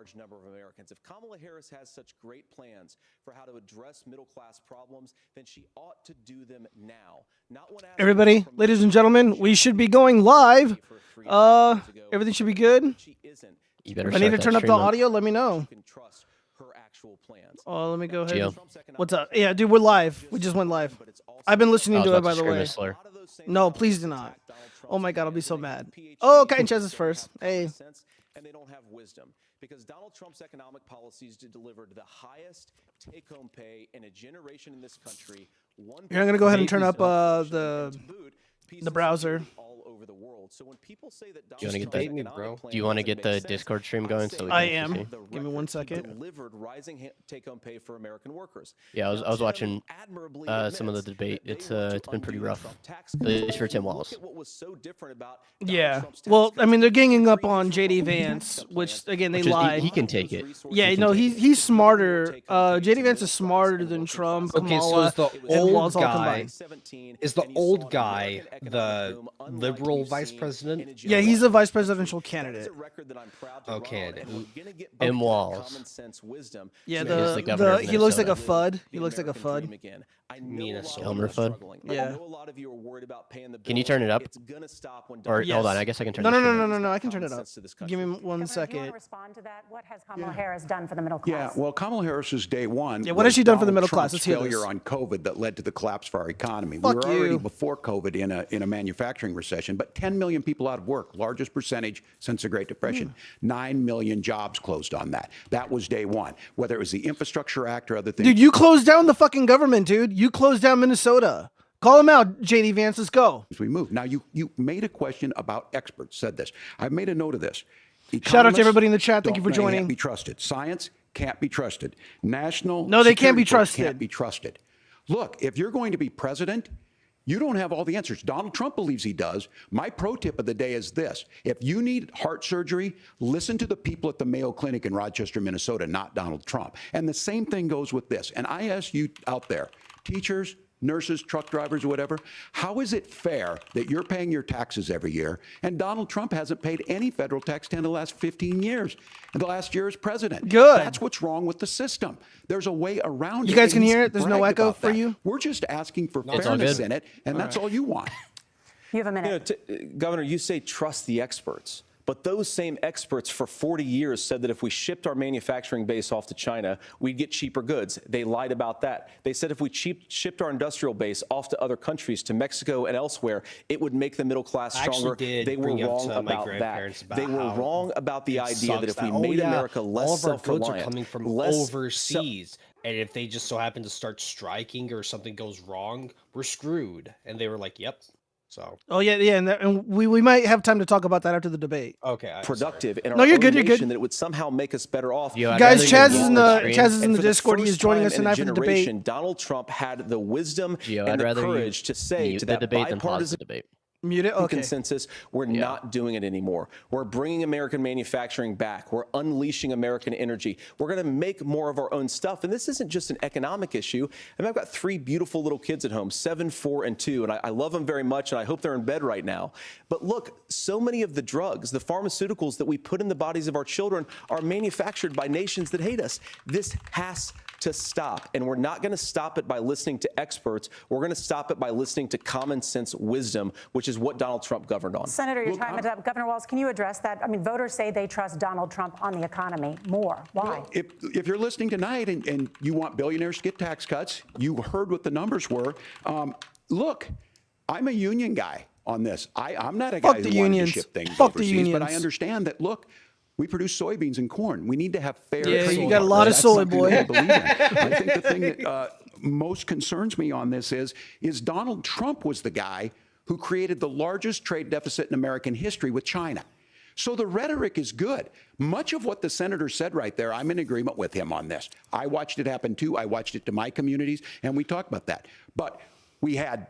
large number of Americans. If Kamala Harris has such great plans for how to address middle-class problems, then she ought to do them now. Not when everybody, ladies and gentlemen, we should be going live. Everything should be good. You better if I need to turn up the audio, let me know. Oh, let me go ahead. Gio. What's up? Yeah, dude, we're live. We just went live. I've been listening to it, by the way. No, please do not. Oh my God, I'll be so mad. Oh, Kai and Chess is first. Hey. And they don't have wisdom because Donald Trump's economic policies delivered the highest take-home pay in a generation in this country. Here, I'm gonna go ahead and turn up the browser. All over the world. So when people say that do you want to get the Discord stream going? So we can I am. Give me 1 second. Delivered rising take-home pay for American workers. Yeah, I was watching some of the debate. It's been pretty rough. At least for Tim Walz. Yeah. Well, I mean, they're ganging up on JD Vance, which again they lied. He can take it. Yeah, no, he's smarter. JD Vance is smarter than Trump. Okay, Kamala, so is the old guy the liberal vice president? Yeah, he's a vice presidential candidate. Okay. Tim Walz. Yeah, he looks like a FUD. He looks like a FUD. Elmer FUD. Yeah. Can you turn it up? Or yes. Hold on, I guess I can turn. No. I can turn it up. Give me 1 second. You want to respond to that? What has Kamala Harris done for the middle class? Yeah, well, Kamala Harris's day one. Yeah, what has she done for the middle class? Trump's Let's hear this. failure on COVID that led to the collapse of our economy. Fuck we were already you. before COVID in a manufacturing recession, but 10 million people out of work, largest percentage since the Great Depression. 9 million jobs closed on that. That was day one. Whether it was the Infrastructure Act or other things. Dude, you closed down the fucking government, dude. You closed down Minnesota. Call him out, JD Vance. Let's go. As we move. Now, you made a question about experts, said this. I've made a note of this. Shout out to everybody in the chat. Thank you for joining. Can't be trusted. Science can't be trusted. National No, they can't be security trusted. Can't be trusted. Look, if you're going to be president, you don't have all the answers. Donald Trump believes he does. My pro tip of the day is this. If you need heart surgery, listen to the people at the Mayo Clinic in Rochester, Minnesota, not Donald Trump. And the same thing goes with this. And I ask you out there, teachers, nurses, truck drivers, or whatever, how is it fair that you're paying your taxes every year and Donald Trump hasn't paid any federal tax in the last 15 years? And the last year as president. Good. That's what's wrong with the system. There's a way around it. You guys can hear it? There's no echo for you? We're just asking for fairness in it, and that's all you want. You have a minute. Governor, you say trust the experts. But those same experts for 40 years said that if we shipped our manufacturing base off to China, we'd get cheaper goods. They lied about that. They said if we shipped our industrial base off to other countries, to Mexico and elsewhere, it would make the middle class stronger. They were wrong about that. They were wrong about the idea that if we made America less self-reliant, all of our goods are coming from overseas. And if they just so happen to start striking or something goes wrong, we're screwed. And they were like, yep. So. Oh yeah, and we might have time to talk about that after the debate. Okay. Productive in our no, you're own good. You're good. That it would somehow make us better off. Guys, Chaz is in the Discord. He is joining us tonight for the debate. Donald Trump had the wisdom and the courage to say to that bipartisan debate. Mute it. Okay. Consensus. We're not doing it anymore. We're bringing American manufacturing back. We're unleashing American energy. We're going to make more of our own stuff. And this isn't just an economic issue. I mean, I've got 3 beautiful little kids at home, 7, 4, and 2, and I love them very much, and I hope they're in bed right now. But look, so many of the drugs, the pharmaceuticals that we put in the bodies of our children are manufactured by nations that hate us. This has to stop. And we're not going to stop it by listening to experts. We're going to stop it by listening to common sense wisdom, which is what Donald Trump governed on. Senator, your time is up. Governor Walz, can you address that? I mean, voters say they trust Donald Trump on the economy more. Why? Well, if you're listening tonight and you want billionaires to get tax cuts, you heard what the numbers were. Look, I'm a union guy on this. I'm not a guy who wanted to ship things overseas, but I understand that, look, we produce soybeans and corn. We need to have fair trade. Yeah, you got a lot of soy, boy. I think the thing that most concerns me on this is Donald Trump was the guy who created the largest trade deficit in American history with China. So the rhetoric is good. Much of what the senator said right there, I'm in agreement with him on this. I watched it happen too. I watched it to my communities, and we talked about that. But we had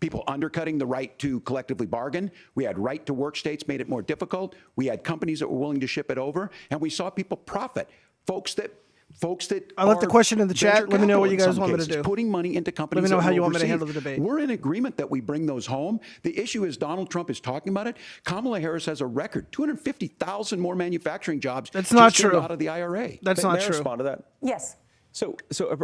people undercutting the right to collectively bargain. We had right to work states made it more difficult. We had companies that were willing to ship it over, and we saw people profit. Folks that folks that I left the are question in the chat. venture Let me know what capital you in guys some want me to cases, do. putting money into companies. Let me know that how will you want me to overseas. handle the debate. We're in agreement that we bring those home. The issue is Donald Trump is talking about it. Kamala Harris has a record: 250,000 more manufacturing jobs. That's not just true. Out of the IRA. That's May not I true. respond to that? Yes. So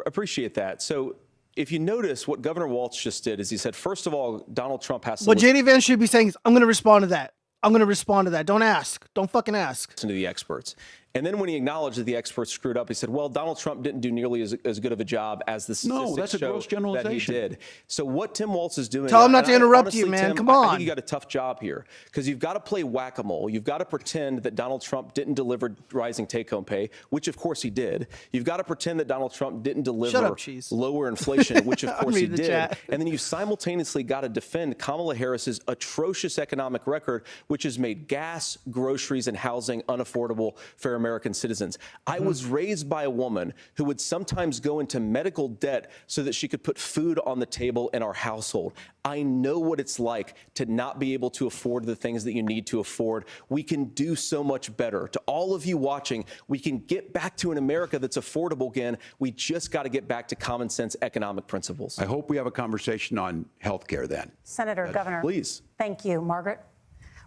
appreciate that. So if you notice, what Governor Walz just did is he said, first of all, Donald Trump has to What JD Vance should be saying is, I'm going to respond to that. I'm going to respond to that. Don't ask. Don't fucking ask. listen to the experts. And then when he acknowledged that the experts screwed up, he said, well, Donald Trump didn't do nearly as good of a job as the statistics No, that's a show gross that generalization. he did. So what Tim Walz is doing... Tell him not and to interrupt honestly, you, man. Tim, Come I on. think you got a tough job here because you've got to play whack-a-mole. You've got to pretend that Donald Trump didn't deliver rising take-home pay, which of course he did. You've got to pretend that Donald Trump didn't deliver lower inflation, which of course he did. Chat. And then you've simultaneously got to defend Kamala Harris's atrocious economic record, which has made gas, groceries, and housing unaffordable for American citizens. I was raised by a woman who would sometimes go into medical debt so that she could put food on the table in our household. I know what it's like to not be able to afford the things that you need to afford. We can do so much better. To all of you watching, we can get back to an America that's affordable again. We just got to get back to common sense economic principles. I hope we have a conversation on health care then. Senator, Governor. Please. Thank you. Margaret?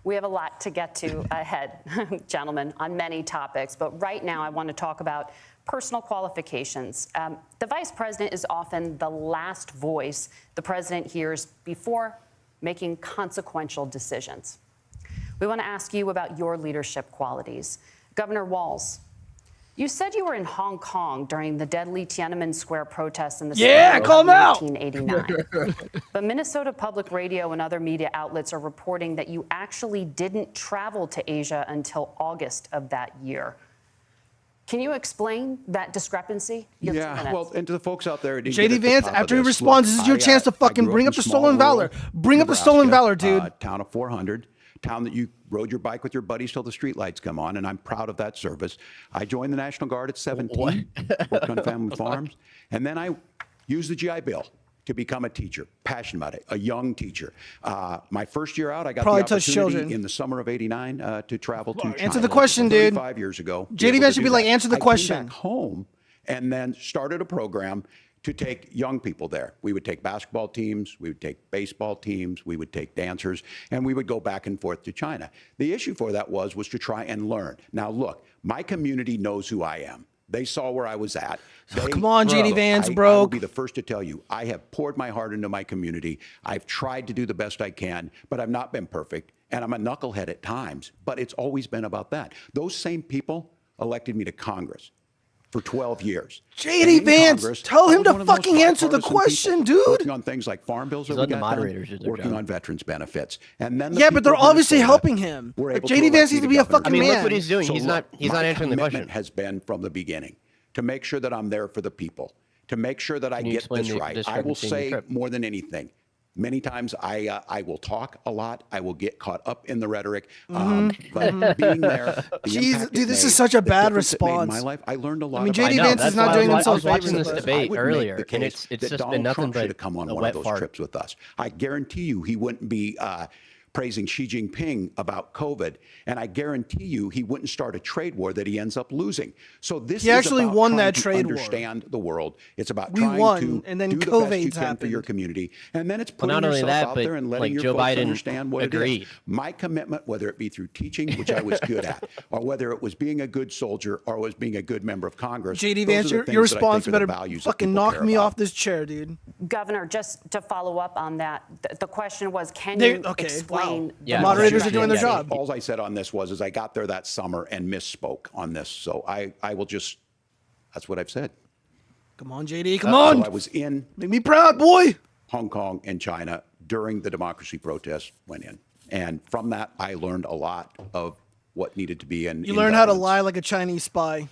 We have a lot to get to ahead, gentlemen, on many topics. But right now, I want to talk about personal qualifications. The vice president is often the last voice the president hears before making consequential decisions. We want to ask you about your leadership qualities. Governor Walz, you said you were in Hong Kong during the deadly Tiananmen Square protests in the summer of 1989. But Minnesota Public Radio and other media outlets are reporting that you actually didn't travel to Asia until August of that year. Can you explain that discrepancy? Yeah, well, and to the folks out there, JD Vance, after he responds, this is your chance to fucking bring up the stolen valor. Bring up the stolen valor, dude. Town of 400. Town that you rode your bike with your buddies till the streetlights come on, and I'm proud of that service. I joined the National Guard at 17, worked on family farms, and then I used the GI Bill to become a teacher, passionate about it, a young teacher. My first year out, I got Probably the touched opportunity children. in the summer of '89 to travel to China. Answer the question, dude. 5 years ago. JD Vance should be like, answer the question. I came back home and then started a program to take young people there. We would take basketball teams, we would take baseball teams, we would take dancers, and we would go back and forth to China. The issue for that was to try and learn. Now, look, my community knows who I am. They saw where I was at. Come on, JD Vance, I will broke. be the first to tell you, I have poured my heart into my community. I've tried to do the best I can, but I've not been perfect. And I'm a knucklehead at times, but it's always been about that. Those same people elected me to Congress for 12 years. JD Vance, tell him to fucking answer the question, dude. Working on things like farm bills that we got moderators done, do their working job. on veterans benefits. And then Yeah, but they're people in obviously Minnesota helping him. were Like, able to JD elect Vance me needs to be a governor. fucking I mean, man. look what he's doing. So He's look, not my answering the commitment question. has been from the beginning to make sure that I'm there for the people, to make sure that I Can you get explain this the right. I will discrepancy in your say trip? more than anything. Many times I will talk a lot. I will get caught up in the rhetoric. But being there, the Jeez, impact dude, it this made, is such a the bad difference it made in response. my life, I learned a lot. I mean, about JD it. Vance is not doing I himself was watching favors this with debate I would earlier, make the and case it's that just Donald been nothing Trump but should have come on a one of wet those fart. trips with us. I guarantee you he wouldn't be praising Xi Jinping about COVID, and I guarantee you he wouldn't start a trade war that he ends up losing. So this He is actually about won trying that to trade war. understand the world. It's about We trying won, to and then do the best you COVID's can for your happened. community, and then it's Well, putting not only yourself that, out but, there and letting like, your Joe folks Biden understand what it agreed. is. My commitment, whether it be through teaching, which I was good at, or whether it was being a good soldier, or was being a good member of Congress. JD those Vance, are the your things that I response think are the better values that fucking people knock care me about. off this chair, dude. Governor, just to follow up on that, the question was, can They- you okay, explain wow. Yeah, the moderators motion? are doing their job. All I said on this was I got there that summer and misspoke on this. So I will just, that's what I've said. Come on, JD, come on. So I was in Make me proud, boy. Hong Kong and China during the democracy protests went in. And from that, I learned a lot of what needed to be in. You learn how to lie like a Chinese spy.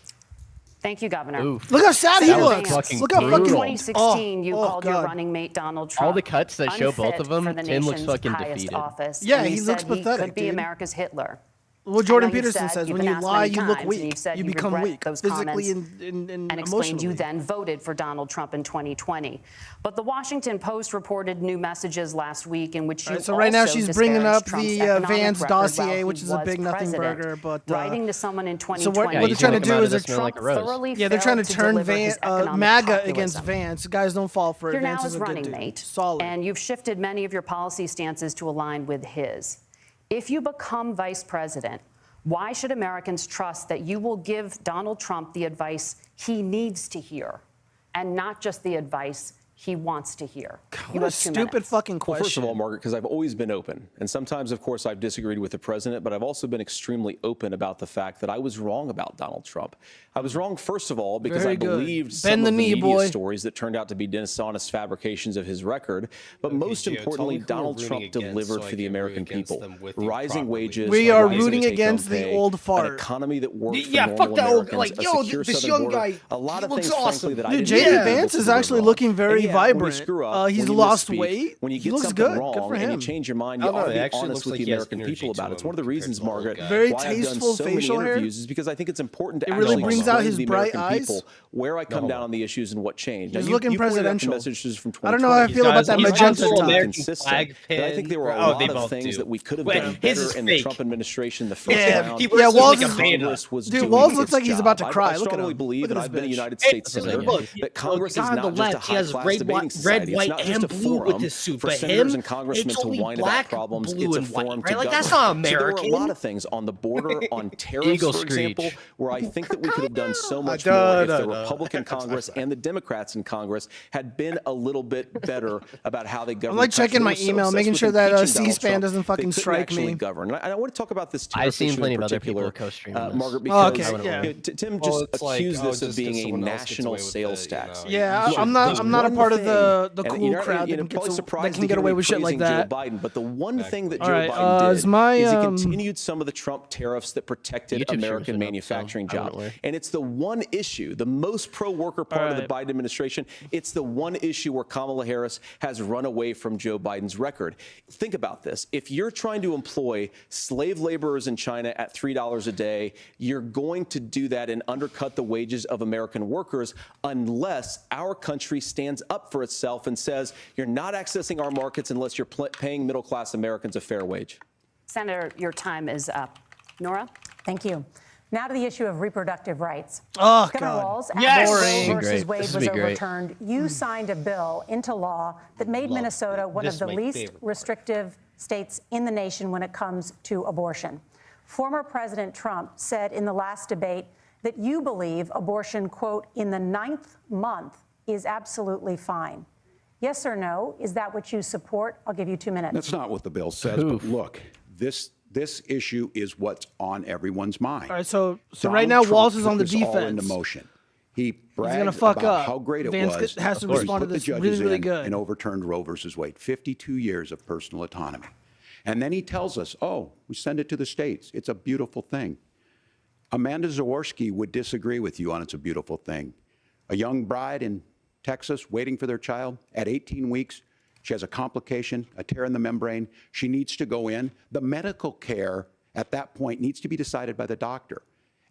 Thank you, Governor. Oof. Look how sad he That was looks. fucking Look how In fucking. brutal. 2016, you Oh, called your God. running mate Donald Trump All the cuts that show both unfit of them, for the Tim looks nation's fucking highest defeated. office, Yeah, and he you looks said pathetic, He could be dude. America's Hitler. Well, Jordan I know you've Peterson said- says you've when been you asked lie, many you look times, and weak. you've said You you become regret weak, those physically comments and and explained you emotionally. then voted for Donald Trump in 2020. But the Washington Post reported new messages last week in which you So right now also she's bringing up disparaged the Trump's economic Vance record while dossier, he which is a was big nothing president. burger. But Writing to someone in so 2020, what they're trying to he's gonna do come is out of they're this man like a rose. thoroughly they're trying to failed turn deliver his economic MAGA populism. against Vance. Guys, don't fall for it. You're Vance now is his a good running dude. mate, Solid. and you've shifted many of your policy stances to align with his. If you become vice president, why should Americans trust that you will give Donald Trump the advice he needs to hear and not just the advice he wants to hear? You What a have 2 stupid minutes. fucking Well, question. first of all, Margaret, because I've always been open. And sometimes, of course, I've disagreed with the president, but I've also been extremely open about the fact that I was wrong about Donald Trump. I was wrong, first of all, because Very I good. believed Bend some the of the knee, media boy. stories that turned out to be dishonest fabrications of his record. But most Gio, tell importantly, me who we're Donald rooting Trump against delivered so I for the can root American against people. them with you Rising properly. wages. We are rising rooting take-home against the pay, old fart. An economy that worked for Yeah, normal fuck that old- Americans, like, a yo, secure this southern young border, guy, a lot he of looks things, frankly, awesome. that I Dude, didn't JD think were Vance able is to actually deliver on. looking very And yeah, when you vibrant. screw up, He's when you lost misspeak, weight. when you He get looks something good. Good wrong for and you him. change your mind, I you don't know, ought to it be actually honest looks with like the he has American energy people about to it. It's him one of the compared reasons, to the old Margaret, guy. Very why I've done tasteful so many facial hair. interviews is because I think it's important to It really actually brings out explain his to the bright American eyes. people where I come down on the issues and what changed. He's Now, looking you pointed out the presidential. messages from I don't know how I 2020. feel about that He's magenta absolutely top. American consistent, flag but I think there were a pin. Oh, lot they of both things do. that we could have Wait, done his better is in the fake. Trump administration the first Yeah, round. he yeah, wears Walls like is a beta. Congress was Dude, doing Walls its looks like he's about to job. cry. I Look at strongly him. believe, Look and at I've this been a bitch. United States Hey, senator, look, that Congress is on the not just a left, he has high-class red, debating white, society. red, It's white, not just and a blue with forum this suit. for But senators him, and congressmen it's to only whine black, about problems. blue, It's a and white, forum right? to Like, govern. that's not So there were a lot American. of things on the border, on tariffs, Eagle for example, screech. where I think that we could have done so much more if the Republican Congress and the Democrats in Congress had been a little bit better about how they govern. I'm like the country. checking They my were so email, obsessed making with sure that impeaching Donald C-SPAN Trump, doesn't they fucking couldn't strike actually me. govern. And I want to talk about this I've tariff seen issue plenty in of other people particular, co-streaming this. Margaret, Oh, because okay, yeah. Tim Well, just it's like, accused oh, this of just 'cause being a someone else gets national away with sales it, you tax. know, Yeah, Look, I'm there's not a one part of thing, the and cool you're crowd you're that probably gets surprised that to can get hear away me with shit like praising that. Joe Biden, but the one thing that All Joe right, Biden did is my, is he continued some of the Trump tariffs that protected YouTube streamers American went up, so manufacturing I wouldn't jobs. worry. And it's the one issue, the most pro-worker part of the right. Biden administration. It's the one issue where Kamala Harris has run away from Joe Biden's record. Think about this. If you're trying to employ slave laborers in China at $3 a day, you're going to do that and undercut the wages of American workers unless our country stands up for itself and says, you're not accessing our markets unless you're paying middle-class Americans a fair wage. Senator, your time is up. Nora? Thank you. Now to the issue of reproductive rights. Oh, Governor God. Walls, Yes! after Boring. Roe versus Great. Wade This was would be great. overturned, you signed a bill into law that made Minnesota one This of the is my least favorite part. restrictive states in the nation when it comes to abortion. Former President Trump said in the last debate that you believe abortion, quote, in the 9th month is absolutely fine. Yes or no? Is that what you support? I'll give you 2 minutes. That's not what the bill says. But look, this issue is what's on everyone's mind. All right, so Donald right now Trump Walls is put on the this all into defense. motion. He bragged gonna fuck about up. how great it Vance was. has to when he respond to put the this judges really in good. and overturned Roe versus Wade. 52 years of personal autonomy. And then he tells us, oh, we send it to the states. It's a beautiful thing. Amanda Zaworski would disagree with you on it's a beautiful thing. A young bride in Texas waiting for their child at 18 weeks. She has a complication, a tear in the membrane. She needs to go in. The medical care at that point needs to be decided by the doctor.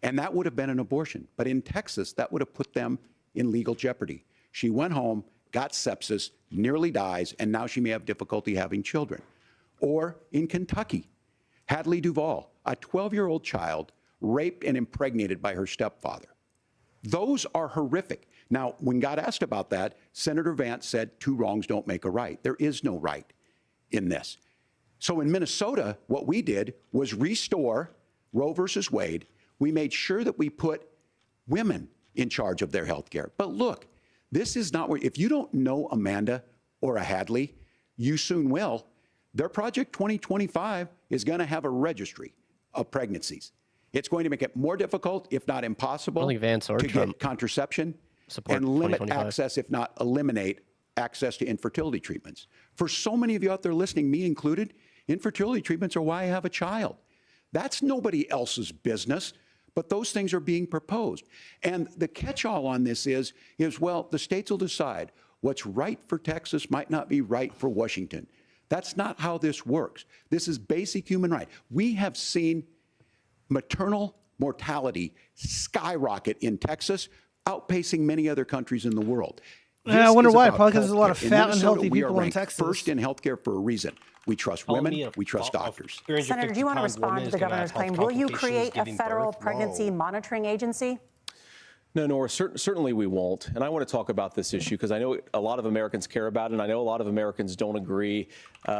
And that would have been an abortion. But in Texas, that would have put them in legal jeopardy. She went home, got sepsis, nearly dies, and now she may have difficulty having children. Or in Kentucky, Hadley Duvall, a 12-year-old child raped and impregnated by her stepfather. Those are horrific. Now, when God asked about that, Senator Vance said, 2 wrongs don't make a right. There is no right in this. So in Minnesota, what we did was restore Roe versus Wade. We made sure that we put women in charge of their health care. But look, this is not where, if you don't know Amanda or a Hadley, you soon will. Their Project 2025 is going to have a registry of pregnancies. It's going to make it more difficult, if not impossible, I don't think Vance or to Trump get contraception support and limit 2025. access, if not eliminate access to infertility treatments. For so many of you out there listening, me included, infertility treatments are why I have a child. That's nobody else's business, but those things are being proposed. And the catch-all on this is, well, the states will decide what's right for Texas might not be right for Washington. That's not how this works. This is basic human right. We have seen maternal mortality skyrocket in Texas, outpacing many other countries in the world. Yeah, I wonder This is why. about Probably because there's a lot of healthcare. In fat and Minnesota, healthy we are people in ranked Texas. first in healthcare for a reason. We trust women. We trust doctors. Senator, do you want to respond to the governor's claim? Will you create a federal pregnancy monitoring agency? No, Nora, certainly we won't. And I want to talk about this issue because I know a lot of Americans care about it, and I know a lot of Americans don't agree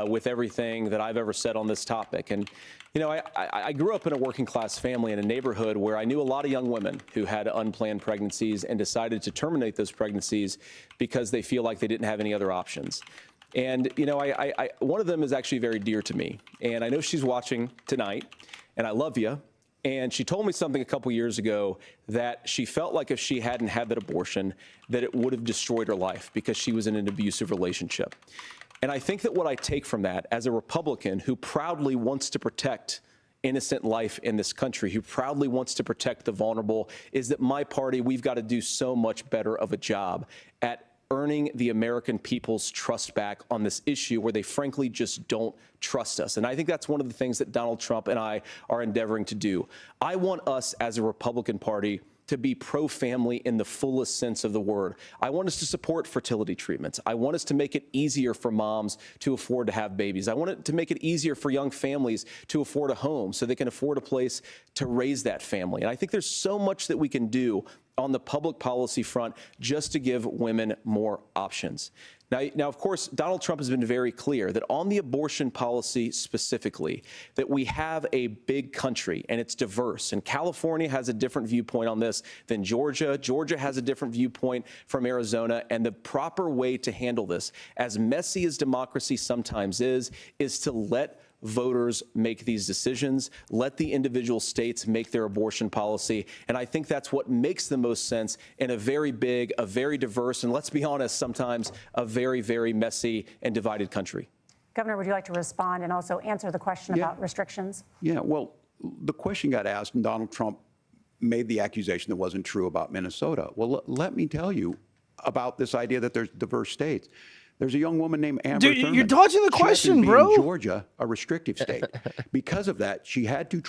with everything that I've ever said on this topic. And, you know, I grew up in a working class family in a neighborhood where I knew a lot of young women who had unplanned pregnancies and decided to terminate those pregnancies because they feel like they didn't have any other options. And, you know, one of them is actually very dear to me. And I know she's watching tonight, and I love you. And she told me something a couple years ago that she felt like if she hadn't had that abortion, that it would have destroyed her life because she was in an abusive relationship. And I think that what I take from that as a Republican who proudly wants to protect innocent life in this country, who proudly wants to protect the vulnerable, is that my party, we've got to do so much better of a job at earning the American people's trust back on this issue where they frankly just don't trust us. And I think that's one of the things that Donald Trump and I are endeavoring to do. I want us as a Republican Party to be pro-family in the fullest sense of the word. I want us to support fertility treatments. I want us to make it easier for moms to afford to have babies. I want it to make it easier for young families to afford a home so they can afford a place to raise that family. And I think there's so much that we can do on the public policy front just to give women more options. Now, of course, Donald Trump has been very clear that on the abortion policy specifically, that we have a big country and it's diverse. And California has a different viewpoint on this than Georgia. Georgia has a different viewpoint from Arizona. And the proper way to handle this, as messy as democracy sometimes is to let voters make these decisions, let the individual states make their abortion policy. And I think that's what makes the most sense in a very big, a very diverse, and let's be honest, sometimes a very, very messy and divided country. Governor, would you like to respond and also answer the question about restrictions? Yeah, well, the question got asked and Donald Trump made the accusation that wasn't true about Minnesota. Well, let me tell you about this idea that there's diverse states. There's a young woman named Amber Dude, Thurman. you're dodging the question, bro. Georgia, a restrictive state. Because of that, she had to.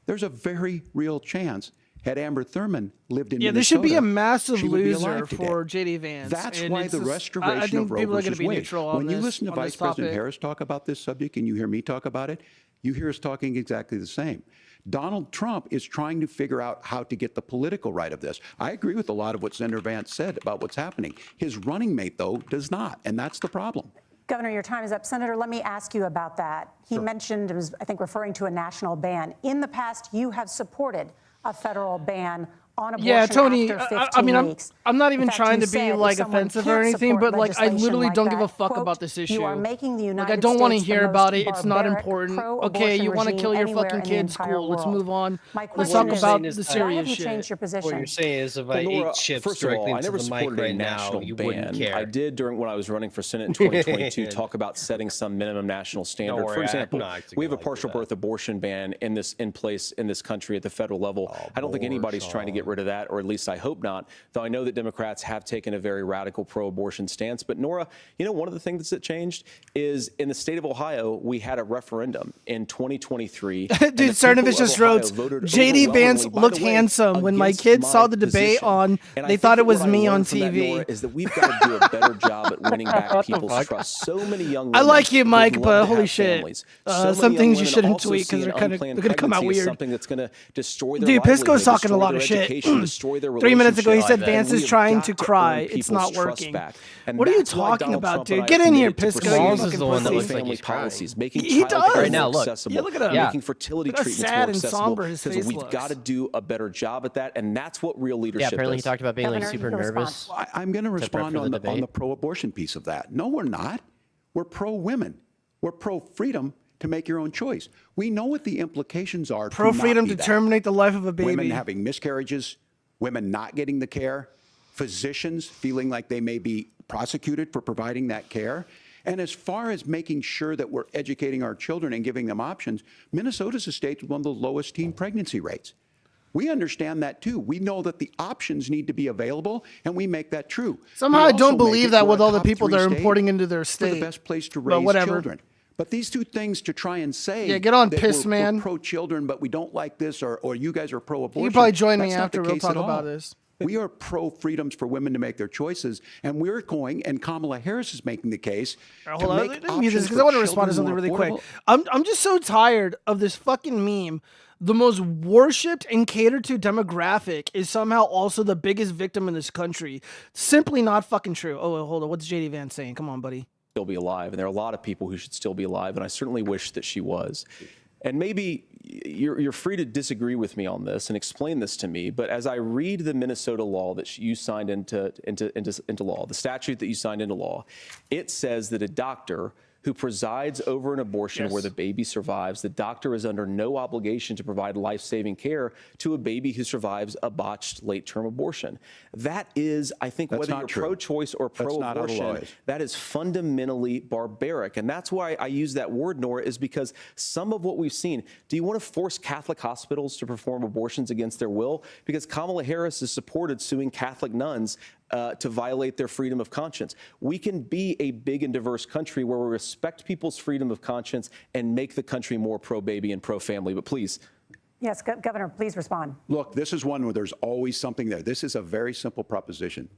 There's a very real chance had Amber Thurman lived in Minnesota, this should be a massive she would be loser alive today. for J.D. Vance. That's and why the restoration of Roe versus Wade. When you listen to Vice President Harris talk about this subject and you hear me talk about it, you hear us talking exactly the same. Donald Trump is trying to figure out how to get the political right of this. I agree with a lot of what Senator Vance said about what's happening. His running mate, though, does not, and that's the problem. Governor, your time is up. Senator, let me ask you about that. He mentioned, was, I think, referring to a national ban. In the past, you have supported a federal ban on abortion. Yeah, Tony, after 15 I mean, weeks. I'm not even In fact, trying you to be said like if someone offensive or can't anything, support but like I legislation literally like don't give a that, fuck quote, about this issue. You are making the United Like I don't want to States hear the about most it. It's not barbaric important. pro-abortion Okay, you want to regime kill your anywhere fucking in the kids? entire Cool. Let's world. move on. My Let's question talk is, about is, the why serious have you shit. changed your position? What you're saying is if I Nora, ate chips first of all, directly I into never the mic supported a right now, national you ban. wouldn't care. I did when I was running for Senate in 2022 talk about setting some minimum national standard. worry, For I'm example, not actually we have a gonna do partial that. birth abortion ban in place in this country at the federal level. I don't think anybody's trying to get rid of that, or at least I hope not, though I know that Democrats have taken a very radical pro-abortion stance. But Nora, you know, one of the things that changed is in the state of Ohio, we had a referendum in 2023. Dude, Sarnovich just wrote, J.D. Vance looked handsome when my kids saw the debate on, they thought it was me on TV. Is that we've got to do a better job at winning back people's trust. So many young women I like you, Mike, would but love to holy have shit. families. Some many young things you women shouldn't also tweet 'cause see they're an kinda- unplanned they're gonna come out pregnancy as weird. something that's going to destroy their Dude, Pisco's livelihood, talking a destroy lot their of shit. education, destroy their 3 minutes ago, he relationship. said Vance And is we have trying got to earn cry. It's people's not trust working. back. And What are you that's why talking Donald about, Trump and dude? I Get are in here, committed to Pisco, you pursuing Smalls is the one that looks like family he's crying. policies, making He child does. care Right now, more look. accessible, Yeah, look at him. making fertility Look how treatments sad more and accessible, somber his because face we've looks. got to do a better job at that, and that's what real Yeah, leadership apparently he is. talked about being like Governor, super you can nervous. I'm going to respond for the on debate. the pro-abortion piece of that. No, we're not. We're pro-women. We're pro-freedom to make your own choice. We know what the implications are. Pro-freedom to to not be that. terminate the life of a baby. Women having miscarriages, women not getting the care, physicians feeling like they may be prosecuted for providing that care. And as far as making sure that we're educating our children and giving them options, Minnesota's a state with one of the lowest teen pregnancy rates. We understand that too. We know that the options need to be available, and we make that true. Somehow We I don't also make believe it that we're with a all the top people 3 they're state importing into their for state. the best place to But raise whatever. children. But these two things to try and say, yeah, get on that piss, man. we're pro-children, but we don't like this, or you guys are pro-abortion. You can probably join me that's not after the we'll case talk at all. about this. We are pro-freedoms for women to make their choices, and we're going, and Kamala Harris is making the case Hold to on, make let me mute this options because for I want to respond to children something more really quick. affordable. I'm just so tired of this fucking meme. The most worshipped and catered to demographic is somehow also the biggest victim in this country. Simply not fucking true. Oh, hold on. What's JD Vance saying? Come on, buddy. Still be alive, and there are a lot of people who should still be alive, and I certainly wish that she was. And maybe you're free to disagree with me on this and explain this to me, but as I read the Minnesota law that you signed into law, the statute that you signed into law, it says that a doctor who presides over an abortion where the baby survives, the doctor is under no obligation to provide life-saving care to a baby who survives a botched late-term abortion. That is, I think, whether you're pro-choice or pro-abortion, that is fundamentally barbaric. And that's why I use that word, Nora, is because some of what we've seen, do you want to force Catholic hospitals to perform abortions against their will? Because Kamala Harris has supported suing Catholic nuns to violate their freedom of conscience. We can be a big and diverse country where we respect people's freedom of conscience and make the country more pro-baby and pro-family. But please. Yes, Governor, please respond. Look, this is one where there's always something there. This is a very simple proposition.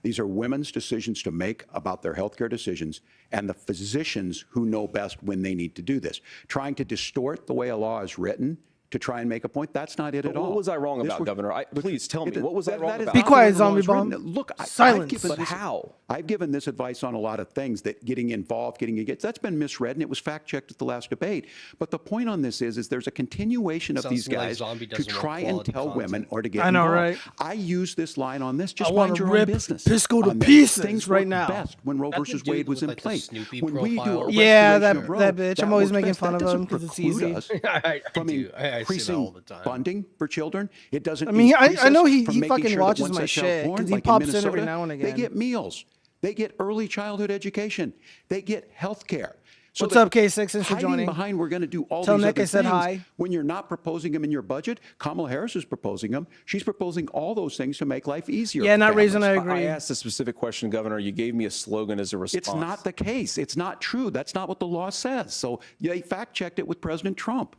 These are women's decisions to make about their healthcare decisions, and the physicians who know best when they need to do this. Trying to distort the way a law is written to try and make a point, that's not it at all. What was I wrong about, Governor? Please tell me, what was I wrong about? Be quiet, zombie bomb. Look, Silence. But how? I've given this advice on a lot of things, that getting involved, that's been misread, and it was fact-checked at the last debate. But the point on this is there's a continuation of these guys to try and tell women or to get involved. I know, right? I use this line on this, just I mind your own rip business. Pisco to On this. pieces Things right worked now. best when Roe versus Wade was in place. When we do a yeah, restoration of Roe, that bitch. I'm always worked making best. fun That of him doesn't because it's easy. preclude us from I see that increasing all the time. funding for children. It doesn't. I mean, increase I know us he from making fucking sure that watches once my that child's shit born, because he like pops in Minnesota, every now and again. They get meals. They get early childhood education. They get health care. So What's up, K6? Thanks for hiding joining. behind we're going to do all Tell these Nick other I said things, hi. when you're not proposing them in your budget, Kamala Harris is proposing them. She's proposing all those things to make life easier. Yeah, for not families. reason I agree. I asked a specific question, Governor. You gave me a slogan as a response. It's not the case. It's not true. That's not what the law says. So they fact-checked it with President Trump.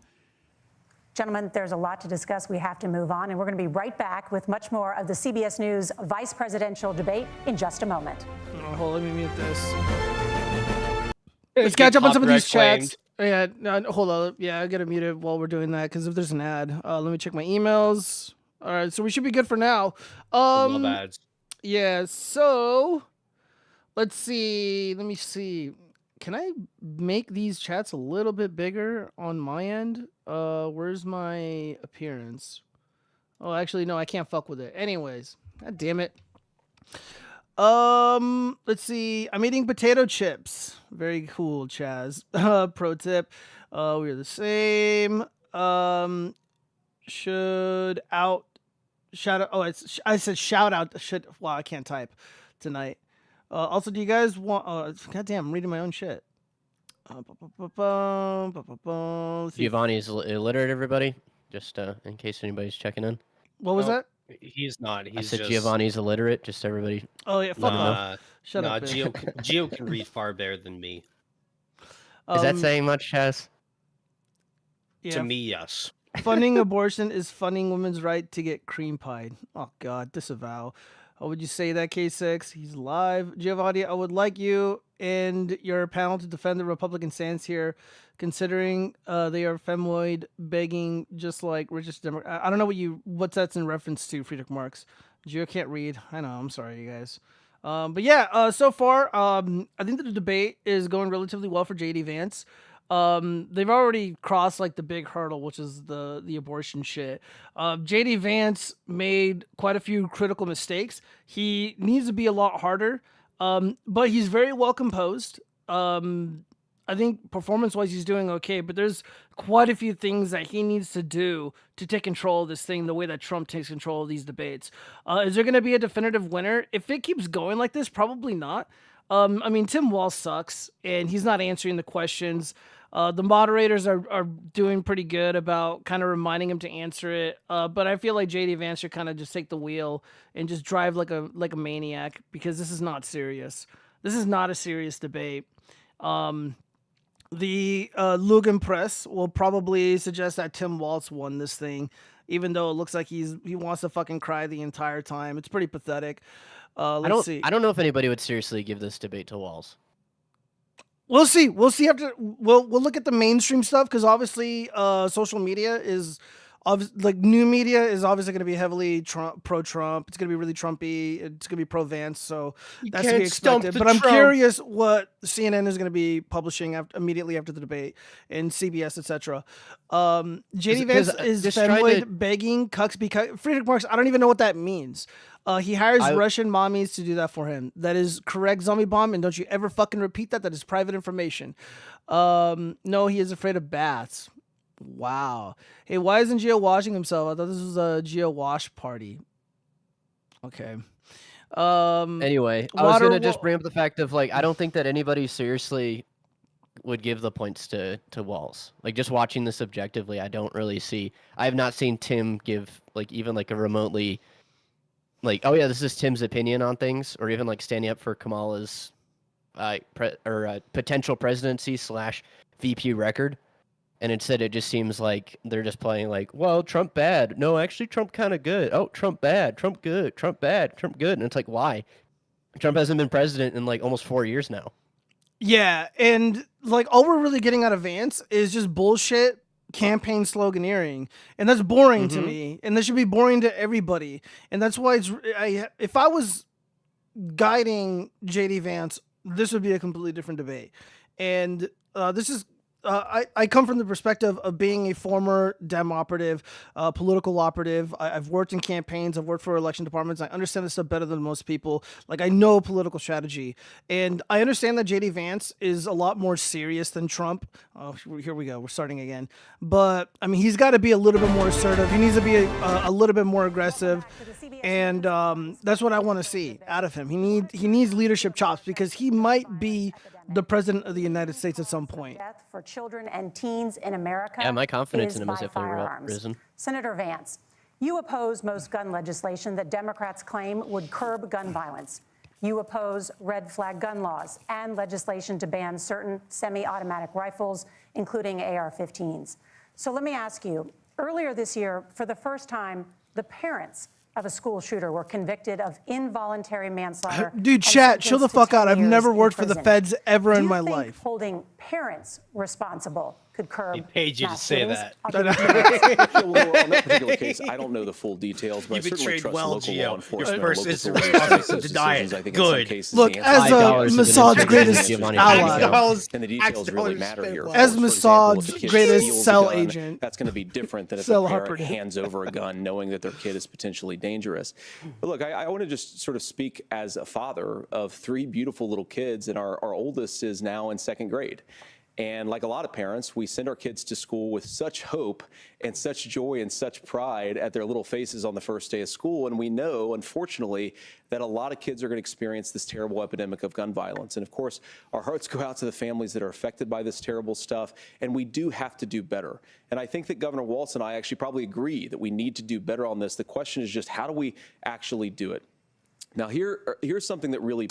Gentlemen, there's a lot to discuss. We have to move on, and we're going to be right back with much more of the CBS News vice presidential debate in just a moment. Oh, hold on, let me mute this. Let's catch up on some of these chats. Yeah, no, hold on. Yeah, I gotta mute it while we're doing that because if there's an ad, let me check my emails. All right, so we should be good for now. Love ads. Yeah, so let's see. Let me see. Can I make these chats a little bit bigger on my end? Where's my appearance? Oh, actually, no, I can't fuck with it. Anyways, god damn it. Let's see. I'm eating potato chips. Very cool, Chaz. Pro tip. We're the same. Shout out. Oh, I said shout out. Wow, I can't type tonight. Also, do you guys want? Goddamn, I'm reading my own shit. Giovanni is illiterate, everybody. Just in case anybody's checking in. What was that? He's not. He's I said just... Giovanni's illiterate. Just everybody. Oh yeah, fuck Nah, Shut up. Gio can read far better than me. Is that saying much, Chaz? Yeah. To me, yes. Funding abortion is funding women's right to get cream pied. Oh God, disavow. How would you say that, K6? He's live. Giovanni, I would like you and your panel to defend the Republican stance here, considering they are femoid begging, just like richest Democrat. I don't know what that's in reference to, Friedrich Marx. Gio can't read. I know. I'm sorry, you guys. But yeah, so far, I think that the debate is going relatively well for JD Vance. They've already crossed like the big hurdle, which is the abortion shit. JD Vance made quite a few critical mistakes. He needs to be a lot harder. But he's very well composed. I think performance-wise he's doing okay, but there's quite a few things that he needs to do to take control of this thing the way that Trump takes control of these debates. Is there going to be a definitive winner? If it keeps going like this, probably not. I mean, Tim Walz sucks, and he's not answering the questions. The moderators are doing pretty good about kind of reminding him to answer it. But I feel like JD Vance should kind of just take the wheel and just drive like a maniac, because this is not serious. This is not a serious debate. The Lugan Press will probably suggest that Tim Walz won this thing, even though it looks like he wants to fucking cry the entire time. It's pretty pathetic. Let's see. I don't know if anybody would seriously give this debate to Walz. We'll see. We'll see after. We'll look at the mainstream stuff because obviously, social media is. Like new media is obviously going to be heavily pro-Trump. It's going to be really Trumpy. It's going to be pro-Vance. So that's to be expected. But I'm curious what CNN is going to be publishing immediately after the debate and CBS, etc. JD Vance is fanboy begging cucks be Friedrich Marx. I don't even know what that means. He hires Russian mommies to do that for him. That is correct, Zombie Bomb. And don't you ever fucking repeat that. That is private information. No, he is afraid of bats. Wow. Hey, why isn't Gio washing himself? I thought this was a Gio wash party. Okay. Anyway, I was gonna just bring up the fact of like I don't think that anybody seriously would give the points to Walz. Like just watching this objectively, I don't really see. I have not seen Tim give like even like a remotely like, oh yeah, this is Tim's opinion on things, or even like standing up for Kamala's potential presidency / VP record. And instead, it just seems like they're just playing like, well, Trump bad. No, actually, Trump kind of good. Oh, Trump bad. Trump good. Trump bad. Trump good. And it's like, why? Trump hasn't been president in like almost 4 years now. Yeah, and like all we're really getting out of Vance is just bullshit campaign sloganeering, and that's boring to me. And that should be boring to everybody. And that's why if I was guiding JD Vance, this would be a completely different debate. And this is. I come from the perspective of being a former Dem operative, political operative. I've worked in campaigns. I've worked for election departments. I understand this stuff better than most people. Like, I know political strategy. And I understand that J.D. Vance is a lot more serious than Trump. Oh, here we go. We're starting again. But, I mean, he's got to be a little bit more assertive. He needs to be a little bit more aggressive. And that's what I want to see out of him. He needs leadership chops because he might be the president of the United States at some point. Death for children and teens in America. Yeah, my confidence in him has definitely risen. Senator Vance, you oppose most gun legislation that Democrats claim would curb gun violence. You oppose red flag gun laws and legislation to ban certain semi-automatic rifles, including AR-15s. So let me ask you, earlier this year, for the first time, the parents of a school shooter were convicted of involuntary manslaughter. Dude, chat, chill the fuck out. I've never worked for the feds ever in my life. Do you think holding parents responsible could curb? He paid you to say that. On that particular case, I don't know the full details, but I certainly trust local law enforcement. Your first is responsible to deny it. Good. Look, as Mossad's greatest ally, and the details really matter here. As Mossad's greatest cell agent, that's going to be different than if a parent hands over a gun knowing that their kid is potentially dangerous. But look, I want to just sort of speak as a father of 3 beautiful little kids, and our oldest is now in 2nd grade. And like a lot of parents, we send our kids to school with such hope and such joy and such pride at their little faces on the first day of school. And we know, unfortunately, that a lot of kids are going to experience this terrible epidemic of gun violence. And of course, our hearts go out to the families that are affected by this terrible stuff. And we do have to do better. And I think that Governor Walz and I actually probably agree that we need to do better on this. The question is just, how do we actually do it? Now, here's something that really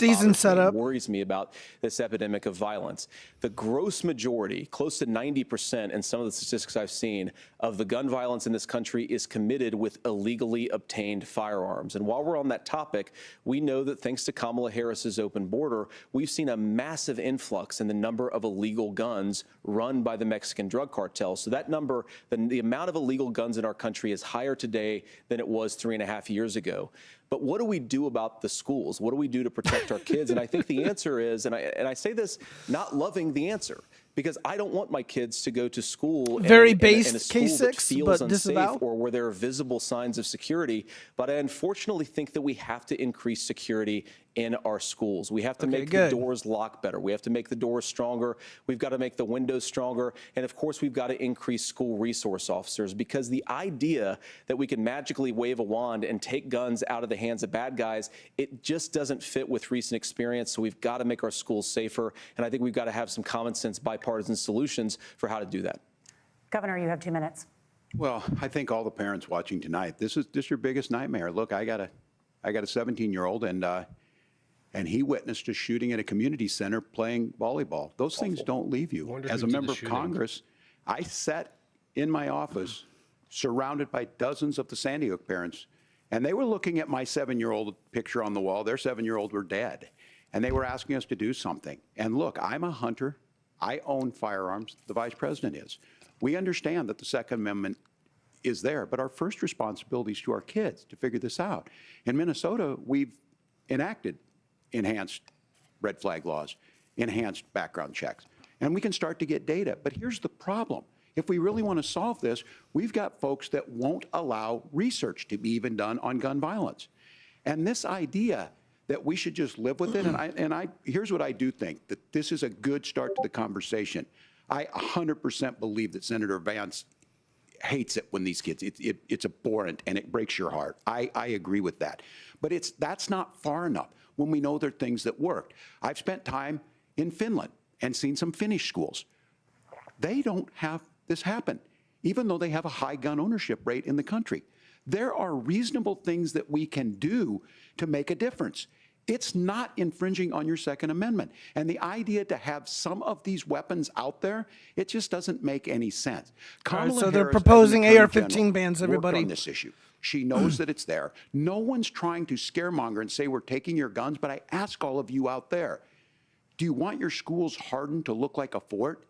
worries me about this epidemic of violence. The gross majority, close to 90% in some of the statistics I've seen, of the gun violence in this country is committed with illegally obtained firearms. And while we're on that topic, we know that thanks to Kamala Harris's open border, we've seen a massive influx in the number of illegal guns run by the Mexican drug cartel. So that number, the amount of illegal guns in our country is higher today than it was 3.5 years ago. But what do we do about the schools? What do we do to protect our kids? And I think the answer is, and I say this not loving the answer, because I don't want my kids to go to school in a school that feels unsafe or where there are visible signs of security. But I unfortunately think that we have to increase security in our schools. We have to make the doors lock better. We have to make the doors stronger. We've got to make the windows stronger. And of course, we've got to increase school resource officers, because the idea that we can magically wave a wand and take guns out of the hands of bad guys, it just doesn't fit with recent experience. So we've got to make our schools safer. And I think we've got to have some common sense bipartisan solutions for how to do that. Governor, you have 2 minutes. Well, I think all the parents watching tonight, this is your biggest nightmare. Look, I got a 17-year-old, and and he witnessed a shooting at a community center playing volleyball. Those things don't leave you. As a member of Congress, I sat in my office surrounded by dozens of the Sandy Hook parents, and they were looking at my 7-year-old picture on the wall. Their 7-year-old were dead, and they were asking us to do something. And look, I'm a hunter. I own firearms. The vice president is. We understand that the Second Amendment is there, but our first responsibility is to our kids to figure this out. In Minnesota, we've enacted enhanced red flag laws, enhanced background checks, and we can start to get data. But here's the problem. If we really want to solve this, we've got folks that won't allow research to be even done on gun violence. And this idea that we should just live with it, and here's what I do think, that this is a good start to the conversation. I 100% believe that Senator Vance hates it when these kids, it's abhorrent and it breaks your heart. I agree with that. But that's not far enough when we know there are things that worked. I've spent time in Finland and seen some Finnish schools. They don't have this happen, even though they have a high gun ownership rate in the country. There are reasonable things that we can do to make a difference. It's not infringing on your Second Amendment. And the idea to have some of these weapons out there, it just doesn't make any sense. Right, so they're proposing AR-15 bans, everybody. On this issue. She knows that it's there. No one's trying to scaremonger and say we're taking your guns, but I ask all of you out there, do you want your schools hardened to look like a fort?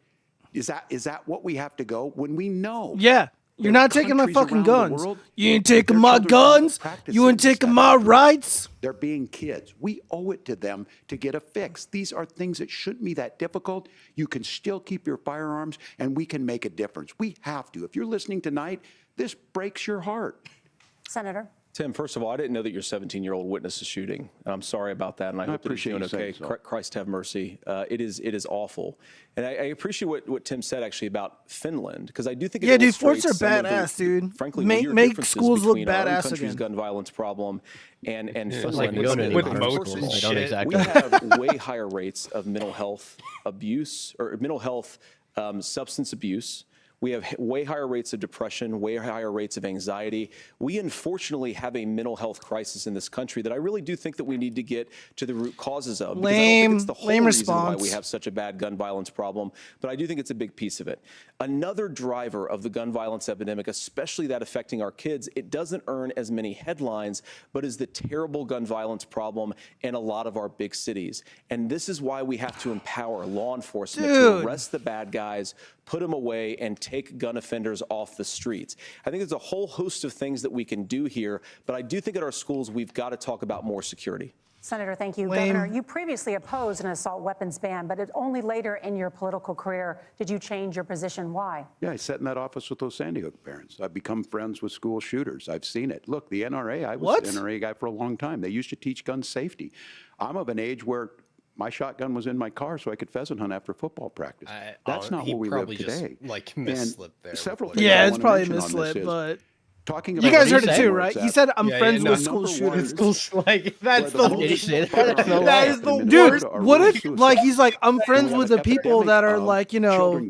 Is that what we have to go when we know? Yeah. You're not taking my fucking guns. You ain't taking my guns. You ain't taking my rights. They're being kids. We owe it to them to get a fix. These are things that shouldn't be that difficult. You can still keep your firearms, and we can make a difference. We have to. If you're listening tonight, this breaks your heart. Senator. Tim, first of all, I didn't know that your 17-year-old witnessed a shooting. I'm sorry about that, and I hope that he's doing okay. Christ have mercy. It is awful. And I appreciate what Tim said, actually, about Finland, because I do think it dude, forts are badass, dude. Frankly, make schools look badass our own country's again. Gun violence problem and Finland. Like with modes and shit. We have way higher rates of mental health abuse, or mental health substance abuse. We have way higher rates of depression, way higher rates of anxiety. We unfortunately have a mental health crisis in this country that I really do think that we need to get to the root causes of. Because I don't think it's the whole reason why we have such a bad gun violence problem, but I do think it's a big piece of it. Another driver of the gun violence epidemic, especially that affecting our kids, it doesn't earn as many headlines, but is the terrible gun violence problem in a lot of our big cities. And this is why we have to empower law enforcement to arrest the bad guys, put them away, and take gun offenders off the streets. I think there's a whole host of things that we can do here, but I do think at our schools we've got to talk about more security. Senator, thank you. Governor, you previously opposed an assault weapons ban, but only later in your political career did you change your position. Why? Yeah, I sat in that office with those Sandy Hook parents. I've become friends with school shooters. I've seen it. Look, the NRA, I was an NRA guy for a long time. They used to teach gun safety. I'm of an age where my shotgun was in my car so I could pheasant hunt after football practice. That's not where we live today. Just, like, mislip there. Several things yeah, it's probably mislip, but talking about you guys heard it too, right? He said, "I'm friends with school shooters." Like that's the that is the dude. What if like he's like, "I'm friends with the people that are like, you know,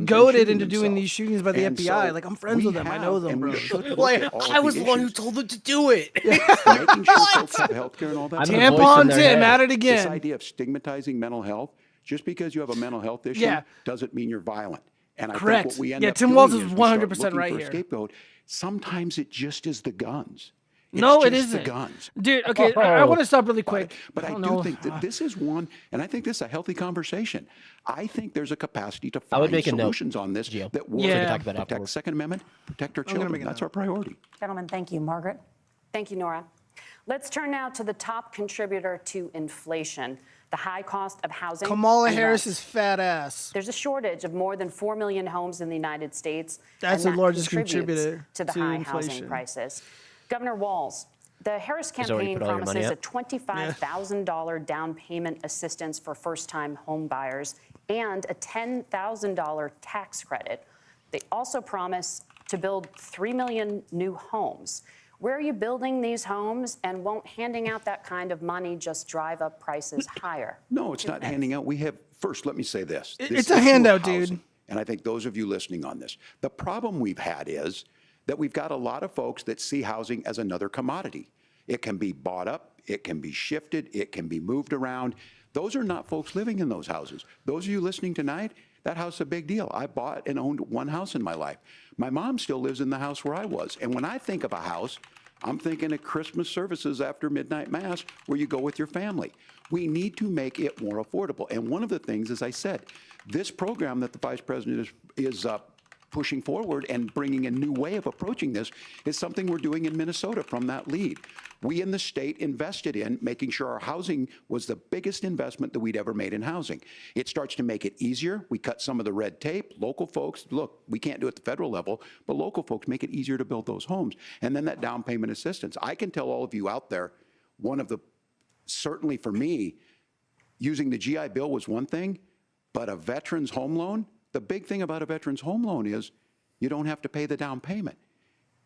goaded into doing these shootings by the FBI. Like I'm friends with them. I know them, bro." Like I was the one who told them to do it. Making sure folks have healthcare and all that. Tampon Tim at it again. This idea of stigmatizing mental health, just because you have a mental health issue, doesn't mean you're violent. And I think what we end up Tim Walz doing is is 100% right here. Scapegoat. Sometimes it just is the guns. No, it just isn't. the guns. Dude, okay, I want to stop really quick. But I do think that this is one, and I think this is a healthy conversation. I think there's a capacity to find solutions on this that will protect the Second Amendment, protect our children. That's our priority. Gentlemen, thank you. Margaret? Thank you, Nora. Let's turn now to the top contributor to inflation, the high cost of housing. Kamala Harris's fat ass. There's a shortage of more than 4 million homes in the United States. That's the largest contributor to the high housing prices. Governor Walz, the Harris campaign promises a $25,000 down payment assistance for first-time home buyers and a $10,000 tax credit. They also promise to build 3 million new homes. Where are you building these homes, and won't handing out that kind of money just drive up prices higher? No, it's not handing out. We have, first, let me say this. It's a handout, dude. And I think those of you listening on this, the problem we've had is that we've got a lot of folks that see housing as another commodity. It can be bought up, it can be shifted, it can be moved around. Those are not folks living in those houses. Those of you listening tonight, that house is a big deal. I bought and owned one house in my life. My mom still lives in the house where I was. And when I think of a house, I'm thinking of Christmas services after midnight mass where you go with your family. We need to make it more affordable. And one of the things, as I said, this program that the Vice President is pushing forward and bringing a new way of approaching this is something we're doing in Minnesota from that lead. We in the state invested in making sure our housing was the biggest investment that we'd ever made in housing. It starts to make it easier. We cut some of the red tape. Local folks, look, we can't do it at the federal level, but local folks make it easier to build those homes. And then that down payment assistance. I can tell all of you out there, certainly for me, using the GI Bill was one thing, but a veteran's home loan, the big thing about a veteran's home loan is you don't have to pay the down payment.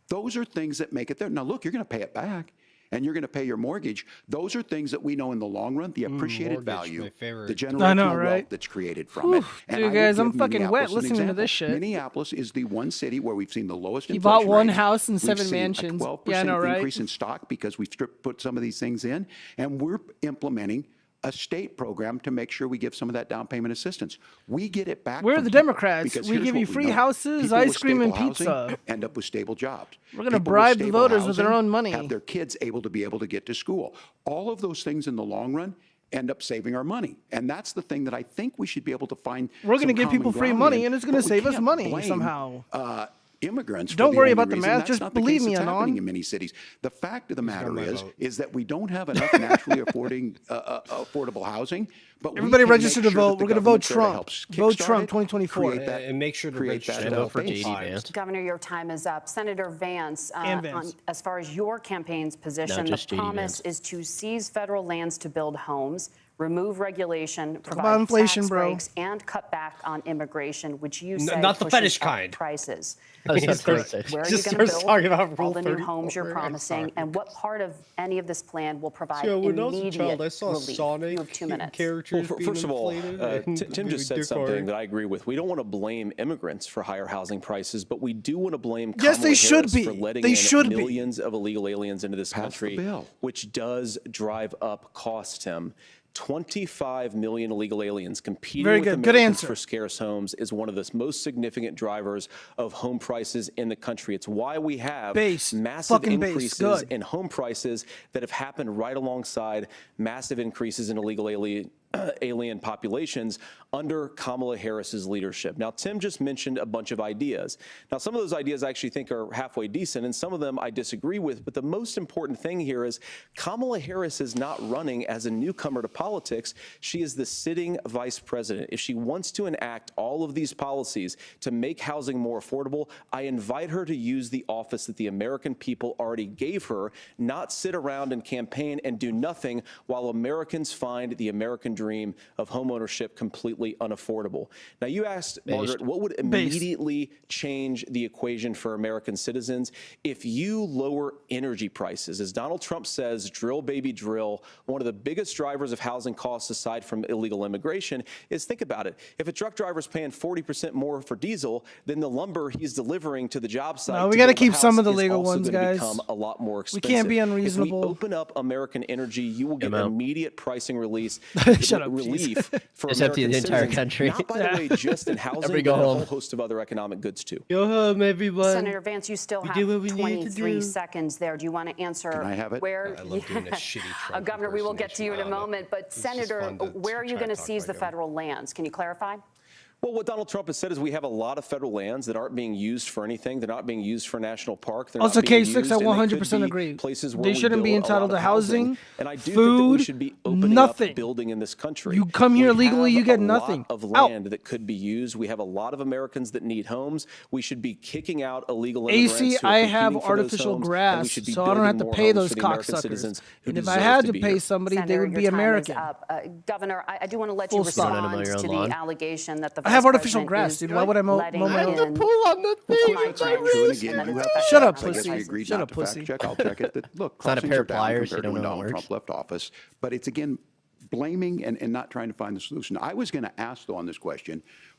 Those are things that make it there. Now, look, you're going to pay it back, and you're going to pay your mortgage. Those are things that we know in the long run, the appreciated value, the generational wealth that's created from it. And dude, guys, I'm fucking wet listening to this shit. Minneapolis is the one city where we've seen the lowest inflation rate. He bought one rate. house and 7 We've seen mansions. a 12% increase in stock because we've put some of these things in, and we're implementing a state program to make sure we give some of that down payment assistance. We get it back. We're the Democrats. We give you free houses, ice cream, and pizza. End up with stable jobs. We're going to bribe the voters with their own money. Have their kids able to get to school. All of those things in the long run end up saving our money. And that's the thing that I think we should be able to find. We're going to give people free money, and it's going to save us money somehow. Immigrants. Don't worry about the math. math. Just believe me, Anon. Happening in many cities. The fact of the matter is that we don't have enough naturally affordable housing. But everybody register to vote. We're going to vote Trump. Vote Trump 2024. And make sure to register to vote for JD Vance. Governor, your time is up. Senator Vance, as far as your campaign's position, the promise is to seize federal lands to build homes, remove regulation, provide tax breaks, and cut back on immigration, which you say not the fetish kind prices. Where are you going to build all the new homes you're promising, and what part of any of this plan will provide immediate relief? You have 2 minutes. First of all, Tim just said something that I agree with. We don't want to blame immigrants for higher housing prices, but we do want to blame Kamala Harris for letting in millions of illegal aliens into this country, which does drive up costs, Tim. 25 million illegal aliens competing with Americans for scarce homes is one of the most significant drivers of home prices in the country. It's why we have massive increases in home prices that have happened right alongside massive increases in illegal alien populations under Kamala Harris's leadership. Now, Tim just mentioned a bunch of ideas. Now, some of those ideas I actually think are halfway decent, and some of them I disagree with. But the most important thing here is Kamala Harris is not running as a newcomer to politics. She is the sitting vice president. If she wants to enact all of these policies to make housing more affordable, I invite her to use the office that the American people already gave her, not sit around and campaign and do nothing while Americans find the American dream of homeownership completely unaffordable. Now, you asked, Margaret, what would immediately change the equation for American citizens if you lower energy prices? As Donald Trump says, drill, baby, drill. One of the biggest drivers of housing costs, aside from illegal immigration, is, think about it. If a truck driver's paying 40% more for diesel, then the lumber he's delivering to the job site. No, we got to keep some of the legal ones, guys. Become a lot more expensive. We can't be unreasonable. If we open up American energy, you will get immediate pricing relief for American the entire citizens, country. not, by the way, just in housing, but a whole host of other economic goods, too. Go home, everyone. Senator Vance, you still have 23 seconds there. Do you want to answer? Can I have it? Where? I love doing a shitty Trump Governor, we will get to you in a moment. But Senator, where are you going to seize the federal lands? Can you clarify? Well, what Donald Trump has said is we have a lot of federal lands that aren't being used for anything. They're not being used for national park. They're also, not being K6, I 100% agree. Places where they shouldn't be entitled to housing, and I do food, think that we should be opening up building in this country. You come here legally, you get nothing. Of land that could be used. We have a lot of Americans that need homes. We should be kicking out illegal immigrants. AC, I have artificial grass, so I don't have to pay those cocksuckers. And if I had to pay somebody, they would be American. Governor, I do want to let you respond to the allegation that the I have artificial grass. Dude, why would I mow my own? Shut up, pussy. Shut up, pussy. I'll check it. Look, it's not a pair of pliers. You don't know how it works. Trump left office, but it's again blaming and not trying to find the solution. I was going to ask, though, on this question,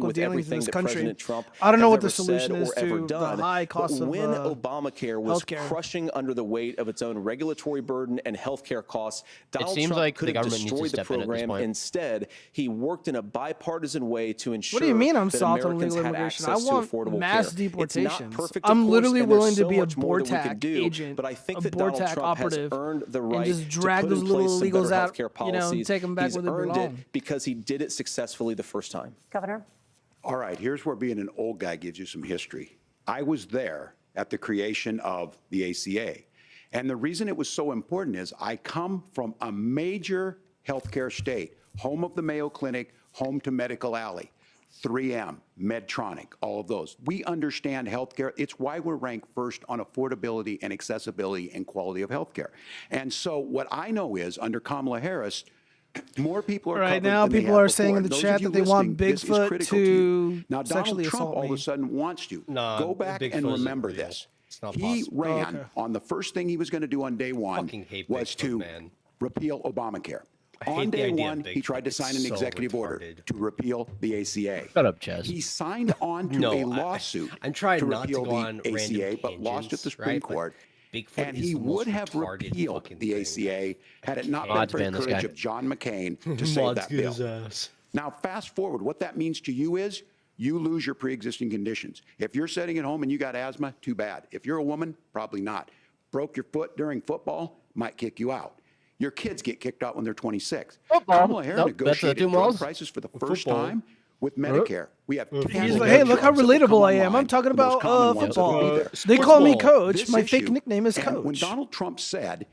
political with dealings everything this that country. President Trump I don't know has what the ever solution said is or ever to done. the high cost but of when Obamacare was healthcare. crushing under the weight of its own regulatory burden and healthcare costs, Donald seems Trump like could the have government needs to destroyed the step in at this program. point. Instead, he worked in a bipartisan way to ensure What do you mean I'm that soft on Americans illegal had immigration? I access to want affordable mass care. It's not deportations. perfect, of I'm course, literally and there's willing to so be a much more that we can BORTAC do, agent, but I think a that Donald BORTAC Trump has operative, earned the and right just drag to put those in little place some better illegals out, healthcare policies. take them back He's where they earned belong. it because he did it successfully the first time. Governor? All right, here's where being an old guy gives you some history. I was there at the creation of the ACA. And the reason it was so important is I come from a major healthcare state, home of the Mayo Clinic, home to Medical Alley, 3M, Medtronic, all of those. We understand healthcare. It's why we're ranked first on affordability and accessibility and quality of healthcare. And so what I know is under Kamala Harris, more people are Right covered now, than they people have are saying in the before. Those chat of you that they want listening, this is Bigfoot critical you. Now, sexually Donald Trump assault all of me. a sudden wants to. No, Go back and Bigfoot isn't remember real. this. It's not He possible. ran okay. on the first thing he was going to do on day one Fucking hate was Bigfoot, to man. repeal Obamacare. I hate On the day idea of one, he Bigfoot. tried to sign an It's so executive order retarded. to repeal the ACA. Shut up, Chaz. He signed on to No, a lawsuit I'm trying to not to repeal go on the random ACA, but lost at the tangents, Supreme right? But Court. Bigfoot And is he the most would have retarded repealed fucking the thing. ACA had it not been Mods for the ban this courage guy. of John McCain to save Mods that get bill. his ass. Now, fast forward, what that means to you is you lose your pre-existing conditions. If you're sitting at home and you got asthma, too bad. If you're a woman, probably not. Broke your foot during football, might kick you out. Your kids get kicked out when they're 26. Football. Kamala Harris Nope, that's negotiated two drug malls. prices for the first Football. time with Medicare. We have He's 10 like, hey, look how drugs that will come relatable I am. online. I'm talking The most about common ones that will football. be there. They Sports call me ball. Coach. This My fake issue, nickname is and Coach. when Donald Trump said,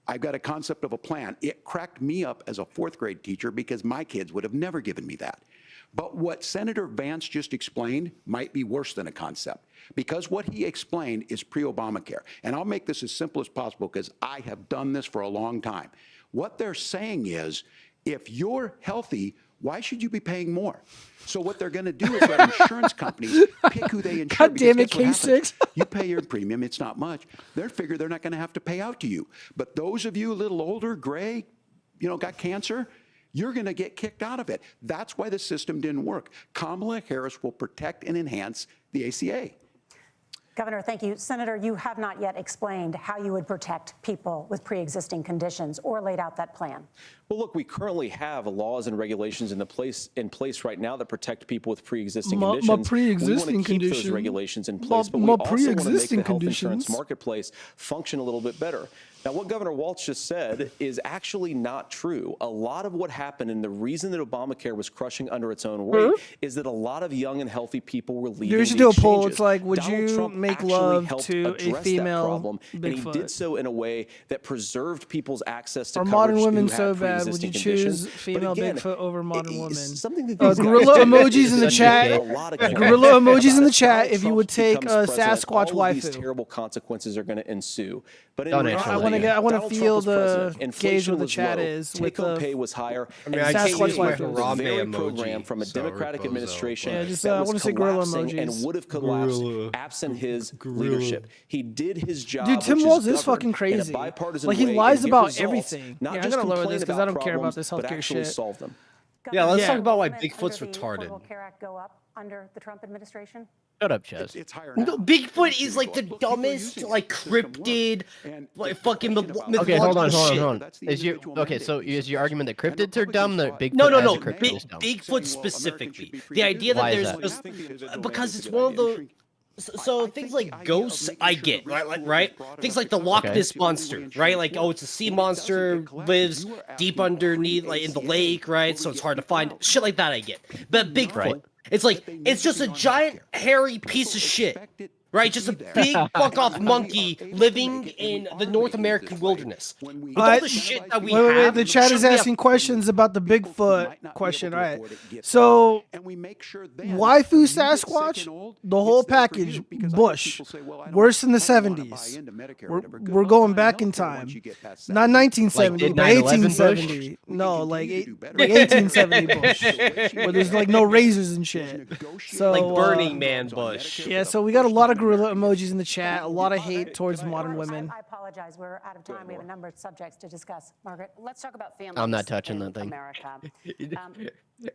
I've got a concept of a plan, it cracked me up as a fourth grade teacher because my kids would have never given me that. But what Senator Vance just explained might be worse than a concept because what he explained is pre-Obamacare. And I'll make this as simple as possible because I have done this for a long time. What they're saying is, if you're healthy, why should you be paying more? So what they're going to do is let insurance companies pick who they insure. God damn it, because guess what happens? K6. You pay your premium, it's not much. They figure they're not going to have to pay out to you. But those of you a little older, gray, got cancer, you're going to get kicked out of it. That's why the system didn't work. Kamala Harris will protect and enhance the ACA. Governor, thank you. Senator, you have not yet explained how you would protect people with pre-existing conditions or laid out that plan. Well, look, we currently have laws and regulations in place right now that protect people with pre-existing conditions. My pre-existing we want to keep those condition. regulations in place, but we my also want to make the pre-existing health insurance conditions. marketplace function a little bit better. Now, what Governor Walz just said is actually not true. A lot of what happened and the reason that Obamacare was crushing under its own weight is that a lot of young and healthy people were leaving You should the do a poll. exchanges. It's like, would Donald you Trump make actually love helped to a address that female problem, and he Bigfoot? did so in a way that preserved people's access to Are coverage modern who women had so bad? Would you pre-existing choose conditions. But female again, Bigfoot over modern women? it's something that these guys Gorilla do. emojis in the It's chat. a lot of cameras. Gorilla emojis in the As chat Donald if you would Trump take becomes a president, Sasquatch all of these waifu. terrible consequences are going to ensue. But in Don't reality, answer that yet. I wanna Donald feel Trump was the president. gauge Inflation where the was chat low. is with Take-home the pay was higher. I mean, and I he can't was use my the Harambe very emoji, program from a so Democratic Bozo. administration Yeah, just, that I was wanna see gorilla collapsing and emojis. would have collapsed Gorilla. absent his Gorilla. leadership. He did his job. Dude, Tim which Walz is governed fucking in a crazy. bipartisan Like, he way lies and get about results, everything. Not Yeah, I'm just gonna lower complain this 'cause about I don't care about problems, this but healthcare actually shit. solve them. Yeah, let's Yeah. talk about why Will Bigfoot's under the retarded. Affordable Care Act go up under the Trump administration? Shut up, Chaz. It's higher No, now. Bigfoot is like the Look, people are dumbest, using like it. The system works. cryptid, And like the fucking question about- Okay, hold on, mythological hold on, shit. hold on. That's the Is your individual okay? So mandate. is your argument that And cryptids are dumb? That Bigfoot No, as a Big, cryptid is dumb? Bigfoot Saying, well, specifically. Americans should be The idea that Why is there's that? just I think the individual because mandate's a it's good one of idea. the so things like ghosts, I get, right? Things like the Loch Okay. Ness monster, right? Like, oh, it's a sea monster, lives deep underneath, like in the lake, right? So it's hard to find. Shit like that, I get. But Bigfoot, Right. it's like it's just a giant hairy piece of shit. Right, just a big fuck-off monkey living in the North American wilderness. With all the shit that we Wait, have, the chat is shouldn't we have- asking questions about the Bigfoot question. All right. So, waifu Sasquatch, the whole package, Bush, worse than the 70s. We're going back in time. Not 1970, Like, but 9/11 Bush? 1870. No, like 1870 Bush, where there's like no razors and shit. So, like Burning Man Bush. Yeah, so we got a lot of gorilla emojis in the chat, a lot of hate towards modern Margaret, women. I apologize. We're out of time. We have a number of subjects to discuss. Margaret? Let's talk about families. I'm not touching in that thing. America.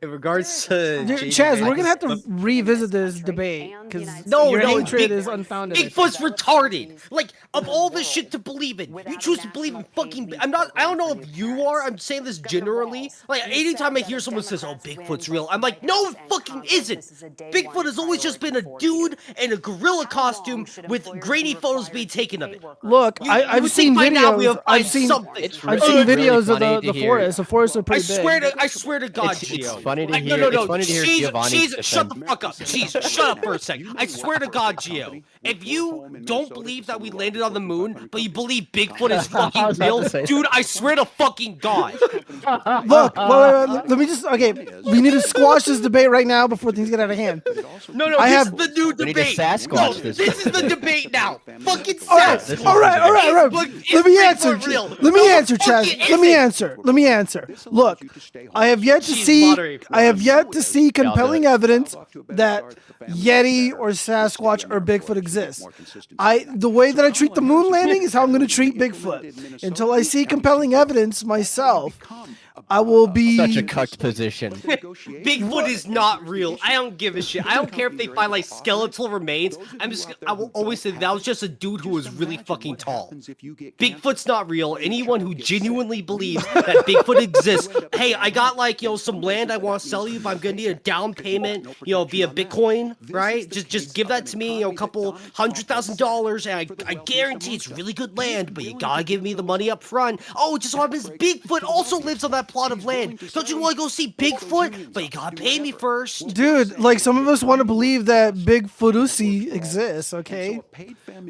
In regards to Dude, Chaz, we're gonna have to revisit this debate because your hatred is unfounded. Bigfoot's retarded. Like, of all the shit to believe in, you choose to believe in fucking. I don't know if you are. I'm saying this generally. Like, anytime I hear someone says, "Oh, Bigfoot's real," I'm like, "No, it fucking isn't." Bigfoot has always just been a dude in a gorilla costume with grainy photos being taken of it. Look, I've seen videos. I've seen videos of the forest. The forests are pretty big. I swear to God, It's Gio. funny to hear. No. It's funny to hear Giovanni's Cheese, shut the defend. fuck up. Cheese, shut up for a second. I swear to God, Gio. If you don't believe that we landed on the moon, but you believe Bigfoot is fucking real, dude, I swear to fucking God. Look, wait, let me just. Okay, we need to squash this debate right now before things get out of hand. No, this is the new We need to debate. Sasquatch this. This is the debate now. Fucking All right. Let me answer. Let me answer, Chaz. Let me answer. Look, I have yet to see compelling evidence that Yeti or Sasquatch or Bigfoot exists. The way that I treat the moon landing is how I'm going to treat Bigfoot. Until I see compelling evidence myself, I will be Such a cucked position. Bigfoot is not real. I don't give a shit. I don't care if they find like skeletal remains. I will always say that was just a dude who was really fucking tall. Bigfoot's not real. Anyone who genuinely believes that Bigfoot exists, hey, I got like, some land I want to sell you, but I'm gonna need a down payment, via Bitcoin, right? Just give that to me, a couple $100,000, and I guarantee it's really good land, but you gotta give me the money up front. Oh, it just so happens Bigfoot also lives on that plot of land. Don't you want to go see Bigfoot? But you gotta pay me first. Dude, like some of us want to believe that Bigfootusi exists, okay?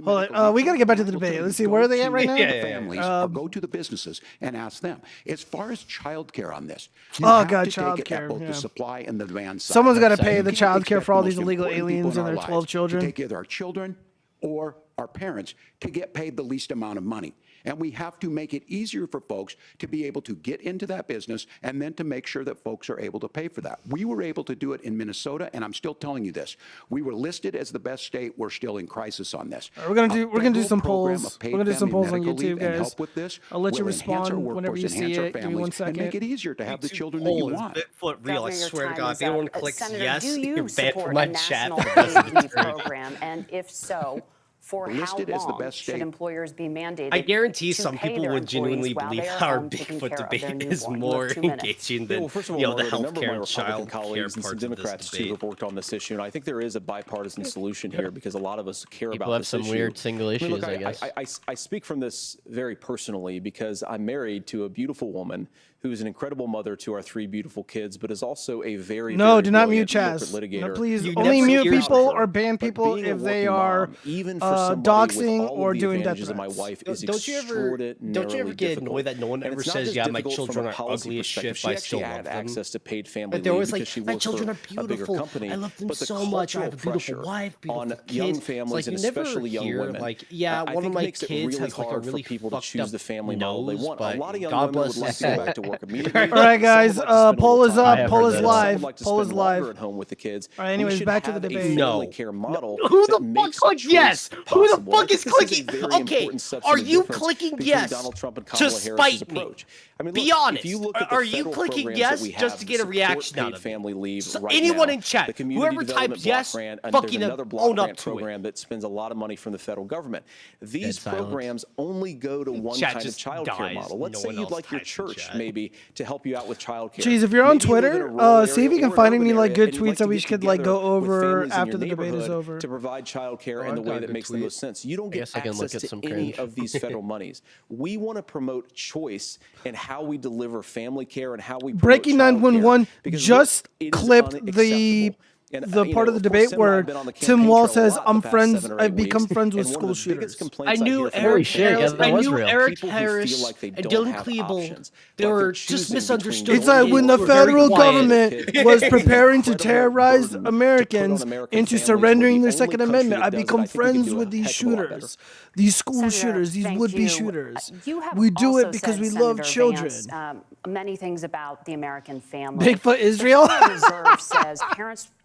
Hold on, we gotta get back to the debate. Let's see, where are they at right now? Families, or go to the businesses and ask them. As far as childcare on this, you Oh, have God, to take it at childcare, both yeah. the supply and the demand side. Someone's got to pay You the can't childcare expect for all the these most illegal important people aliens in and our their 12 lives children. to take either our children or our parents to get paid the least amount of money. And we have to make it easier for folks to be able to get into that business and then to make sure that folks are able to pay for that. We were able to do it in Minnesota, and I'm still telling you this. We were listed as the best state. We're still in crisis on this. We're gonna do some polls. We're gonna do some polls on YouTube, guys. Help with this. I'll let you Will enhance our respond whenever workforce, you see enhance our it. Give me families, 1 second. And make it easier to have the children that you want. Bigfoot real, I Governor, your swear to time God. is If anyone up. clicks Senator, yes, do you're you banned support from my a chat. national paid leave program? And if so, for how Listed as the long best should state. employers be mandated? I guarantee to some pay people their would genuinely employees while believe they're our home taking Bigfoot care of their debate is newborn? more You have 2 minutes. engaging Yeah, than well, first of all, I the want to healthcare remember my and Republican child care colleagues and some parts of Democrats this too debate. have worked on this issue, and I think there is a bipartisan solution here because a lot of us care People about have this some issue. weird single issues, look, I guess. I speak from this very personally because I'm married to a beautiful woman who is an incredible mother to our 3 beautiful kids, but is also a very No, do not brilliant mute corporate Chaz. litigator. No, please You only never mute hear people about her. or ban But people being a if they working are mom, even for somebody doxing with all or of the doing death advantages of my threats. wife is Don't you ever extraordinarily get difficult. annoyed that no one And ever it's not says, just "Yeah, my difficult from children a are policy ugly as shit, perspective. but I She still actually love had them." access to paid family But they're leave always because like, she "My works children for are a bigger beautiful. company. I love them But the so much. I have a cultural beautiful pressure wife, beautiful on kids." young It's families like, and you never especially young hear, women. like, yeah, I one think of my makes it kids really has like a hard really for people to fucked choose up the family model they nose, want. but A lot of young God women would bless like his to go soul. back to work immediately. All right, guys. Some would like to spend a little Poll is time up. have Poll heard is that. some live. would like to Poll is spend live. longer at home with the kids. All right, anyways, We should back to the have a debate. family No. care model Who that the makes fuck clicked choice yes? Who the possible. I fuck think is this is a clicking? very Okay, important are substantive you difference clicking between yes Donald Trump and to Kamala Harris's spite me? approach. I mean, Be look, honest. if you look at the Are you federal clicking programs yes that we just have to get a support reaction out paid of family leave So right anyone now, in chat, the community whoever development types block yes, grant, and fucking there's another block own up grant to it. program that spends a lot of money from the federal government. These silence. programs only go to one Chat kind of just child care dies. model. Let's No say one you'd else like your types in church chat. maybe to help you out with child care. Jeez, if you're on Maybe you live in a Twitter, rural see if you area can or find an any urban like area, good and you'd tweets like that to we get could like together go with over families in after your the debate is neighborhood over. to provide child care in I've the got way a that good makes the tweet. most sense. You don't I get guess I can look access at some to any cringe. of these federal monies. We want to promote choice in how we deliver family care and how we promote Breaking child care, 911 because just it is clipped the unacceptable. And, part of the debate where Tim Wall says, "I'm friends. I've become friends with school shooters." I knew Holy shit, yeah, that was real. Eric People who Harris feel like they and don't Dylan have Klebold, options, they like they're were just choosing misunderstood. between It's like when the They were very federal quiet. government was preparing to incredible terrorize burden to put on Americans American into families. We're surrendering the their only Second country Amendment. that I does it. become I think we could friends do with a these heck of a lot better. shooters, these school Senator, shooters, these thank would-be you. shooters. You have We do also it because said, we love Senator children. Vance, many things about the American family. Bigfoot Israel? The Federal Reserve says parents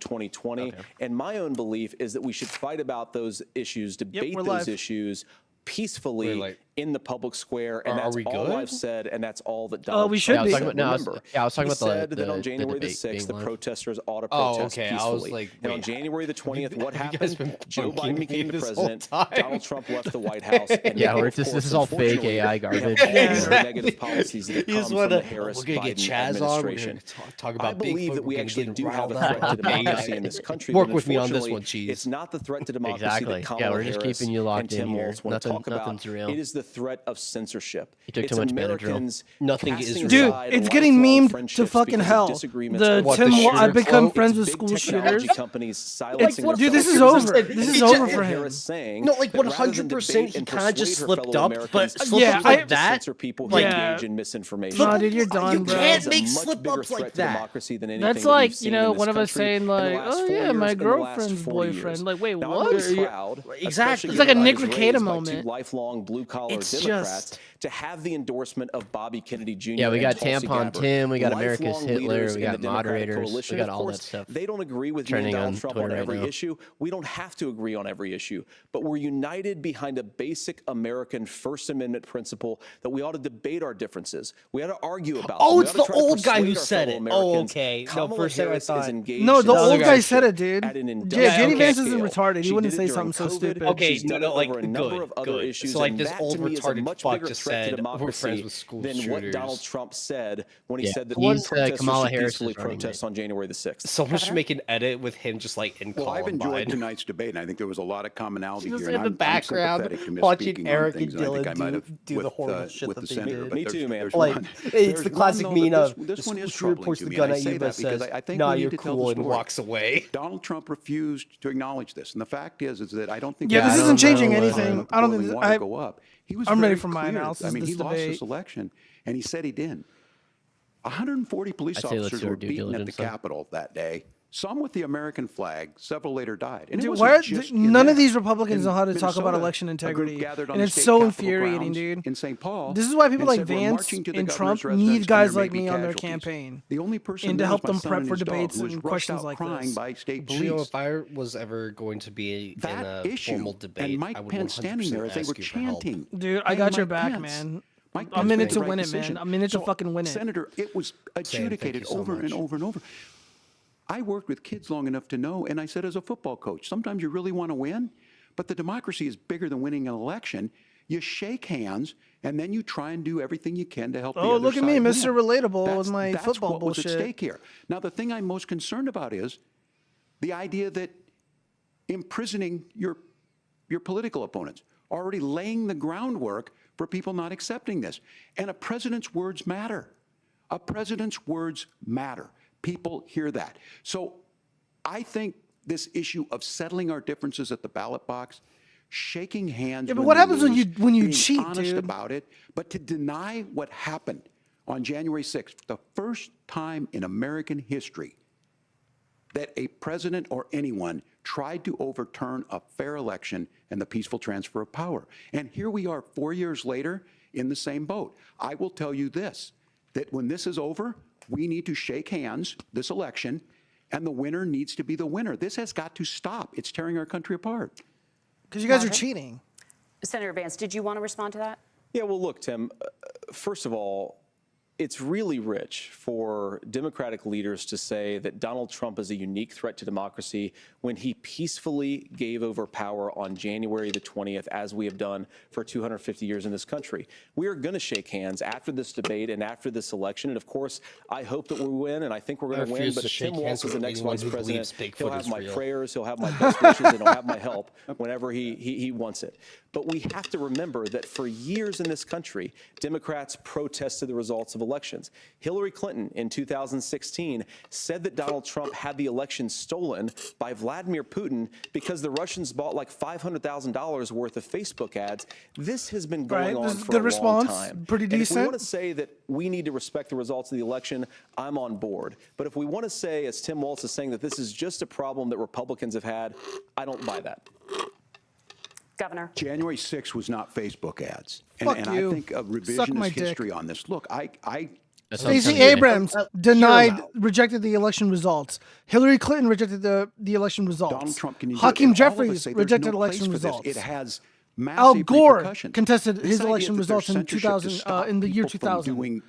2020. And my own belief is that we should fight about those issues, debate those issues peacefully in the public square, and that's all I've said, and that's all that Donald Trump said. Remember, I was talking about that on January the 6th, the protesters ought to protest peacefully. And on January the 20th, what happened? Joe Biden became the president. Donald Trump left the White House. And this is all fake AI garbage. Negative policies that have come from the Harris-Biden administration. I believe that we actually do have a threat to democracy in this country. Work with me on this one, Cheese. It's not the threat to democracy that Kamala Harris and Tim Walz want to talk about. It is the threat of censorship. He took It's too much Benadryl. Americans Nothing is casting real. Dude, aside it's getting lifelong memed to friendships fucking because of hell. disagreements The over What, Tim, the I've shooter become quote? friends It's with big school technology shooters. companies silencing their Dude, this is fellow over. citizens. This is It's over just- for Harris him. saying No, like that rather than 100%, debate he and kind of just persuade her slipped fellow up, but Americans, slip Yeah, ups she like has to that. censor people who Yeah. engage in misinformation. Nah, dude, you're done, You bro. can't That is a make much slip bigger ups like threat to that. democracy than anything That's that we've like, seen you know, in this one of us country saying in the like, last oh 4 yeah, years my and the last girlfriend's 40 years. boyfriend. Like, wait, Now, what? I'm really proud, Exactly. especially It's like a given Nick I was Rekieta raised by moment. two lifelong blue-collar It's Democrats, just- to have the endorsement of Bobby Kennedy Jr. Yeah, we and got Tulsi Tampon Gabbard, Tim, we got America's lifelong Hitler, leaders we in got the Democratic moderators, we coalition. got Of all that course, stuff they don't agree with me and trending Donald on Trump Twitter on right every now. issue. We don't have to agree on every issue, but we're united behind a basic American First Amendment principle that we ought to debate our differences. We ought to argue about Oh, them. We it's ought to the try to old guy persuade who our said fellow it. Oh, Americans. okay. No, Kamala for a second I Harris is thought- engaged No, in the old guy censorship said it, dude. at an Yeah, industrial JD Vance scale. isn't retarded. He She wouldn't did say it during something so COVID. stupid. Okay, She's done no, it like, over a number of other good. issues. So, like, and this that, old to me, is a retarded much fuck bigger just threat to said, "We're democracy friends with school than what shooters." Donald Trump said when he Yeah, said that he's, these protesters Kamala should Harris's peacefully running protest mate. on January the 6th. Someone should make an edit with him just like in Well, I've Columbine. enjoyed tonight's debate, and I think there was a lot of commonality Just here. in and the I'm background, sympathetic to watching misspeaking on Eric and things, and I think Dylan I might have do the with, horrible shit with that the they senator. did. but Me there's- too, man. there's Like, one- it's there's the one, classic though, meme that of this one the is school shooter troubling points to the me, gun and I at say you, that but because says, I think "Nah, we need you're to tell cool," the and story. walks away. Donald Trump refused to acknowledge this, and the fact is that I don't think Yeah, this isn't changing anything. I don't boiling think water I- go up. He was I'm ready very for my clear. analysis I of mean, this he lost this debate. election, and he said he didn't. 140 police I'd say let's officers do our were due beaten at the diligence, though. Capitol that day. Some with the American flag, several later died. And it Dude, wasn't why are, just in none of there. these Republicans In know how to talk about Minnesota, election a group integrity, gathered on and the it's state so Capitol infuriating, grounds dude. in St. Paul. This is why people and like said, "We're Vance marching to the and governor's Trump residence, need and guys there may like be me on their casualties." campaign. The only person and to there help was my them son prep and for his dog, debates who was and rushed questions out like crying this. by state Gio, police. if I was ever going to be in That a issue formal debate, and Mike I would Pence standing 100% there as they were ask you for help. chanting. Dude, I "Hey, got your Mike back, Pence." man. Mike I'm Pence in made it the to right win it, decision. man. I'm in it to So, fucking win it. Senator, it was adjudicated so over much. and over and over. I worked with kids long enough to know, and I said as a football coach, sometimes you really want to win, but the democracy is bigger than winning an election. You shake hands, and then you try and do everything you can to help the Oh, other look at me, side Mr. win. Relatable with my That's football what was bullshit. at stake here. Now, the thing I'm most concerned about is the idea that imprisoning your political opponents, already laying the groundwork for people not accepting this. And a president's words matter. A president's words matter. People hear that. So I think this issue of settling our differences at the ballot box, shaking hands. Yeah, but what happens when lose, you being cheat, honest dude? about it, but to deny what happened on January 6th, the first time in American history that a president or anyone tried to overturn a fair election and the peaceful transfer of power. And here we are 4 years later in the same boat. I will tell you this, that when this is over, we need to shake hands this election, and the winner needs to be the winner. This has got to stop. It's tearing our country apart. Because you guys are Marvin? cheating. Senator Vance, did you want to respond to that? Yeah, well, look, Tim, first of all, it's really rich for Democratic leaders to say that Donald Trump is a unique threat to democracy when he peacefully gave over power on January the 20th, as we have done for 250 years in this country. We are going to shake hands after this debate and after this election. And of course, I hope that we win, and I think we're going to win. refuse But to if Tim shake hands Walz is the with next anyone vice who president, believes he'll Bigfoot have is my real. prayers, he'll have my best wishes, and he'll have my help whenever he wants it. But we have to remember that for years in this country, Democrats protested the results of elections. Hillary Clinton in 2016 said that Donald Trump had the election stolen by Vladimir Putin because the Russians bought like $500,000 worth of Facebook ads. This has been going Right, on this is for good a response, long time. pretty And if we decent. want to say that we need to respect the results of the election, I'm on board. But if we want to say, as Tim Walz is saying, that this is just a problem that Republicans have had, I don't buy that. Governor. January 6th was not Facebook ads. Fuck and you. I think of Suck my revisionist dick. history on this. Look, I That's what I'm Stacey telling you. Abrams rejected the election results. Hillary Clinton rejected the election results. Donald Trump can Hakeem Jeffries rejected election results. It has massive Al Gore repercussions. contested This his idea election that there's results in censorship to 2000, stop in the year people from 2000.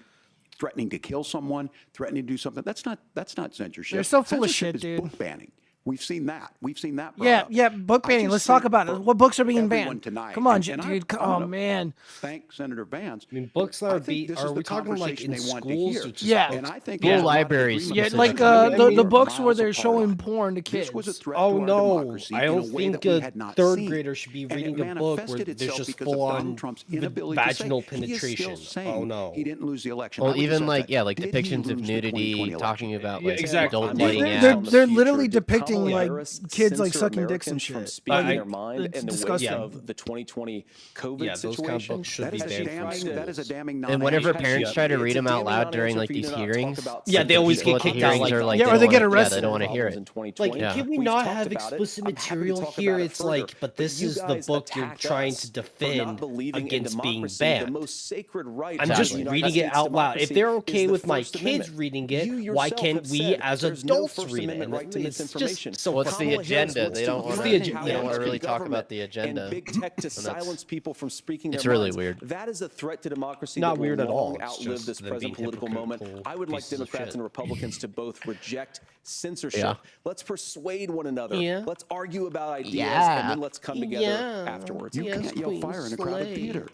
threatening to kill someone, threatening to do something. That's not censorship. You're so full of Censorship shit, is dude. book banning. We've seen that. We've seen that. Yeah, book banning. Let's talk about it. What books are being banned? Tonight, Come on, and dude. Oh, man. Thank Senator Vance. I mean, books that are we talking like in schools? Or just Yeah. And I think School libraries. Yeah, specifically. like the the books where they're showing porn to kids. This was a threat Oh to our no, democracy I in don't a way think that we a had not third seen. grader should be And it reading a book where manifested there's itself just because of full Donald on Trump's inability to say vaginal he is still penetration. saying Oh no. he didn't lose the election. Well, I would even just like say, yeah, like did he depictions of lose the nudity, 2020 talking election? about Yeah, like exactly. adult Yeah, lighting they're apps. literally Did depicting Kamala like Harris kids like censor sucking dicks and Americans from shit. speaking Like, their mind it's in the wake disgusting. of the 2020 COVID Yeah, those kind of situation? books should That be is a banned from damning. That is a schools. damning. And whenever non-answer. parents try to It's read a them out damning loud during non-answer like for you these to not talk hearings, about Yeah, they always people get at the kicked out, hearings like, are like, Yeah, they or they don't get wanna- arrested. Yeah, they don't want to hear it. Like, Yeah. can we We've not talked have about it. explicit I'm happy to material talk here? about it It's like, further, but this you is the guys book you're attack trying us to for defend not believing in against being democracy, the banned. most sacred right I'm of just the United reading it States out loud. If democracy they're is okay the with my First kids Amendment. reading You it, why yourself can't have we said as there's no adults First read it? Amendment right to It's misinformation. just so What's the Kamala Harris agenda? wants They to don't want limit to. how They don't want to big really talk government about the agenda. and big tech to And that's- silence people from speaking It's their really minds. weird. That is a threat to democracy. Not that will weird at all. long It's outlive just this them present being political moment. hypocritical I would like pieces of Democrats shit. and Republicans to both reject censorship. Yeah. Let's persuade one another. Yeah. Let's argue about ideas, Yeah. and then let's come together Yeah. afterwards. You Yes, can't yell Queen, fire in a crowded slay. theater.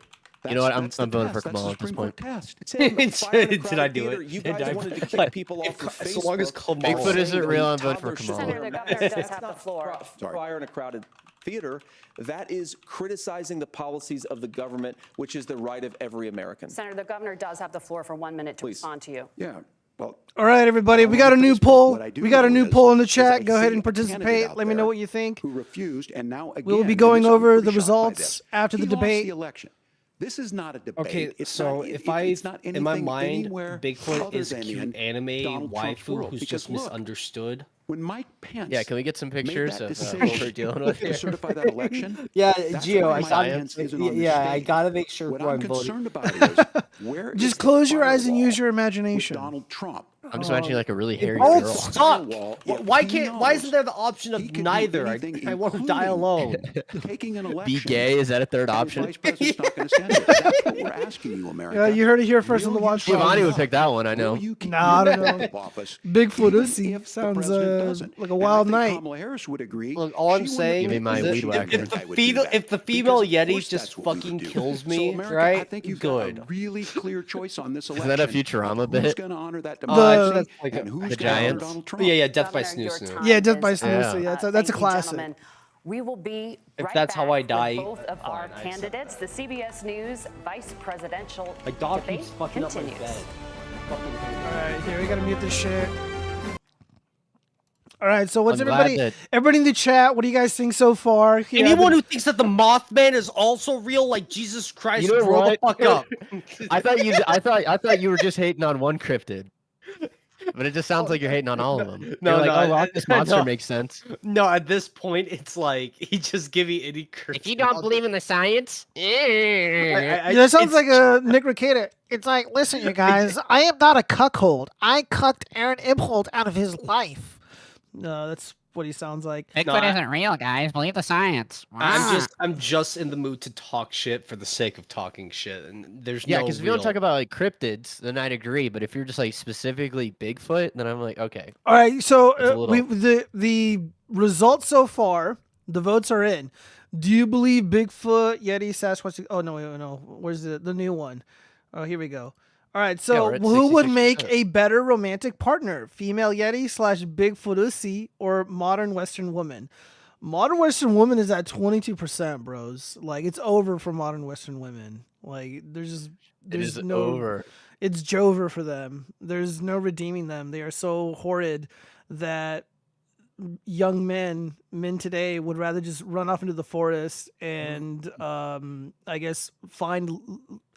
You know what? I'm That's the voting for test. That's Kamala the at this Supreme point. Court test. Tim, fire in a Did I crowded do theater. it? You Did guys I- wanted to kick people off of As long as Facebook. Kamala- Bigfoot isn't real, I'm voting for Toddlers should Kamala. wear Senator, the masks. governor does That's have the not floor. fire in a crowded theater. That is criticizing the policies of the government, which is the right of every American. Senator, the governor does have the floor for 1 minute to Please. respond to you. Yeah. Well, All right, everybody, we got a on new Facebook, poll. what I do We got a know new is poll in the I chat. Go ahead see and a candidate participate. out Let me know there what you think. who refused, and now again, We will be and going this, I'm over pretty the shocked by results this. after the He lost debate. the election. This is not a debate. Okay, It's so not, if it's not in my anything mind, anywhere Bigfoot other is than cute in anime Donald Trump's waifu world. who's Because just look, misunderstood. when Mike Pence Yeah, can we get some made pictures that of what decision we're dealing with to here? certify that election, Yeah, that's Gio, why I Mike got Pence isn't on the yeah, I stage. gotta make sure What who I'm I'm voting. concerned about is where is Just the close your eyes and firewall use your with imagination. Donald Trump. I'm just imagining like a really hairy Oh, girl. stop! Firewall, Why if he can't? Why isn't knows there the option he of can do neither? anything, I want to die including alone. taking an election. Be gay? Is that a third and his option? Vice President's not going to stand it. That's what we're asking you, America. Yeah, you heard it here first on Will the you Watch stand Giovanni would up? pick that one, I know. Will you keep Nah, I your don't know. oath of office, Bigfoot even Uzi if the sounds, president doesn't? like a And I wild think night. Kamala Harris would agree. Look, all I'm She wouldn't saying Give me admit my that weed she whacker. didn't if think the I would do that. if the Because female of Yeti course just that's what we fucking would do. kills So me, America, right? I think you've Good. got a really clear choice on this election. that a Futurama of Who's bit? going to honor that The- democracy that's like and a- who's the going to honor Giants. Donald Trump? Yeah, yeah, Death by Governor, your Snoo Snoo. time Yeah, Death by is Snoo up. Snoo. Yeah, that's a Thank you, classic. gentlemen. We will be If right that's how back I with die, both of our fine, I candidates. The CBS News vice presidential My dog debate keeps fucking up my continues. bed. All right, here we gotta mute this shit. All right, so what's I'm glad everybody? that- Everybody in the chat, what do you guys think so far? Yeah, Anyone the- who thinks that the Mothman is also real, like Jesus Christ, You know grow the what? fuck up. I thought you were just hating on one cryptid. But it just sounds like you're hating on all of them. No, You're like, no, oh, Loch Ness Monster no. makes sense. No, at this point, it's like he just give me any. If you don't believe in the science, Yeah, that sounds like a Nick Rekieta. It's like, listen, you guys, I am not a cuckold. I cucked Aaron Imholt out of his life. No, that's what he sounds like. Bigfoot I- isn't real, guys. Believe the science. I'm just in the mood to talk shit for the sake of talking shit, and there's yeah, no because if you don't real- talk about like cryptids, then I'd agree. But if you're just like specifically Bigfoot, then I'm like, okay. All right, so It's a little- the results so far, the votes are in. Do you believe Bigfoot, Yeti, Sasquatch? Oh no, wait, no. Where's the new one? Oh, here we go. All right, so we're at who would make 66%. a better romantic partner? Female Yeti / Bigfoot Uzi or modern Western woman? Modern Western woman is at 22%, bros. Like it's over for modern Western women. Like there's It is no over. It's Jover for them. There's no redeeming them. They are so horrid that young men today would rather just run off into the forest and I guess find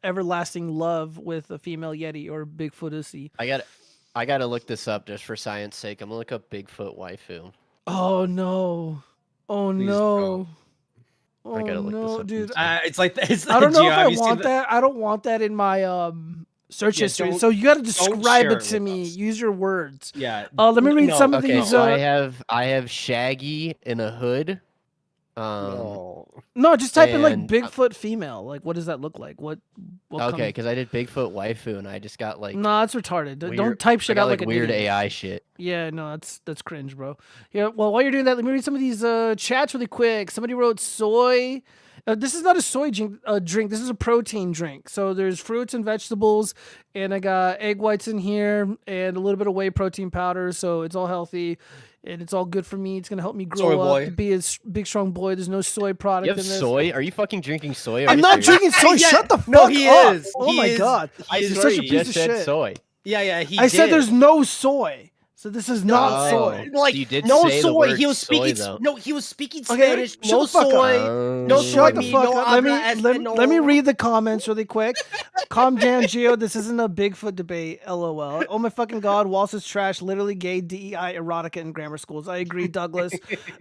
everlasting love with a female Yeti or Bigfoot Uzi. I gotta look this up just for science sake. I'm gonna look up Bigfoot waifu. Oh no. Oh Please no. Oh I gotta look this no, up. dude. It's like it's I don't know Gio, if have I you seen want the- that. I don't want that in my search Yeah, history. don't- So you got to don't describe share it it to with me. us. Use your words. Yeah. Let me read no, some of Okay, these. so I have Shaggy in a hood. Um, No, just type in like and- Bigfoot female. Like, what does that look like? What Okay, because I did Bigfoot waifu and I just got like No, that's retarded. Don't weird- type I shit got, out like a weird idiot. AI shit. Yeah, no, that's cringe, bro. Yeah, well, while you're doing that, let me read some of these chats really quick. Somebody wrote soy. This is not a soy drink. This is a protein drink. So there's fruits and vegetables, and I got egg whites in here and a little bit of whey protein powder. So it's all healthy, and it's all good for me. It's gonna help me grow up to be a big, strong boy. There's no soy product You have in this. soy? Are you fucking drinking soy? I'm not drinking soy. Yeah, Shut the fuck no, he up. is. Oh He my is. god. He You're is such a right. piece You of just said shit. soy. Yeah, he I said did. there's no soy. So this is not soy. Like You did no say the soy. word He was soy, speaking. though. No, he was speaking Okay, Spanish. shut No the fuck up. soy. No soy. Shut the fuck no up. habla Let me español. read the comments really quick. Calm down, Gio. This isn't a Bigfoot debate. LOL. Oh my fucking god. Waltz is trash. Literally gay, DEI, erotica in grammar schools. I agree, Douglas.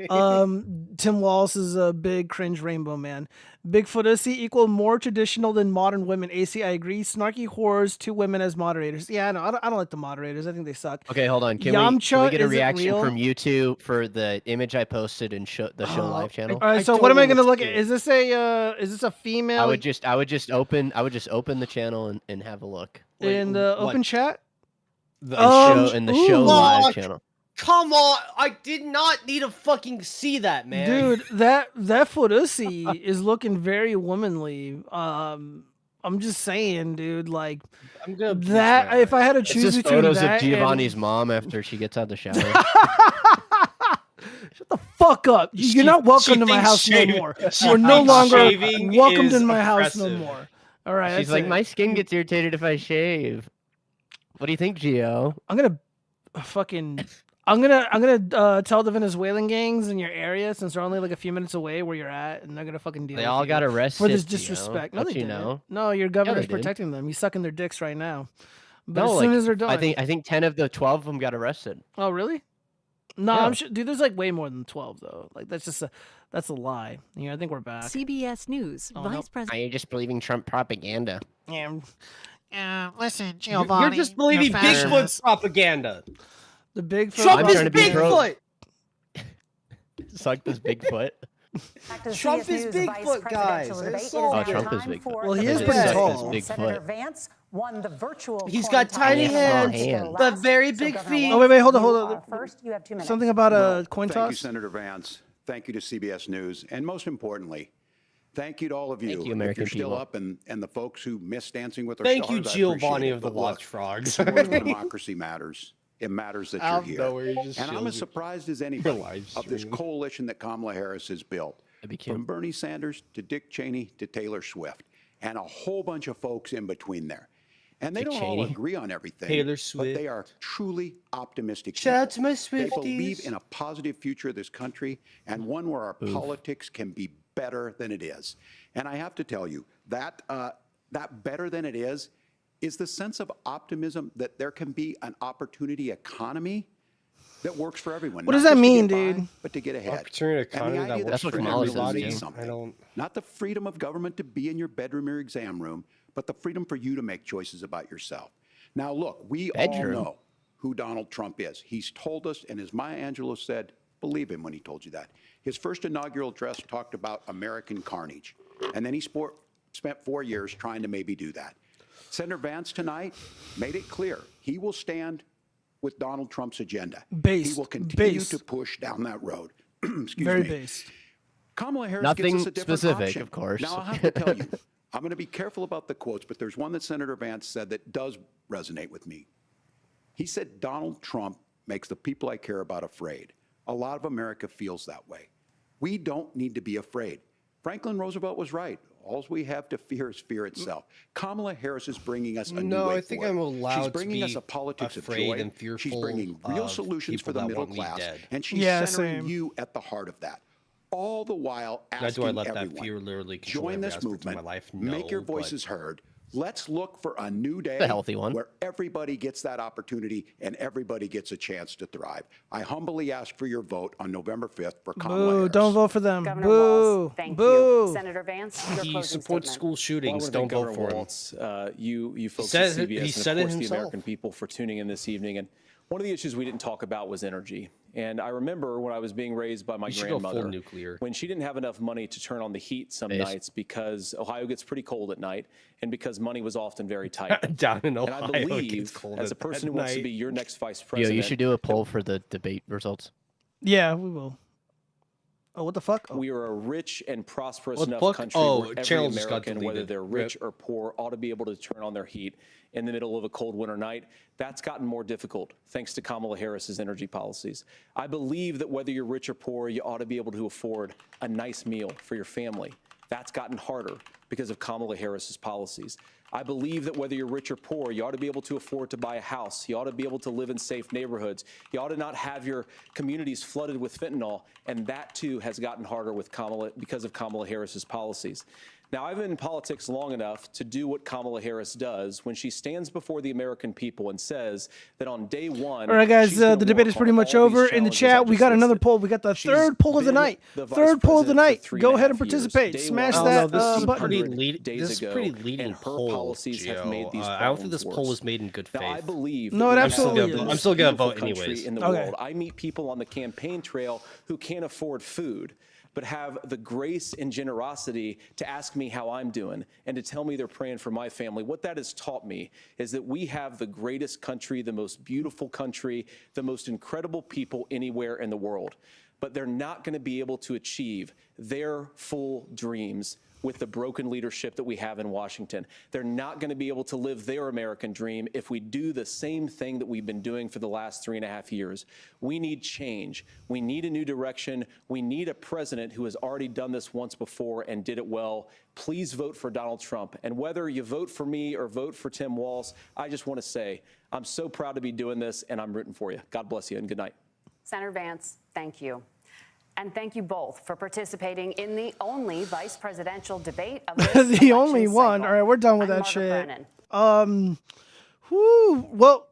Tim Waltz is a big cringe rainbow man. Bigfootacy equal more traditional than modern women. AC, I agree. Snarky whores, 2 women as moderators. Yeah, no, I don't like the moderators. I think they suck. Okay, hold on. Can we Yamcha, get a is it reaction real? from you two for the image I posted in the show live channel? All right, so what am I gonna look at? Is this a female? I would just open the channel and have a look. in the open chat. The show live Fuck. channel. Come on, I did not need to fucking see that, man. Dude, that footussy is looking very womanly. I'm just saying, dude. Like I'm gonna that. If I had to It's choose just between photos that of Giovanni's mom after she gets out of the shower. Shut the fuck up. You're not welcome she to my thinks house shaving- no more. she You're no thinks longer shaving welcomed is in my house no oppressive. more. All right. She's that's like, it. my skin gets irritated if I shave. What do you think, Gio? I'm gonna tell the Venezuelan gangs in your area, since they're only like a few minutes away where you're at, and they're gonna fucking deal They with all you got arrested for this Gio. disrespect. No, Don't they you didn't. know? No, your governor's they did. protecting them. He's sucking their dicks right now. But No, as soon like, as they're done, I think 10 of the 12 of them got arrested. Oh, really? No, Yeah. I'm sure, dude. There's like way more than 12 though. Like that's a lie. Yeah, I think we're back. CBS News, Oh, Vice no. President. Are you just believing Trump propaganda? Listen, You're Giovanni. just believing fascist. Bigfoot's propaganda. The Bigfoot. Trump I'm is trying to be pro- Bigfoot. Suck this Bigfoot. Back to the Trump CS is News Bigfoot, vice guys. presidential I debate. It saw is now it. Trump is time Bigfoot. for Well, he the is debate. pretty tall. Bigfoot. Senator Vance won the virtual. He's got coin tiny toss. hands, Go but last. very So big Governor feet. Walz, Oh, wait, hold you on. are First, you have 2 minutes. Something about a coin Thank you, toss. Senator Vance. Thank you to CBS News. And most importantly, thank you to all of you. Thank you, if American you're still people. up and the folks who miss Dancing with Our Thank you, Stars, I Giovanni appreciate it. of the But look, Watchfrogs. the sport of democracy matters. It matters that Out you're of nowhere, here. he just And I'm shows as it. surprised as anybody live of this stream. coalition that Kamala Harris has built. That'd be cute. From Bernie Sanders to Dick Cheney to Taylor Swift and a whole bunch of folks in between there. And they Dick don't all Cheney. agree on everything, Taylor but they Swift. are truly optimistic. Shout out people. to my They believe Swifties. in a positive future of this country and one where our politics can be better than it is. And I have to tell you, that better than it is the sense of optimism that there can be an opportunity economy that works for everyone. What not does that just to mean, get by, dude? But to get ahead. Opportunity And the economy that idea works That's what for Kamala says, everybody too. is I something. don't. Not the freedom of government to be in your bedroom or exam room, but the freedom for you to make choices about yourself. Now, look, we all Bedroom? know who Donald Trump is. He's told us, and as Maya Angelou said, believe him when he told you that. His first inaugural address talked about American carnage, and then he spent 4 years trying to maybe do that. Senator Vance tonight made it clear he will stand with Donald Trump's agenda. Based. He will continue Based. to push down that road. Excuse Very me. based. Kamala Harris Nothing gives us a different specific, option. of course. Now, I'll have to tell you, I'm going to be careful about the quotes, but there's one that Senator Vance said that does resonate with me. He said, Donald Trump makes the people I care about afraid. A lot of America feels that way. We don't need to be afraid. Franklin Roosevelt was right. All we have to fear is fear itself. Kamala Harris is bringing us a new No, way I think forward. I'm allowed She's to bringing us be a politics of afraid joy. and fearful She's bringing real of solutions for people the that middle want me class, dead. and she's Yeah, centering same. you at the heart of that. All the while Now, asking do I let everyone, that fear literally control join every this aspect of movement, my life? make your No, but- voices heard. Let's look for a new day a healthy one. where everybody gets that opportunity and everybody gets a chance to thrive. I humbly ask for your vote on November 5th for Kamala Boo! Harris. Don't vote for them. Governor Boo! Walz, thank Boo! you. Senator Vance, your He closing supports statement. school Well, I shootings. wanna Don't thank vote Governor for him. Walz, you folks said at it- CBS, he and said of it course the himself. American people for tuning in this evening. And One of the issues we didn't talk about was energy. And I remember when I was being raised by my grandmother, when she didn't have enough money to turn on the heat some nights because Ohio gets pretty cold at night and because money was often very tight. Down in Ohio, and I believe, as a person who wants to be your next vice president, you should do a poll for the debate results. Yeah, we will. Oh, what the fuck? Oh. We are a rich and prosperous enough country where every American, whether they're rich or poor, ought to be able to turn on their heat in the middle of a cold winter night. That's gotten more difficult thanks to Kamala Harris's energy policies. I believe that whether you're rich or poor, you ought to be able to afford a nice meal for your family. That's gotten harder because of Kamala Harris's policies. I believe that whether you're rich or poor, you ought to be able to afford to buy a house. You ought to be able to live in safe neighborhoods. You ought to not have your communities flooded with fentanyl. And that, too, has gotten harder with because of Kamala Harris's policies. Now, I've been in politics long enough to do what Kamala Harris does when she stands before the American people and says that on day one. All right, guys, the debate is pretty much over. In the chat, we got another poll. We got the third poll of the night. Third poll of the night. Go ahead and participate. Smash that button. This is pretty leading poll, I don't think this poll was made in good faith. Now, I believe no, it absolutely is. I'm still going to vote anyways. In the world. I meet people on the campaign trail who can't afford food, but have the grace and generosity to ask me how I'm doing and to tell me they're praying for my family. What that has taught me is that we have the greatest country, the most beautiful country, the most incredible people anywhere in the world. But they're not going to be able to achieve their full dreams with the broken leadership that we have in Washington. They're not going to be able to live their American dream if we do the same thing that we've been doing for the last 3.5 years. We need change. We need a new direction. We need a president who has already done this once before and did it well. Please vote for Donald Trump. And whether you vote for me or vote for Tim Walz, I just want to say I'm so proud to be doing this, and I'm rooting for you. God bless you, and good night. Senator Vance, thank you. And thank you both for participating in the only vice presidential debate of this the only one. All right, we're done with that shit. Well,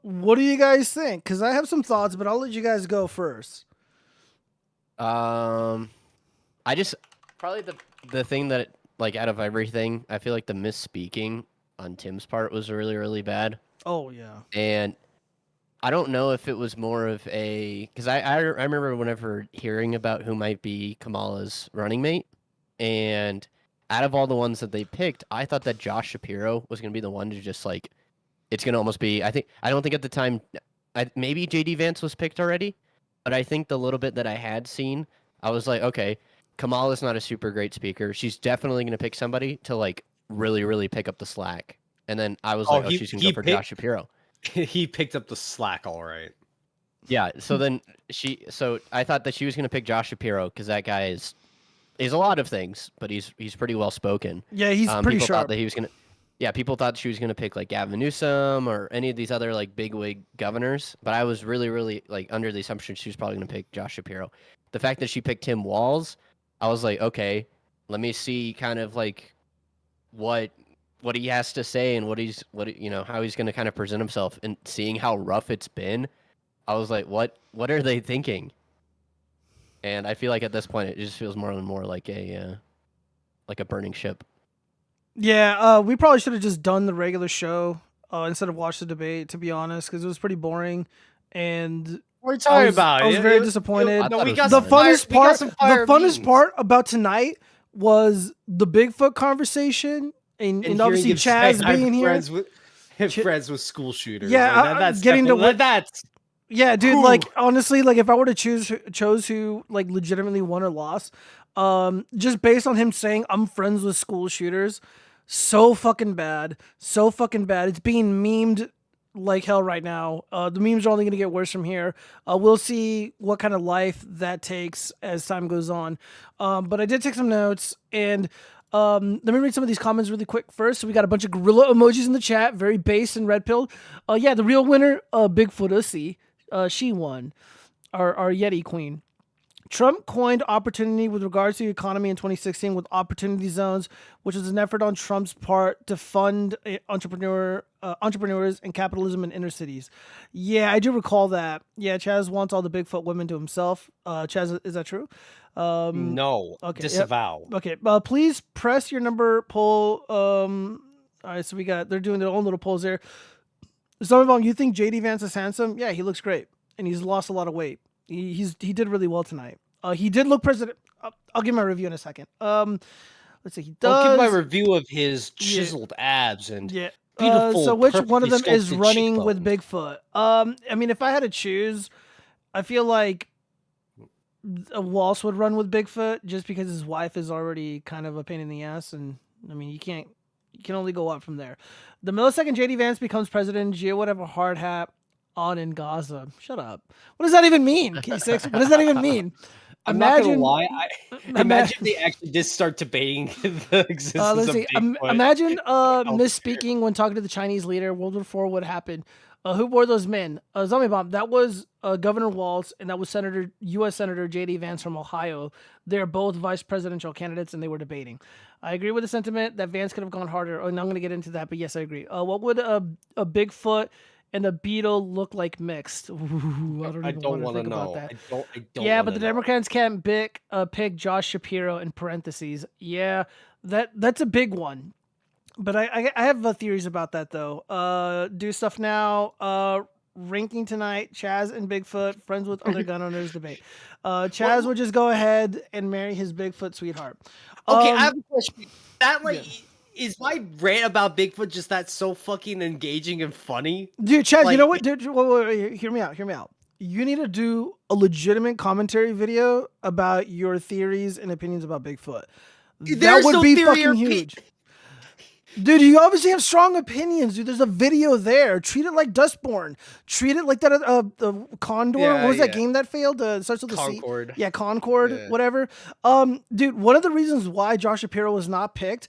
what do you guys think? Because I have some thoughts, but I'll let you guys go first. I just probably the thing that, like, out of everything, I feel like the misspeaking on Tim's part was really, really bad. Oh yeah. And I don't know if it was more of a, because I remember whenever hearing about who might be Kamala's running mate, and out of all the ones that they picked, I thought that Josh Shapiro was going to be the one to just, like, it's going to almost be, I don't think at the time, maybe JD Vance was picked already, but I think the little bit that I had seen, I was like, okay, Kamala's not a super great speaker. She's definitely going to pick somebody to, like, really, really pick up the slack. And then I was she's going to go for Josh Shapiro. He picked up the slack, all right. Yeah, so then I thought that she was going to pick Josh Shapiro because that guy is a lot of things, but he's pretty well spoken. Yeah, he's pretty sharp. Thought that he was going to, yeah, people thought she was going to pick like Gavin Newsom or any of these other like bigwig governors, but I was really, really like under the assumption she was probably going to pick Josh Shapiro. The fact that she picked Tim Walz, I was like, okay, let me see kind of like what he has to say and how he's going to kind of present himself, and seeing how rough it's been, I was like, what are they thinking? And I feel like at this point it just feels more and more like a burning ship. Yeah, we probably should have just done the regular show instead of watch the debate, to be honest, because it was pretty boring. And what are you talking about? I was very disappointed. The funnest part about tonight was the Bigfoot conversation. And obviously Chaz being here. Friends with school shooters. Yeah, that's getting to that's. Yeah, dude. Ooh. Like honestly, like if I were to chose who like legitimately won or lost, just based on him saying I'm friends with school shooters, so fucking bad. It's being memed like hell right now. The memes are only going to get worse from here. We'll see what kind of life that takes as time goes on. But I did take some notes, and let me read some of these comments really quick first. So we got a bunch of gorilla emojis in the chat, very base and red pilled. Yeah, the real winner, Bigfoot Ussy. She won. Our Yeti queen. Trump coined opportunity with regards to the economy in 2016 with opportunity zones, which is an effort on Trump's part to fund entrepreneurs and capitalism in inner cities. Yeah, I do recall that. Yeah, Chaz wants all the Bigfoot women to himself. Chaz, is that true? No. Okay. Disavow. Yep. Okay. Please press your number poll. All right. So they're doing their own little polls there. Some of them, you think JD Vance is handsome? Yeah, he looks great, and he's lost a lot of weight. He did really well tonight. He did look president. I'll give my review in a second. Let's see. He does. I'll give my review of his chiseled abs and beautiful. So which one of them is sculpted running with cheekbones. Bigfoot? I mean, if I had to choose, I feel like Walsh would run with Bigfoot just because his wife is already kind of a pain in the ass, and I mean, you can only go up from there. The millisecond JD Vance becomes president, Gio would have a hard hat on in Gaza. Shut up. What does that even mean, K6? What does that even mean? I'm not gonna lie. Imagine they actually did start debating the existence of Bigfoot. Imagine misspeaking when talking to the Chinese leader. World War IV would happen. Who were those men? Zombie Bomb. That was Governor Walz, and that was U.S. Senator J.D. Vance from Ohio. They're both vice presidential candidates, and they were debating. I agree with the sentiment that Vance could have gone harder. And I'm going to get into that, but yes, I agree. What would a Bigfoot and a beetle look like mixed? Ooh, I don't want to think about that. I don't yeah, but the Democrats can't pick Josh Shapiro in parentheses. Yeah, that's a big one. But I have theories about that, though. Do stuff now. Ranking tonight. Chaz and Bigfoot, friends with other gun owners debate. Chaz would just go ahead and marry his Bigfoot sweetheart. Okay, I have a question. Is my rant about Bigfoot just that so fucking engaging and funny? Dude, Chaz, you know what? Dude, wait, hear me out. You need to do a legitimate commentary video about your theories and opinions about Bigfoot. That would be fucking huge. Dude, you obviously have strong opinions, dude. There's a video there. Treat it like Dustborn. Treat it like that the Condor. Yeah, what was that game that failed? Starts with the Concord. C. Yeah, Concord, whatever. Dude, one of the reasons why Josh Shapiro was not picked,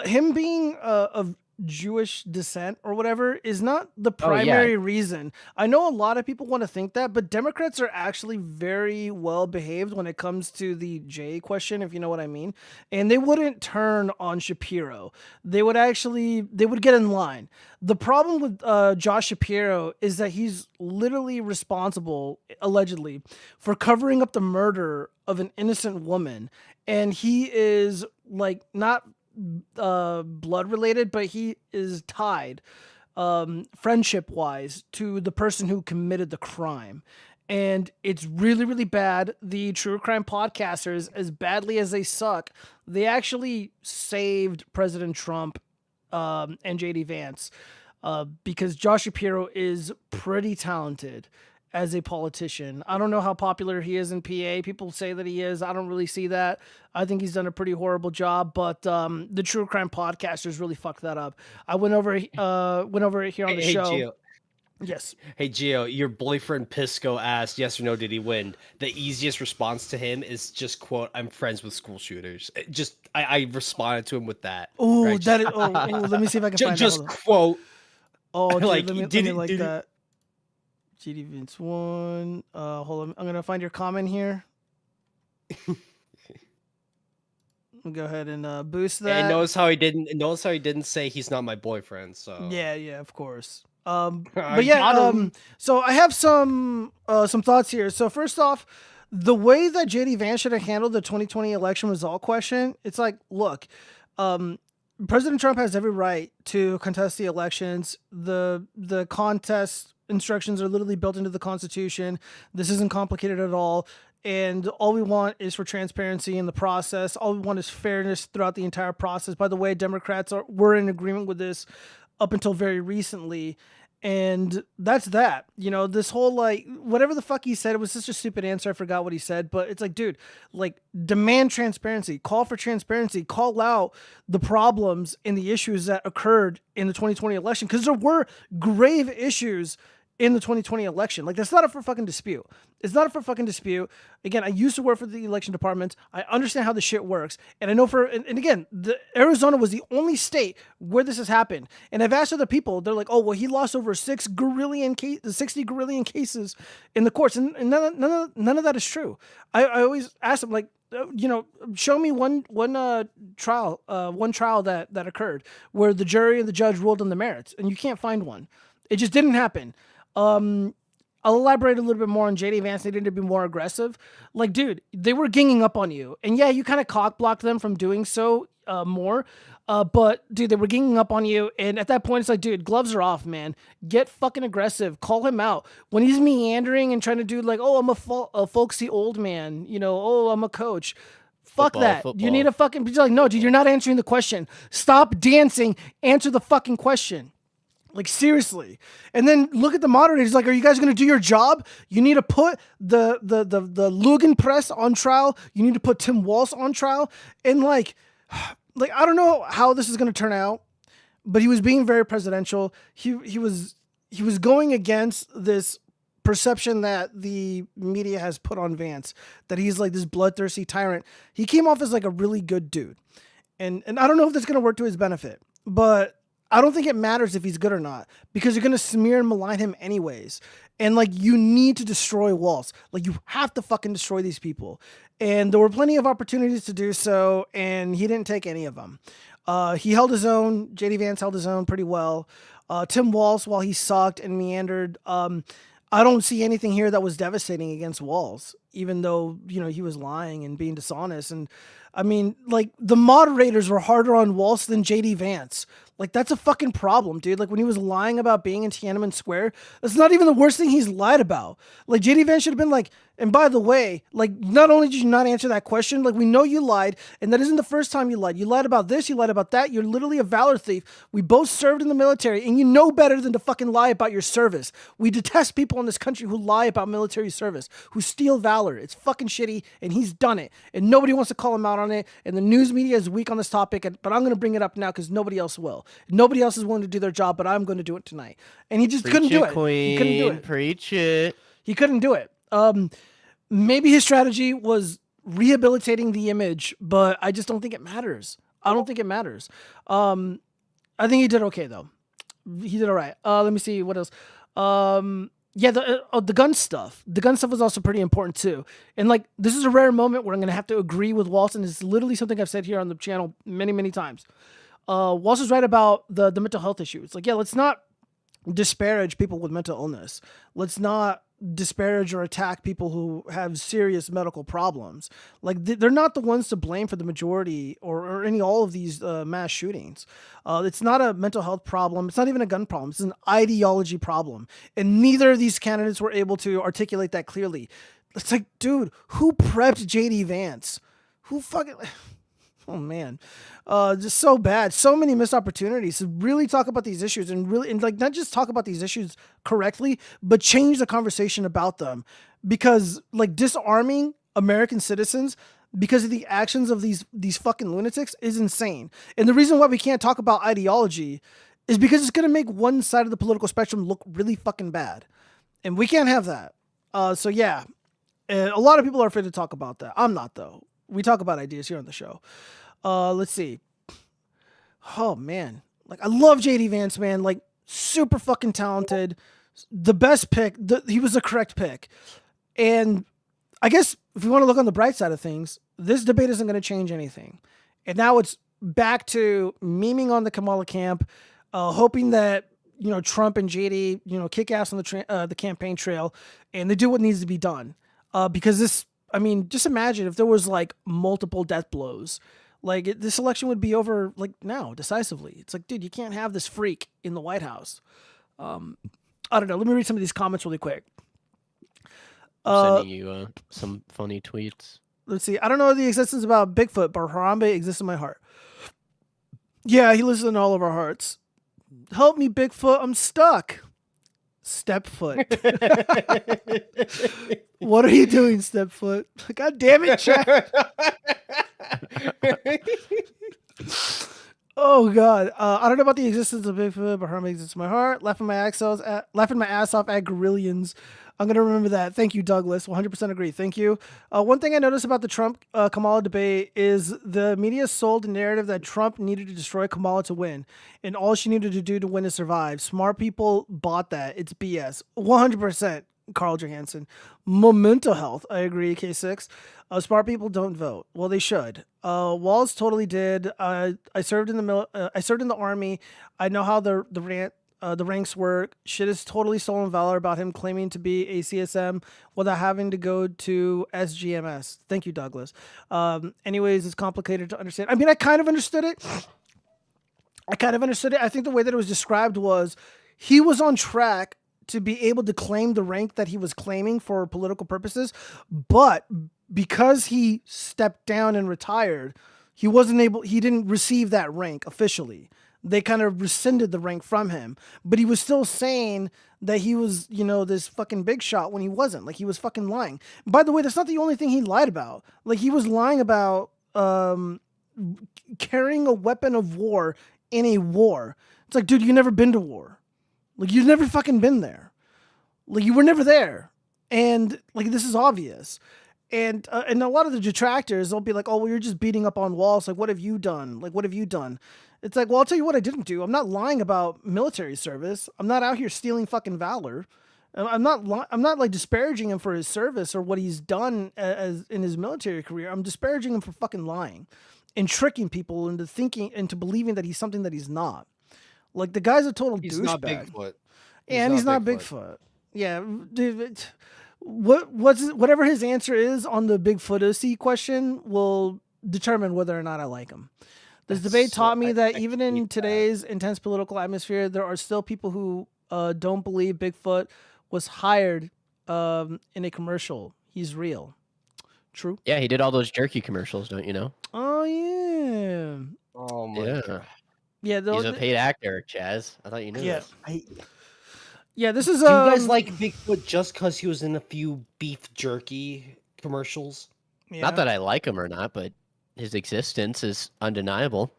him being of Jewish descent or whatever is not the primary reason. I know a lot of people want to think that, but Democrats are actually very well behaved when it comes to the J question, if you know what I mean. And they wouldn't turn on Shapiro. They would get in line. The problem with Josh Shapiro is that he's literally responsible, allegedly, for covering up the murder of an innocent woman. And he is like not blood related, but he is tied friendship wise to the person who committed the crime, and it's really, really bad. The true crime podcasters, as badly as they suck, they actually saved President Trump and JD Vance because Josh Shapiro is pretty talented as a politician. I don't know how popular he is in PA. People say that he is. I don't really see that. I think he's done a pretty horrible job, but the true crime podcasters really fucked that up. I went over here on the show. Gio. Yes. Hey, Gio, your boyfriend Pisco asked, yes or no, did he win? The easiest response to him is just, quote, I'm friends with school shooters. I responded to him with that. Oh, right? Let me see if I can find just that. Quote. Oh, dude, let me like that. GD Vince 1. Hold on. I'm going to find your comment here. Go ahead and boost that. And notice how he didn't say he's not my boyfriend. So yeah, of course. But yeah, so I have some thoughts here. So first off, the way that JD Vance should have handled the 2020 election result question, it's like, look, President Trump has every right to contest the elections. The contest instructions are literally built into the Constitution. This isn't complicated at all. And all we want is for transparency in the process. All we want is fairness throughout the entire process. By the way, Democrats were in agreement with this up until very recently. And that's that. You know, this whole, like, whatever the fuck he said, it was such a stupid answer. I forgot what he said. But it's like, dude, like, demand transparency. Call for transparency. Call out the problems and the issues that occurred in the 2020 election. Because there were grave issues in the 2020 election. Like, that's not up for fucking dispute. It's not up for fucking dispute. Again, I used to work for the election departments. I understand how the shit works. And I know and again, Arizona was the only state where this has happened. And I've asked other people, they're like, oh, well, he lost over 60 guerrillion cases in the courts. And none of that is true. I always ask them, like, you know, show me one trial that occurred where the jury and the judge ruled on the merits. And you can't find one. It just didn't happen. I'll elaborate a little bit more on JD Vance. They needed to be more aggressive. Like, dude, they were ganging up on you. And yeah, you kind of cock blocked them from doing so more. But dude, they were ganging up on you, and at that point, it's like, dude, gloves are off, man. Get fucking aggressive. Call him out when he's meandering and trying to do like, oh, I'm a folksy old man, you know. Oh, I'm a coach. Fuck that. Football. You need to fucking be like, no, dude, you're not answering the question. Stop dancing. Answer the fucking question. Like, seriously. And then look at the moderators. Like, are you guys going to do your job? You need to put the Lugan press on trial. You need to put Tim Walz on trial. And like, I don't know how this is going to turn out, but he was being very presidential. He was going against this perception that the media has put on Vance, that he's like this bloodthirsty tyrant. He came off as like a really good dude. And I don't know if that's going to work to his benefit, but I don't think it matters if he's good or not, because you're going to smear and malign him anyways. And like, you need to destroy Walz. Like, you have to fucking destroy these people. And there were plenty of opportunities to do so, and he didn't take any of them. He held his own. JD Vance held his own pretty well. Tim Walz, while he sucked and meandered, I don't see anything here that was devastating against Walz, even though, you know, he was lying and being dishonest. And I mean, like, the moderators were harder on Walz than JD Vance. Like, that's a fucking problem, dude. Like, when he was lying about being in Tiananmen Square, that's not even the worst thing he's lied about. Like, JD Vance should have been like, and by the way, like, not only did you not answer that question, like, we know you lied, and that isn't the first time you lied. You lied about this, you lied about that. You're literally a valor thief. We both served in the military, and you know better than to fucking lie about your service. We detest people in this country who lie about military service, who steal valor. It's fucking shitty, and he's done it, and nobody wants to call him out on it, and the news media is weak on this topic, but I'm going to bring it up now because nobody else will. Nobody else is willing to do their job, but I'm going to do it tonight. And he just couldn't do it. Queen. He couldn't do it. Preach it. He couldn't do it. Maybe his strategy was rehabilitating the image, but I just don't think it matters. I don't think it matters. I think he did okay, though. He did all right. Let me see what else. Yeah, the gun stuff. The gun stuff was also pretty important, too. And, like, this is a rare moment where I'm going to have to agree with Walz, and it's literally something I've said here on the channel many, many times. Walz is right about the mental health issue. It's like, yeah, let's not disparage people with mental illness. Let's not disparage or attack people who have serious medical problems. Like, they're not the ones to blame for the majority or all of these mass shootings. It's not a mental health problem. It's not even a gun problem. It's an ideology problem. And neither of these candidates were able to articulate that clearly. It's like, dude, who prepped JD Vance? Who fucking... Oh man, just so bad. So many missed opportunities to really talk about these issues and like not just talk about these issues correctly, but change the conversation about them. Because like disarming American citizens because of the actions of these fucking lunatics is insane. And the reason why we can't talk about ideology is because it's going to make one side of the political spectrum look really fucking bad. And we can't have that. So yeah, a lot of people are afraid to talk about that. I'm not, though. We talk about ideas here on the show. Let's see. Oh man, like I love JD Vance, man. Like super fucking talented. The best pick. He was the correct pick. And I guess if you want to look on the bright side of things, this debate isn't going to change anything. And now it's back to memeing on the Kamala camp, hoping that Trump and JD kick ass on the campaign trail, and they do what needs to be done. Because this. I mean, just imagine if there was like multiple death blows, like this election would be over like now decisively. It's like, dude, you can't have this freak in the White House. I don't know. Let me read some of these comments really quick. I'm sending you some funny tweets. Let's see. I don't know the existence about Bigfoot, but Harambe exists in my heart. Yeah, he lives in all of our hearts. Help me, Bigfoot. I'm stuck. Stepfoot. What are you doing, Stepfoot? God damn it, Chad. Oh God. I don't know about the existence of Bigfoot, but Herman exists in my heart. Laughing my ass off at Gorillions. I'm gonna remember that. Thank you, Douglas. 100% agree. Thank you. One thing I noticed about the Trump Kamala debate is the media sold the narrative that Trump needed to destroy Kamala to win, and all she needed to do to win is survive. Smart people bought that. It's BS. 100%. Carl Johansson. Mental health. I agree. K6. Smart people don't vote. Well, they should. Walz totally did. I served in the army. I know how the ranks work. Shit is totally stolen valor about him claiming to be a CSM without having to go to SGMS. Thank you, Douglas. Anyways, it's complicated to understand. I mean, I kind of understood it. I kind of understood it. I think the way that it was described was he was on track to be able to claim the rank that he was claiming for political purposes, but because he stepped down and retired, he didn't receive that rank officially. They kind of rescinded the rank from him, but he was still saying that he was, this fucking big shot when he wasn't. Like, he was fucking lying. By the way, that's not the only thing he lied about. Like, he was lying about carrying a weapon of war in a war. It's like, dude, you've never been to war. Like, you've never fucking been there. Like, you were never there. And, like, this is obvious. And a lot of the detractors, they'll be like, oh, well, you're just beating up on Walls. Like, what have you done? Like, what have you done? It's like, well, I'll tell you what I didn't do. I'm not lying about military service. I'm not out here stealing fucking valor. I'm not like disparaging him for his service or what he's done as in his military career. I'm disparaging him for fucking lying and tricking people into believing that he's something that he's not. Like, the guy's a total douchebag. He's not Bigfoot. And he's not Bigfoot. Yeah, dude. Whatever his answer is on the Bigfoot question will determine whether or not I like him. This debate taught me that even in today's intense political atmosphere, there are still people who don't believe Bigfoot was hired in a commercial. He's real. True. Yeah, he did all those jerky commercials, don't you know? Oh yeah. Oh my god. Yeah, he's a paid actor, Chaz. I thought you knew that. Yeah, this is. Do you guys like Bigfoot just because he was in a few beef jerky commercials? Yeah. Not that I like him or not, but his existence is undeniable.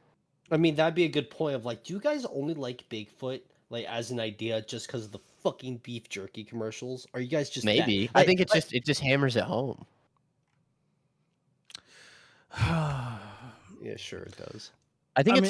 I mean, that'd be a good point of like, do you guys only like Bigfoot like as an idea just because of the fucking beef jerky commercials? Are you guys just maybe? I think it just hammers it home. Yeah, sure it does. I think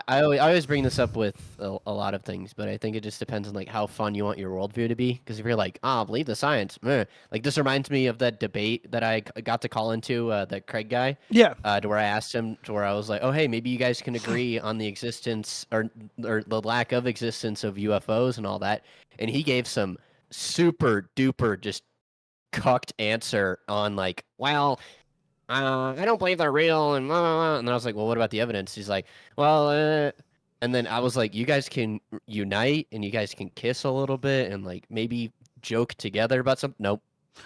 I always bring this up with a lot of things, but I think it just depends on like how fun you want your worldview to be. Because if you're like, believe the science, like this reminds me of that debate that I got to call into, that Craig guy. Yeah. To where I asked him, to where I was like, oh hey, maybe you guys can agree on the existence or the lack of existence of UFOs and all that, and he gave some super duper just cucked answer on like, well, I don't believe they're real, and blah, blah, blah. And then I was like, well, what about the evidence? He's like, well, and then I was like, you guys can unite and you guys can kiss a little bit and like maybe joke together about something. Nope.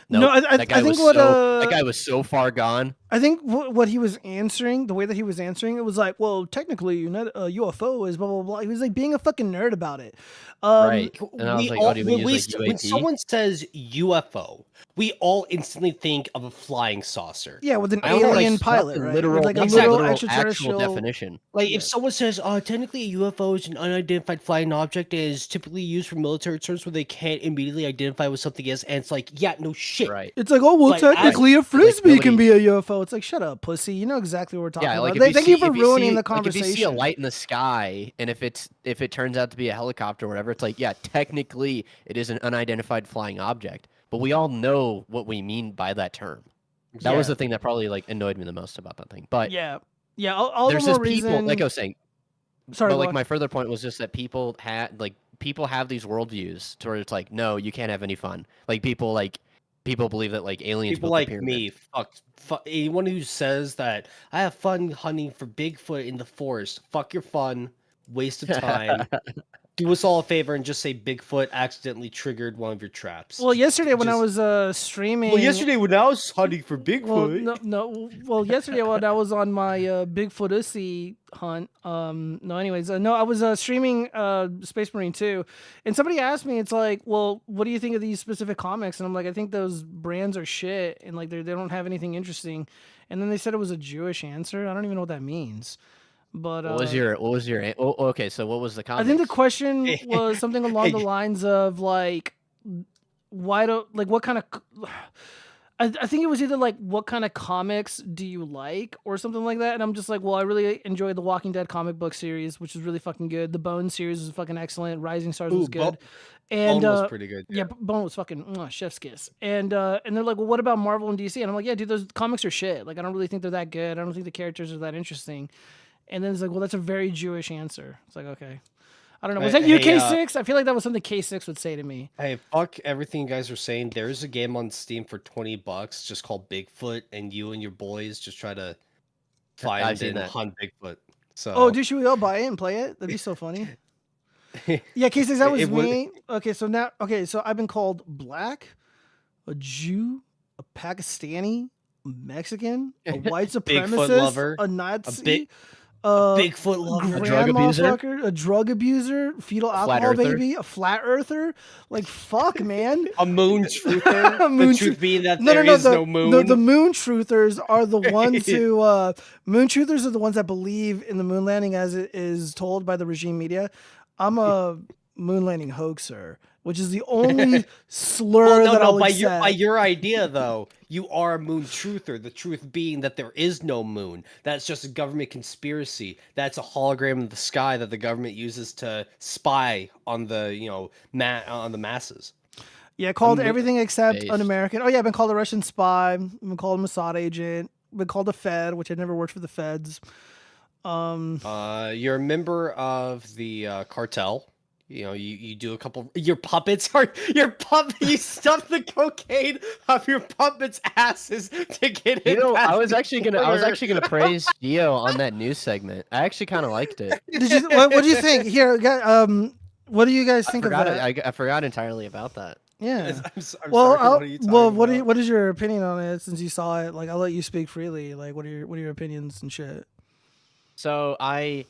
No, I think that guy was so far gone. I think what he was answering, the way that he was answering, it was like, well, technically, UFO is blah blah blah. He was like being a fucking nerd about it. Right. And I was like, when someone says UFO, we all instantly think of a flying saucer. Yeah, with an alien pilot, right? Literal, like a literal extraterrestrial actual definition. Like if someone says, technically a UFO is an unidentified flying object and is typically used for military terms where they can't immediately identify with something else, and it's like, yeah, no shit. Right. It's like, oh well, Like, technically a frisbee can be a UFO. It's like, shut up, pussy. You know exactly what we're talking about. Thank you for ruining the conversation. If you see a light in the sky, and if it turns out to be a helicopter or whatever, it's like, yeah, technically it is an unidentified flying object. But we all know what we mean by that term. That was the thing that probably like annoyed me the most about that thing. But yeah. All there's the more just people, reason. like I was saying. Sorry, but like my further point was just that people have these worldviews to where it's like, no, you can't have any fun. Like people believe that like aliens. People like me, fuck anyone who says that I have fun hunting for Bigfoot in the forest. Fuck your fun, waste of time. Do us all a favor and just say Bigfoot accidentally triggered one of your traps. Well, yesterday when I was streaming. Well, yesterday when I was hunting for Bigfoot. Well, yesterday when I was on my Bigfoot hunt. I was streaming Space Marine 2, and somebody asked me, it's like, well, what do you think of these specific comics? And I'm like, I think those brands are shit, and like they don't have anything interesting. And then they said it was a Jewish answer. I don't even know what that means. But what was your okay, so what was the comment? I think the question was something along the lines of like, what kind of I think it was either like, what kind of comics do you like or something like that. And I'm just like, well, I really enjoyed the Walking Dead comic book series, which is really fucking good. The Bone series was fucking excellent. Rising Stars was good. And Bone was pretty good. Yeah, Bone was fucking chef's kiss. And they're like, well, what about Marvel and DC? And I'm like, yeah, dude, those comics are shit. Like, I don't really think they're that good. I don't think the characters are that interesting. And then it's like, well, that's a very Jewish answer. It's like, okay. I don't know. Was that you, K6? I feel like that was something K6 would say to me. Hey, fuck everything you guys are saying. There's a game on Steam for $20 just called Bigfoot, and you and your boys just try to find and hunt Bigfoot. So. Oh, dude, should we all buy it and play it? That'd be so funny. Yeah, K6, that was me. Okay, so I've been called black, a Jew, a Pakistani, a Mexican, a white supremacist, lover, a Nazi, a Bigfoot lover, a drug abuser, a drug abuser, fetal alcohol baby, a flat earther. Like, fuck, man. a moon truther. The truth being that there is no moon. No, the moon truthers are the ones who moon truthers are the ones that believe in the moon landing as it is told by the regime media. I'm a moon landing hoaxer, which is the only slur that I would say. By your idea, though, you are a moon truther. The truth being that there is no moon. That's just a government conspiracy. That's a hologram in the sky that the government uses to spy on the, on the masses. Yeah, called everything except an American. Oh yeah, I've been called a Russian spy. I've been called a Mossad agent. I've been called a Fed, which I never worked for the Feds. You're a member of the cartel. You do a couple. Your puppets are You stuff the cocaine up your puppets' asses to get it. I was actually gonna praise Gio on that news segment. I actually kind of liked it. What do you think? Here, what do you guys think of that? I forgot entirely about that. Yeah. I'm sorry, what is your opinion on it since you saw it? Like, I'll let you speak freely. Like, what are your opinions and shit? So I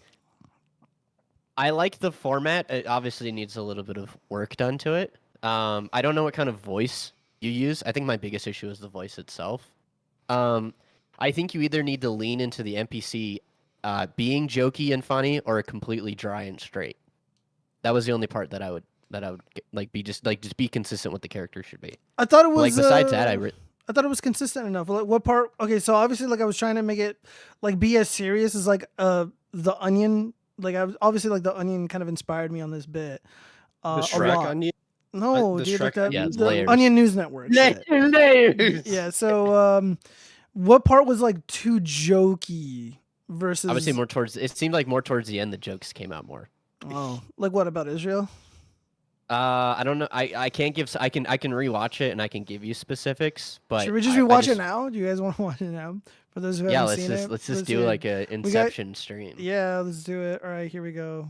like the format. It obviously needs a little bit of work done to it. I don't know what kind of voice you use. I think my biggest issue is the voice itself. I think you either need to lean into the NPC being jokey and funny, or completely dry and straight. That was the only part that I would like just be consistent with the character should be. I thought it was like besides that I thought it was consistent enough. Like, what part? Okay, so obviously, like, I was trying to make it like be as serious as like The Onion. Like, I was obviously like The Onion kind of inspired me on this bit. The Shrek Onion. No, the dude, Shrek like the layers. Onion News Network. Layers. Yeah. So, what part was like too jokey versus? I would say more towards. It seemed like more towards the end the jokes came out more. Oh, like what about Israel? I don't know. I can't give. I can rewatch it and I can give you specifics. But should we just rewatch it now? Do you guys want to watch it now? For those who haven't seen it, let's just do like a Inception stream. Yeah, let's do it. All right, here we go.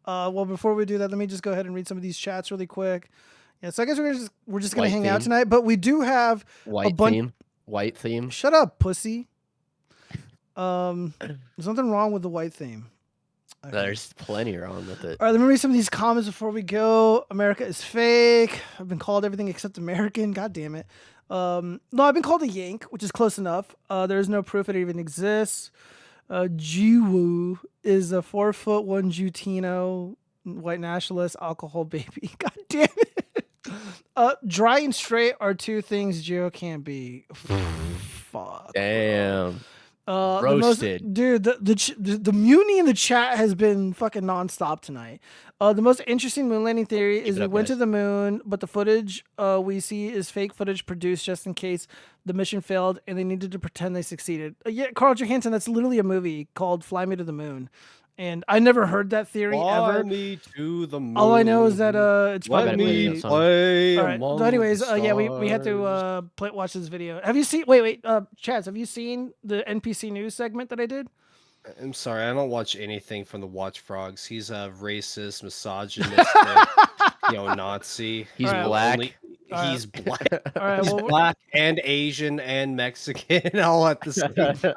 Well, before we do that, let me just go ahead and read some of these chats really quick. Yeah, so I guess we're just gonna hang out tonight, but we do have white theme. Shut up, pussy. There's nothing wrong with the white theme. Okay. There's plenty wrong with it. All right, let me read some of these comments before we go. America is fake. I've been called everything except American. God damn it. No, I've been called a Yank, which is close enough. There is no proof it even exists. Jiwoo is a 4'1" Jutino, white nationalist, alcohol baby. God damn it. Dry and straight are two things Gio can't be. Fuck. Damn. Roasted. The mutiny in the chat has been fucking nonstop tonight. The most interesting moon landing theory is we went to the moon, but the footage we see is fake footage produced just in case the mission failed and they needed to pretend they succeeded. Yeah, Carl Johansson, that's literally a movie called Fly Me to the Moon. And I never heard that theory ever. Fly me to the moon. All I know is that it's probably Let me play. All right. So anyways, yeah, we had to watch this video. Have you seen? Wait, Chaz, have you seen the NPC news segment that I did? I'm sorry, I don't watch anything from the Watchfrogs. He's a racist, misogynistic, Nazi. He's black. He's black. All right, He's black and Asian and Mexican all at the same.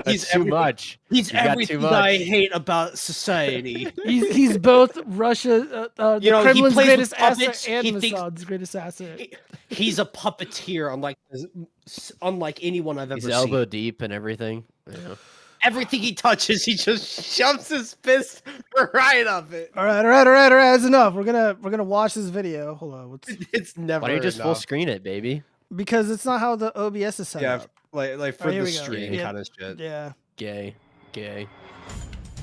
He's too much. He's everything I hate about society. He's both Russia, the Kremlin's greatest asset and Mossad's greatest asset. He's a puppeteer, unlike anyone I've ever seen. He's elbow deep and everything. Yeah. Everything he touches, he just shoves his fist right up it. All right. That's enough. We're gonna watch this video. Hold on. It's never. Why don't you just enough. full screen it, baby? Because it's not how the OBS is set up. like for the stream kind of shit. Yeah. Gay.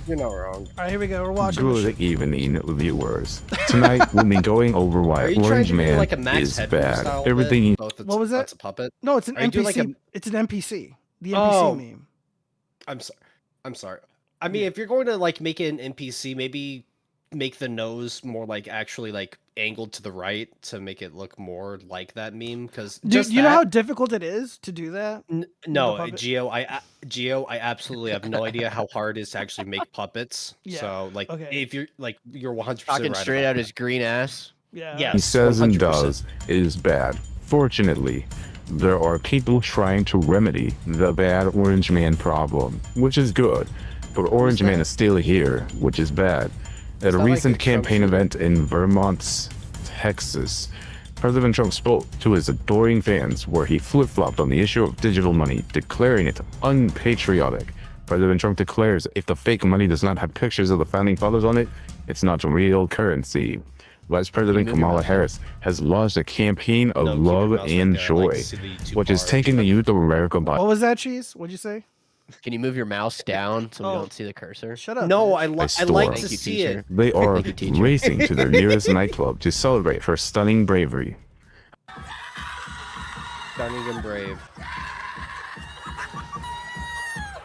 You're not wrong. All right, here we go. We're watching. Good evening, viewers. Tonight we'll be going over why Orange Man like a Max is Headroom bad. style Everything. What was that? That's a puppet. No, it's an NPC. It's an NPC. The NPC meme. I'm sorry. I mean, if you're going to like make it an NPC, maybe make the nose more like actually like angled to the right to make it look more like that meme? Because Do you know how difficult it is to do that? No, Geo, I absolutely have no idea how hard it is to actually make puppets. Yeah. So like, if you're 100% Talking right straight out his green ass. Yeah. Yes, He says 100%. and does is bad. Fortunately, there are people trying to remedy the bad Orange Man problem, which is good. But Orange Man is still here, which is bad. At a recent campaign event in Vermont, Texas, President Trump spoke to his adoring fans where he flip-flopped on the issue of digital money, declaring it unpatriotic. President Trump declares if the fake money does not have pictures of the founding fathers on it, it's not real currency. Vice President Kamala Harris has launched a campaign of love and joy, which is taking the youth of America by... What was that, Cheese? What'd you say? Can you move your mouse down so we don't see the cursor? Shut up. No, bitch. I like to see it. They are racing to their nearest nightclub to celebrate her stunning bravery. Stunning and brave.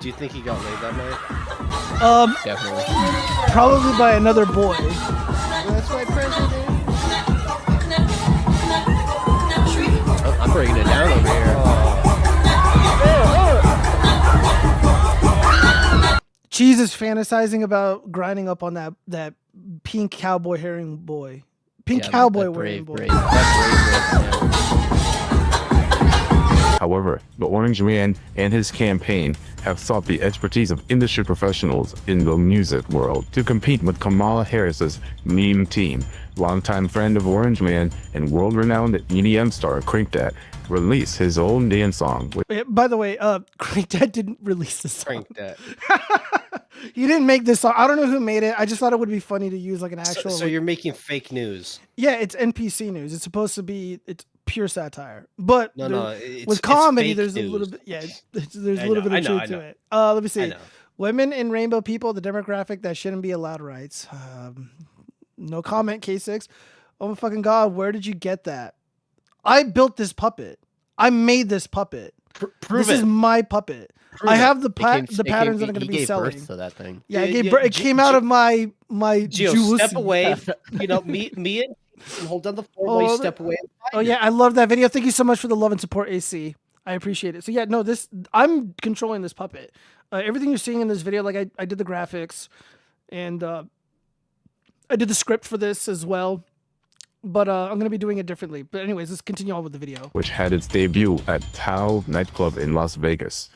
Do you think he got laid that night? Definitely. Probably by another boy. That's my president. Oh, I'm bringing it down over here. Cheese is fantasizing about grinding up on that pink cowboy herring boy. Pink cowboy wearing boy. However, the Orange Man and his campaign have sought the expertise of industry professionals in the music world to compete with Kamala Harris's meme team. Longtime friend of Orange Man and world-renowned EDM star Crank That released his own dance song. By the way, Crank That didn't release the song. Crank That. He didn't make this song. I don't know who made it. I just thought it would be funny to use like an actual. So you're making fake news. Yeah, it's NPC news. It's supposed to be. It's pure satire. But it's, with comedy, it's there's news. a little bit. Yeah, there's a little bit of truth to it. Let me see. Women and rainbow people, the demographic that shouldn't be allowed rights. No comment. K6. Oh my fucking god, where did you get that? I built this puppet. I made this puppet. This is my puppet. I have the patterns that I'm going to be selling. Birth to that thing. Yeah, it came out of my Gio, juice. step away. You know, me and hold down the floor while you step away. Oh yeah, I love that video. Thank you so much for the love and support, AC. I appreciate it. So yeah, no, I'm controlling this puppet. Everything you're seeing in this video, like I did the graphics, and I did the script for this as well. But I'm going to be doing it differently. But anyways, let's continue on with the video. Which had its debut at Tao nightclub in Las Vegas.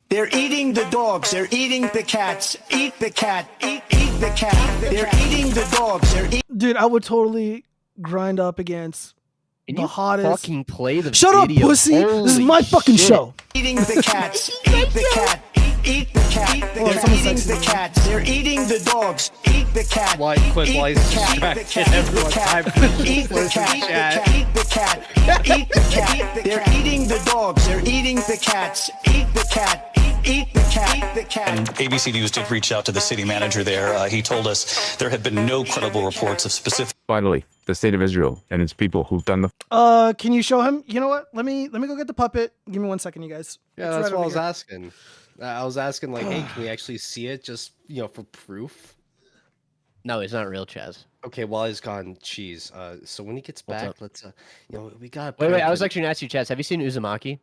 They're eating the dogs. They're eating the cats. Eat the cat. Eat the cat. They're eating the dogs. Dude, I would totally grind up against the hottest. Fucking play the Shut video. up, pussy. Holy this is my fucking shit. show. Eating the cats. Eat the cat. Eat the cat. They're eating the cats. They're eating the dogs. Eat the cat. Quick, Eat while the he's cat. distracted, everyone. Eat the cat. Eat the cat. Eat the cat. They're eating the dogs. They're eating the cats. Eat the cat. Eat the cat. Eat the cat. And ABC News did reach out to the city manager there. He told us there have been no credible reports of specific. Finally, the state of Israel and its people who've done the. Can you show him? You know what? Let me go get the puppet. Give me 1 second, you guys. Yeah, It's that's right what I over was here. asking. I was asking, like, hey, can we actually see it just, for proof? No, it's not real, Chaz. Okay, while he's gone, cheese. So when he gets What's back, up? let's, we got. Wait, I was actually going to ask you, Chaz, have you seen Uzumaki?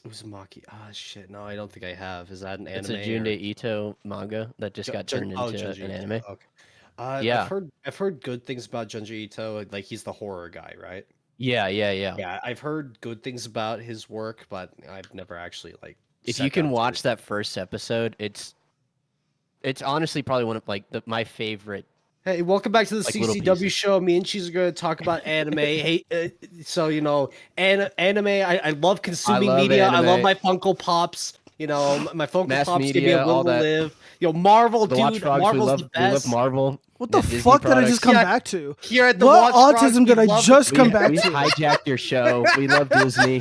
Uzumaki. Ah, shit. No, I don't think I have. Is that an anime? It's a Junpei Ito manga that just got turned into an anime. Okay. Yeah. I've heard good things about Junji Ito. Like, he's the horror guy, right? Yeah. Yeah, I've heard good things about his work, but I've never actually If you can watch that first episode, it's honestly probably one of my favorite. Hey, welcome back to the little CCW pieces. show. Me and she's going to talk about anime. Hey, so anime. I love consuming media. Anime. I love my Funko Pops. My Funko Mass Pops give me media, a will all to that. live. Marvel, The dude. Watchfrogs, Marvel's the we love best. Marvel. What the Disney fuck did I just products. come Yeah, back to? Here at the What Watchfrogs, autism did we I love just the- come back We to? hijacked your show. We love Disney.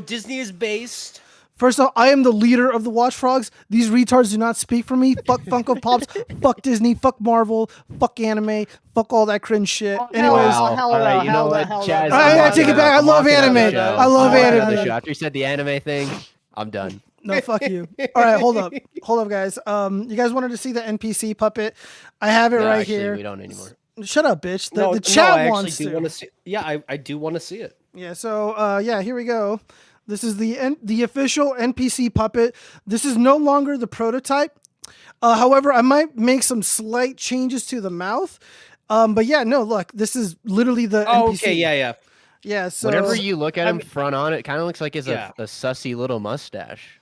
Disney is based. First off, I am the leader of the Watchfrogs. These retards do not speak for me. Fuck Funko Pops. Fuck Disney. Fuck Marvel. Fuck anime. Fuck all that cringe shit. Anyways, Wow. All right, you know what, Chaz? I take it back. I love anime. I love I'm walking out of anime. the show. After you said the anime thing, I'm done. No, fuck you. All right, hold up, guys. You guys wanted to see the NPC puppet? I have it right actually, here. We don't anymore. Shut up, bitch. The No, chat I wants actually do want to see. Yeah, I do want to see it. Yeah. So yeah, here we go. This is the official NPC puppet. This is no longer the prototype. However, I might make some slight changes to the mouth. But yeah, no, look, this is literally the NPC. Okay, yeah. Yeah, so whenever you look at him front on, it kind of looks like he's a sussy little mustache.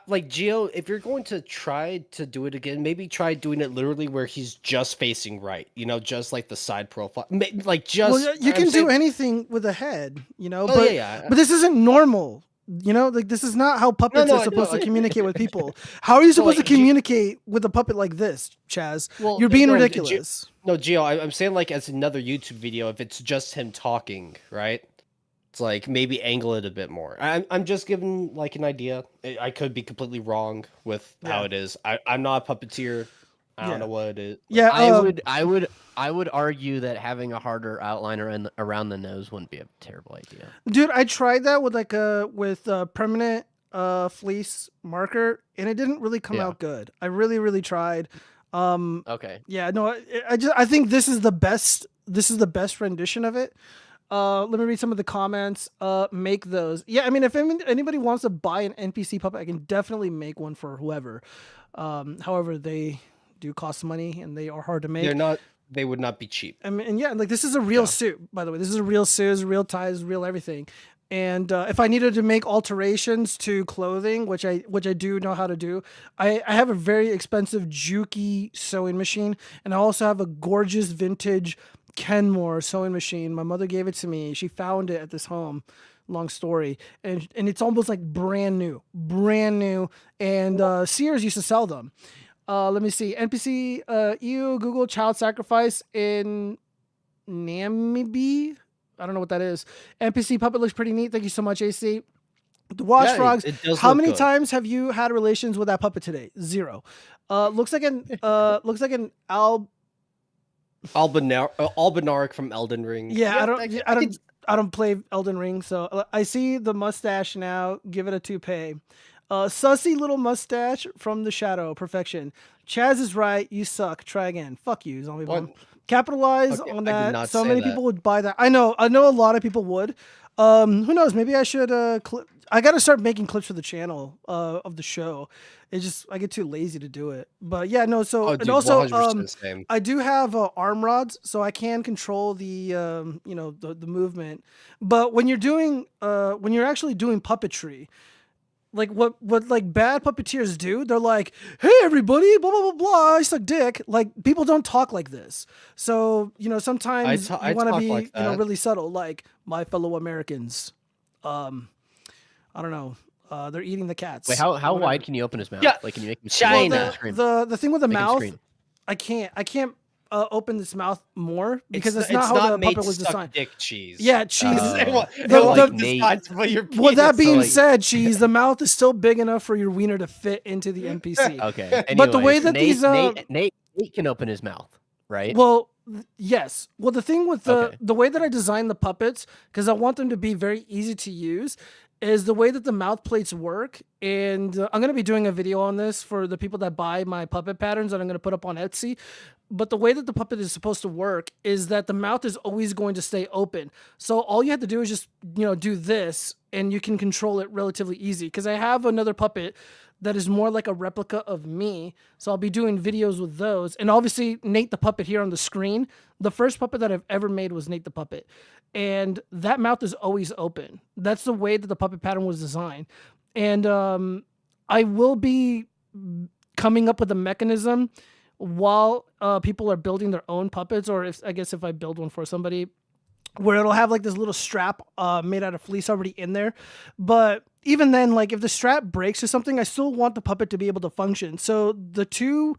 Like Gio, if you're going to try to do it again, maybe try doing it literally where he's just facing right. You know, just like the side profile, like just. Well, you can do anything with a head, you know. Oh, but but this isn't normal. You know, like this is not how puppets are supposed to communicate with people. How are you supposed to communicate with a puppet like this, Chaz? Well, you're being ridiculous. Gio, I'm saying like as another YouTube video, if it's just him talking, right? It's like maybe angle it a bit more. I'm just giving like an idea. I could be completely wrong with how it is. I'm not a puppeteer. I don't know what it is. Yeah, I would argue that having a harder outline around the nose wouldn't be a terrible idea. Dude, I tried that with like a permanent fleece marker, and it didn't really come out good. I really tried. Okay. Yeah, no, I think this is the best. This is the best rendition of it. Let me read some of the comments. Make those. Yeah, I mean, if anybody wants to buy an NPC puppet, I can definitely make one for whoever. However, they do cost money and they are hard to make. They would not be cheap. I mean, and yeah, like this is a real suit, by the way. This is a real suit, real ties, real everything. And if I needed to make alterations to clothing, which I do know how to do, I have a very expensive Juki sewing machine, and I also have a gorgeous vintage Kenmore sewing machine. My mother gave it to me. She found it at this home. Long story, and it's almost like brand new. And Sears used to sell them. Let me see. NPC EU Google child sacrifice in Namibia. I don't know what that is. NPC puppet looks pretty neat. Thank you so much, AC. The watchfrogs. How many times have you had relations with that puppet today? 0. Looks like an Albinaric from Elden Ring. Yeah, I don't play Elden Ring, so I see the mustache now. Give it a toupee. Sussy little mustache from the shadow. Perfection. Chaz is right. You suck. Try again. Fuck you, zombie bomb. Capitalize on that. So many people would buy that. I know a lot of people would. Who knows? Maybe I should I gotta start making clips for the channel of the show. It's just I get too lazy to do it. But yeah, no. So and also I do have arm rods, so I can control the the movement. But when you're doing when you're actually doing puppetry, like what like bad puppeteers do, they're like, hey everybody, blah blah blah blah, I suck dick. Like people don't talk like this. So sometimes you want to be like really subtle, like my fellow Americans. I don't know. They're eating the cats. Wait, how wide can you open his mouth? Yeah, like can you make him China. The thing with the mouth, I can't open this mouth more because it's not how the puppet was designed. Dick cheese. Yeah, cheese. Well, that being said, cheese, the mouth is still big enough for your wiener to fit into the NPC. Okay. Anyways, but the way that Nate can open his mouth, right? Well, yes. Well, the thing with the way that I designed the puppets, because I want them to be very easy to use, is the way that the mouth plates work. And I'm going to be doing a video on this for the people that buy my puppet patterns that I'm going to put up on Etsy. But the way that the puppet is supposed to work is that the mouth is always going to stay open. So all you have to do is just, do this and you can control it relatively easy. Because I have another puppet that is more like a replica of me. So I'll be doing videos with those. And obviously Nate the Puppet here on the screen. The first puppet that I've ever made was Nate the Puppet. And that mouth is always open. That's the way that the puppet pattern was designed. And I will be coming up with a mechanism while people are building their own puppets, or if I build one for somebody, where it'll have like this little strap made out of fleece already in there. But even then, like if the strap breaks or something, I still want the puppet to be able to function. So the two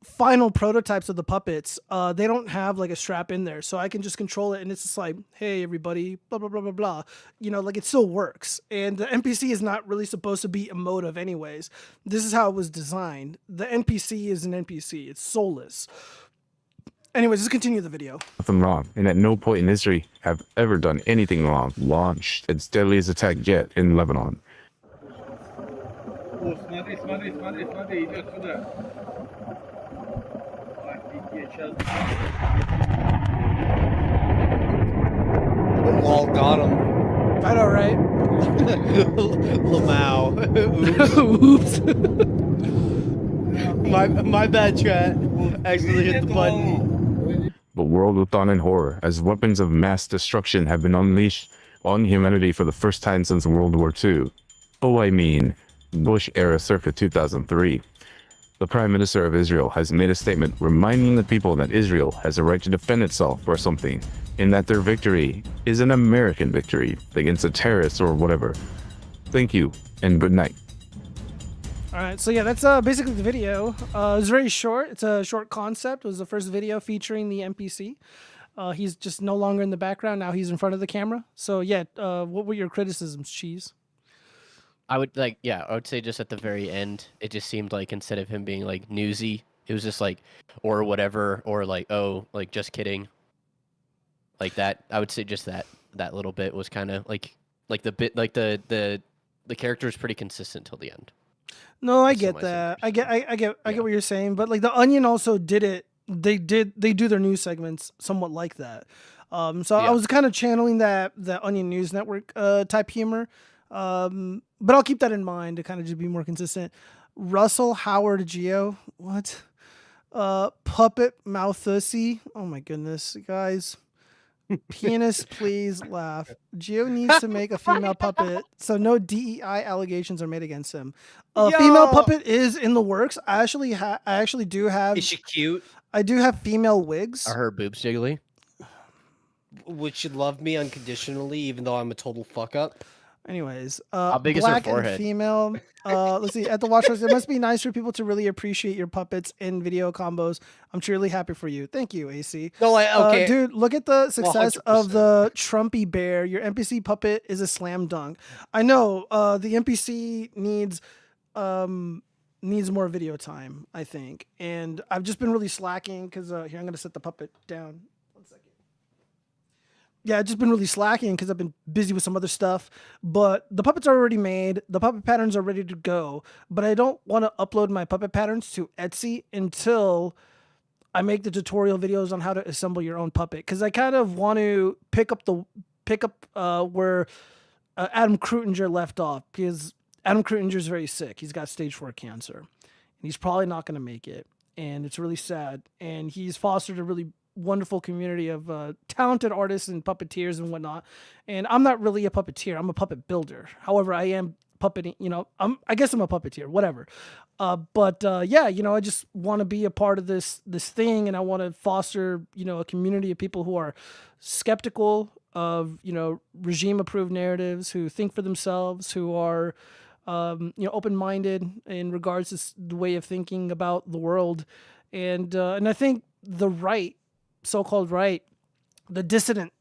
final prototypes of the puppets, they don't have like a strap in there, so I can just control it, and it's just like, hey everybody, blah blah blah blah blah. Like it still works. And the NPC is not really supposed to be emotive anyways. This is how it was designed. The NPC is an NPC. It's soulless. Anyways, let's continue the video. Nothing wrong, and at no point in history have ever done anything wrong. Launched its deadliest attack yet in Lebanon. Смотри, смотри, смотри, смотри, идет сюда. Офигеть, сейчас. Lol got him. I know, right? Lamau. Oops. my bad, chat. Accidentally hit the button. The world looked on in horror as weapons of mass destruction have been unleashed on humanity for the first time since World War II. Oh, I mean, Bush era circa 2003. The Prime Minister of Israel has made a statement reminding the people that Israel has a right to defend itself or something, and that their victory is an American victory against a terrorist or whatever. Thank you, and good night. All right, so yeah, that's basically the video. It was very short. It's a short concept. It was the first video featuring the NPC. He's just no longer in the background. Now he's in front of the camera. So yeah, what were your criticisms, Cheese? I would say just at the very end, it just seemed like instead of him being like newsy, it was just like, or whatever, or like, oh, like just kidding. Like that, I would say just that little bit was kind of like the bit, like the character is pretty consistent till the end. No, I get that. I get what you're saying, but like the Onion also did it. They do their news segments somewhat like that. So I was kind of channeling the Onion News Network type humor. But I'll keep that in mind to kind of just be more consistent. Russell Howard Geo, what? Puppet Mouthussy. Oh my goodness, guys. Pianist, please laugh. Geo needs to make a female puppet so no DEI allegations are made against him. A female puppet is in the works. I actually do have. Is she cute? I do have female wigs. Are her boobs jiggly? Would she love me unconditionally, even though I'm a total fuck up? Anyways, how big black is her forehead? And female. Let's see. At the watchfrogs, it must be nice for people to really appreciate your puppets in video combos. I'm truly happy for you. Thank you, AC. No, okay, dude. Look at the success 100%. of the Trumpy bear. Your NPC puppet is a slam dunk. I know. The NPC needs more video time, I think, and I've just been really slacking because here I'm gonna set the puppet down. Yeah, I've just been really slacking because I've been busy with some other stuff. But the puppets are already made. The puppet patterns are ready to go. But I don't want to upload my puppet patterns to Etsy until I make the tutorial videos on how to assemble your own puppet. Because I kind of want to pick up where Adam Krutinger left off. Because Adam Krutinger is very sick. He's got stage 4 cancer. And he's probably not going to make it. And it's really sad. And he's fostered a really wonderful community of talented artists and puppeteers and whatnot. And I'm not really a puppeteer. I'm a puppet builder. However, I am puppeting, I guess I'm a puppeteer, whatever. Yeah, I just want to be a part of this thing. And I want to foster, a community of people who are skeptical of, regime approved narratives, who think for themselves, who are, open-minded in regards to the way of thinking about the world. And I think the right, so-called right, the dissident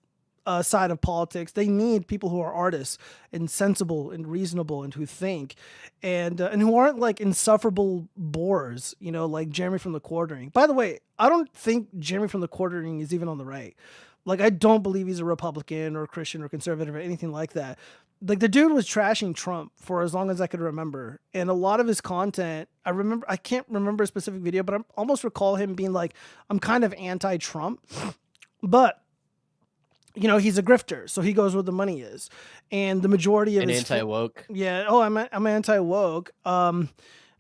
side of politics, they need people who are artists and sensible and reasonable and who think and who aren't like insufferable bores, like Jeremy from the Quartering. By the way, I don't think Jeremy from the Quartering is even on the right. Like, I don't believe he's a Republican or Christian or conservative or anything like that. Like, the dude was trashing Trump for as long as I could remember. And a lot of his content, I can't remember a specific video, but I almost recall him being like, I'm kind of anti-Trump. But, he's a grifter, so he goes where the money is. And the majority of his... anti-woke. Yeah, I'm anti-woke.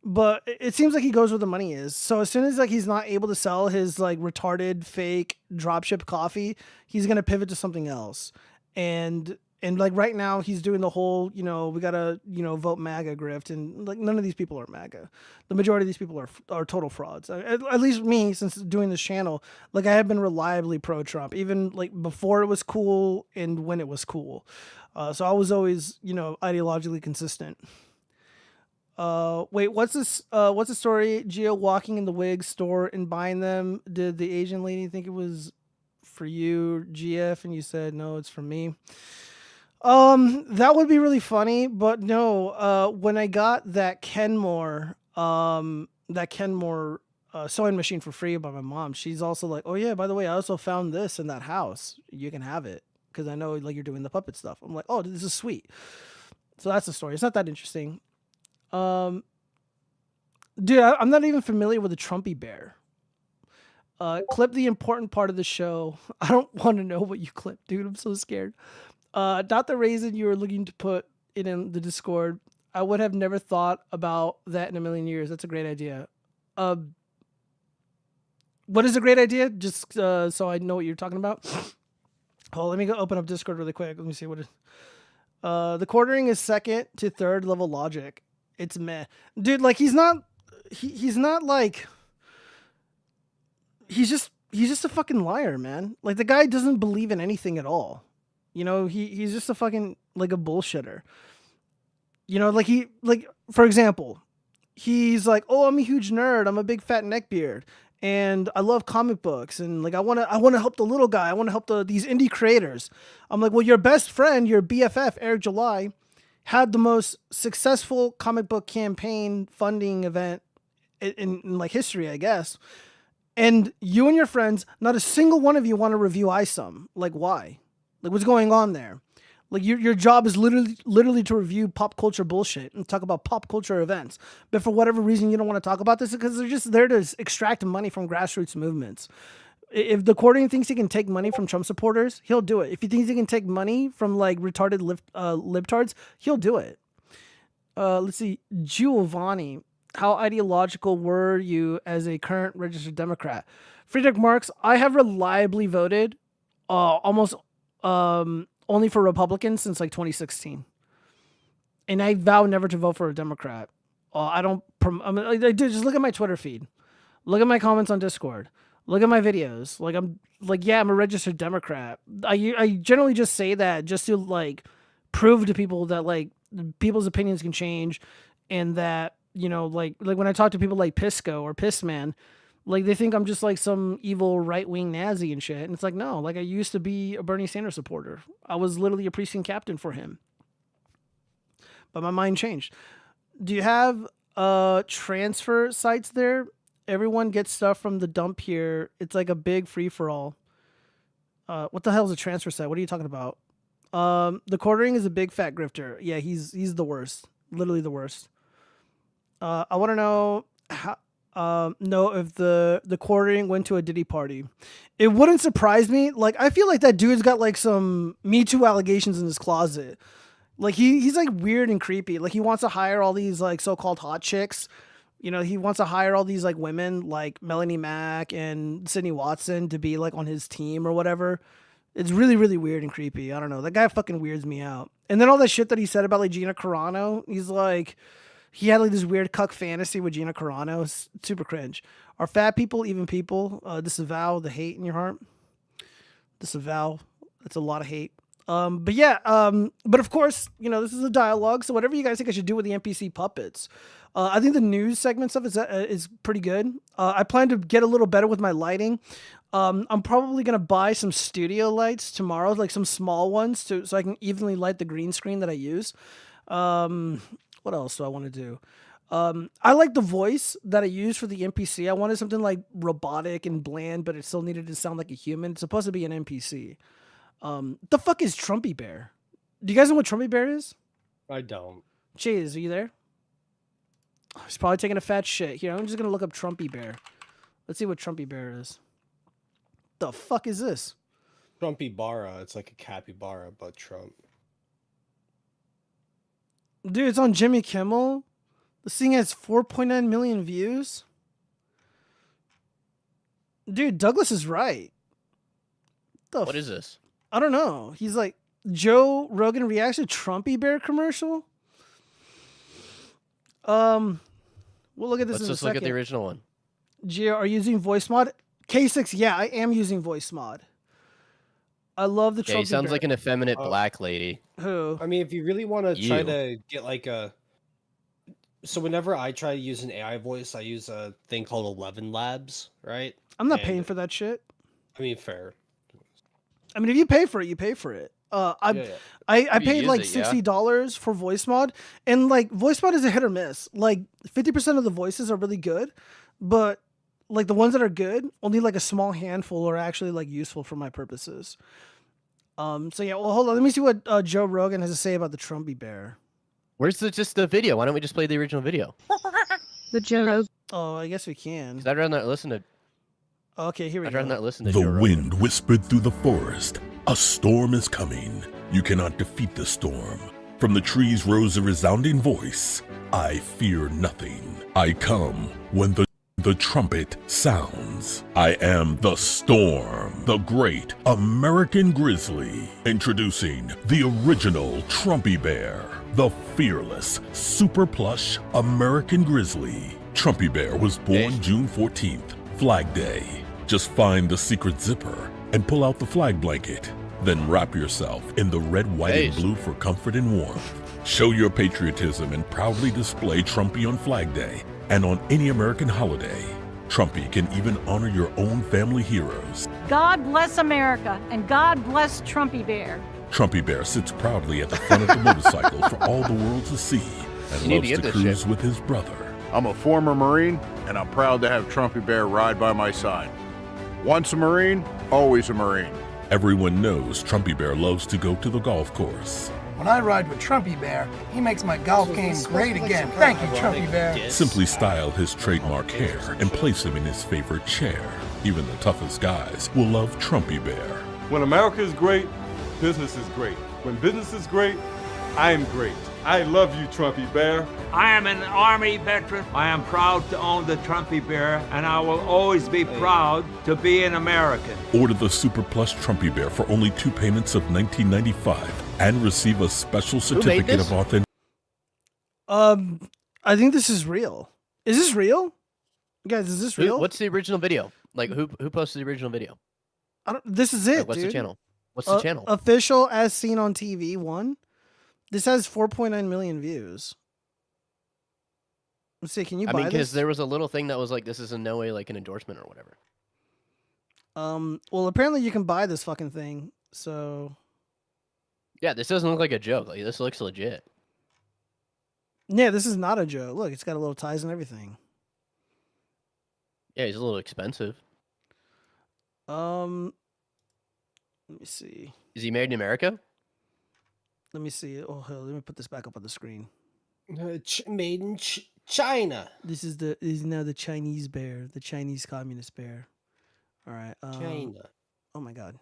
But it seems like he goes where the money is. So as soon as he's not able to sell his retarded fake dropship coffee, he's going to pivot to something else. And right now he's doing the whole, we got to, vote MAGA grift. And none of these people are MAGA. The majority of these people are total frauds. At least me, since doing this channel, I have been reliably pro-Trump, even before it was cool and when it was cool. So I was always, ideologically consistent. Wait, what's this? What's the story? Gio walking in the wig store and buying them. Did the Asian lady think it was for you, GF, and you said no, it's for me? That would be really funny, but no. When I got that Kenmore sewing machine for free by my mom, she's also like, oh yeah, by the way, I also found this in that house. You can have it because I know you're doing the puppet stuff. I'm like, oh, this is sweet. So that's the story. It's not that interesting. Dude, I'm not even familiar with the Trumpy bear. Clip the important part of the show. I don't want to know what you clipped, dude. I'm so scared. Not the reason you were looking to put it in the Discord. I would have never thought about that in a million years. That's a great idea. What is a great idea? Just so I know what you're talking about. Oh, let me go open up Discord really quick. Let me see what it. The quartering is second to third level logic. It's meh, dude. Like he's not like. He's just a fucking liar, man. Like the guy doesn't believe in anything at all. You know, he's just a fucking like a bullshitter. You know, like for example, he's like, "Oh, I'm a huge nerd. I'm a big fat neckbeard, and I love comic books, and like I want to help the little guy. I want to help these indie creators." I'm like, "Well, your best friend, your BFF, Eric July, had the most successful comic book campaign funding event in like history, I guess. And you and your friends, not a single one of you want to review ISOM. Like, why? Like, what's going on there? Like, your job is literally to review pop culture bullshit and talk about pop culture events. But for whatever reason, you don't want to talk about this because they're just there to extract money from grassroots movements. If the Cordian thinks he can take money from Trump supporters, he'll do it. If he thinks he can take money from, like, retarded libtards, he'll do it. Let's see. Giovanni, how ideological were you as a current registered Democrat? Friedrich Marx, I have reliably voted almost only for Republicans since like 2016. And I vow never to vote for a Democrat. I mean, just look at my Twitter feed. Look at my comments on Discord. Look at my videos. Like I'm a registered Democrat. I generally just say that just to like prove to people that like people's opinions can change, and that, you know, like when I talk to people like Pisco or Pissman, like they think I'm just like some evil right-wing Nazi and shit. And it's like, no, like I used to be a Bernie Sanders supporter. I was literally a precinct captain for him. But my mind changed. Do you have transfer sites there? Everyone gets stuff from the dump here. It's like a big free-for-all. What the hell is a transfer site? What are you talking about? The quartering is a big fat grifter. Yeah, he's the worst. Literally the worst. I want to know how... if the quartering went to a Diddy party. It wouldn't surprise me. Like, I feel like that dude's got like some Me Too allegations in his closet. Like he's like weird and creepy. Like he wants to hire all these like so-called hot chicks. You know, he wants to hire all these like women like Melanie Mack and Sydney Watson to be like on his team or whatever. It's really, really weird and creepy. I don't know. That guy fucking weirds me out. And then all that shit that he said about like Gina Carano, he's like, he had like this weird cuck fantasy with Gina Carano. It's super cringe. Are fat people even people? Disavow the hate in your heart. Disavow. That's a lot of hate. But of course, you know, this is a dialogue. So whatever you guys think I should do with the NPC puppets. I think the news segment stuff is pretty good. I plan to get a little better with my lighting. I'm probably going to buy some studio lights tomorrow, like some small ones so I can evenly light the green screen that I use. What else do I want to do? I like the voice that I use for the NPC. I wanted something like robotic and bland, but it still needed to sound like a human. It's supposed to be an NPC. The fuck is Trumpy Bear? Do you guys know what Trumpy Bear is? I don't. Cheese, are you there? Oh, he's probably taking a fat shit. Here, I'm just going to look up Trumpy Bear. Let's see what Trumpy Bear is. The fuck is this? Trumpy Barra. It's like a capybara, but Trump. Dude, it's on Jimmy Kimmel. This thing has 4.9 million views. Dude, Douglas is right. What is this? I don't know. He's like, Joe Rogan reacts to Trumpy Bear commercial. We'll look at this in a second. Let's just look at the original one. Gio, are you using voice mod? K6, yeah, I am using voice mod. I love the Trumpy Bear. He sounds like an effeminate black lady. Who? I mean, if you really want to try to get like a... So whenever I try to use an AI voice, I use a thing called 11 Labs, right? I'm not paying for that shit. I mean, fair. I mean, if you pay for it, you pay for it. I paid like $60 for voice mod, and like voice mod is a hit or miss. Like 50% of the voices are really good, but like the ones that are good, only like a small handful are actually like useful for my purposes. So yeah, well, hold on. Let me see what Joe Rogan has to say about the Trumpy Bear. Where's just the video? Why don't we just play the original video? the Joe Rogan. Oh, I guess we can. I'd rather not listen to. Okay, here we I'd go. rather not listen to The Joe Rogan. wind whispered through the forest. A storm is coming. You cannot defeat the storm. From the trees rose a resounding voice. I fear nothing. I come when the trumpet sounds. I am the storm, the great American grizzly. Introducing the original Trumpy Bear, the fearless, super plush American grizzly. Trumpy Bear was born June 14th, Flag Day. Just find the secret zipper and pull out the flag blanket. Then wrap yourself in the red, white, and blue for comfort and warmth. Show your patriotism and proudly display Trumpy on Flag Day and on any American holiday. Trumpy can even honor your own family heroes. God bless America, and God bless Trumpy Bear. Trumpy Bear sits proudly at the front of the motorcycle for all the world to see and loves to cruise with his brother. I'm a former Marine, and I'm proud to have Trumpy Bear ride by my side. Once a Marine, always a Marine. Everyone knows Trumpy Bear loves to go to the golf course. When I ride with Trumpy Bear, he makes my golf game great again. Thank you, Trumpy Bear. Simply style his trademark hair and place him in his favorite chair. Even the toughest guys will love Trumpy Bear. When America is great, business is great. When business is great, I'm great. I love you, Trumpy Bear. I am an Army veteran. I am proud to own the Trumpy Bear, and I will always be proud to be an American. Order the Super Plus Trumpy Bear for only 2 payments of $19.95 and receive a special certificate of authenticity. I think this is real. Is this real? Guys, is this real? What's the original video? Like, who posted the original video? This is it, Like, what's dude. the channel? What's the channel? Official as seen on TV 1. This has 4.9 million views. Let's see, can you buy mean, this? because there was a little thing that was like, this is in no way like an endorsement or whatever. Well, apparently you can buy this fucking thing, so... Yeah, this doesn't look like a joke. Like, this looks legit. Yeah, this is not a joke. Look, it's got a little ties and everything. Yeah, he's a little expensive. Let me see. Is he made in America? Let me see. Oh, hell, let me put this back up on the screen. Made in China. This is now the Chinese bear, the Chinese communist bear. All right. China. Oh my God.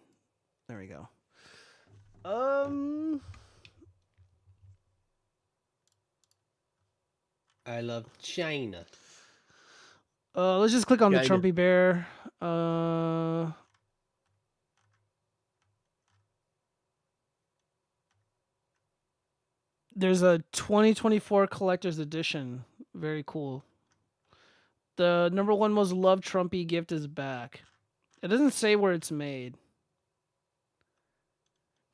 There we go. I love China. Let's just click on the China. Trumpy bear. There's a 2024 collector's edition. Very cool. The #1 most loved Trumpy gift is back. It doesn't say where it's made.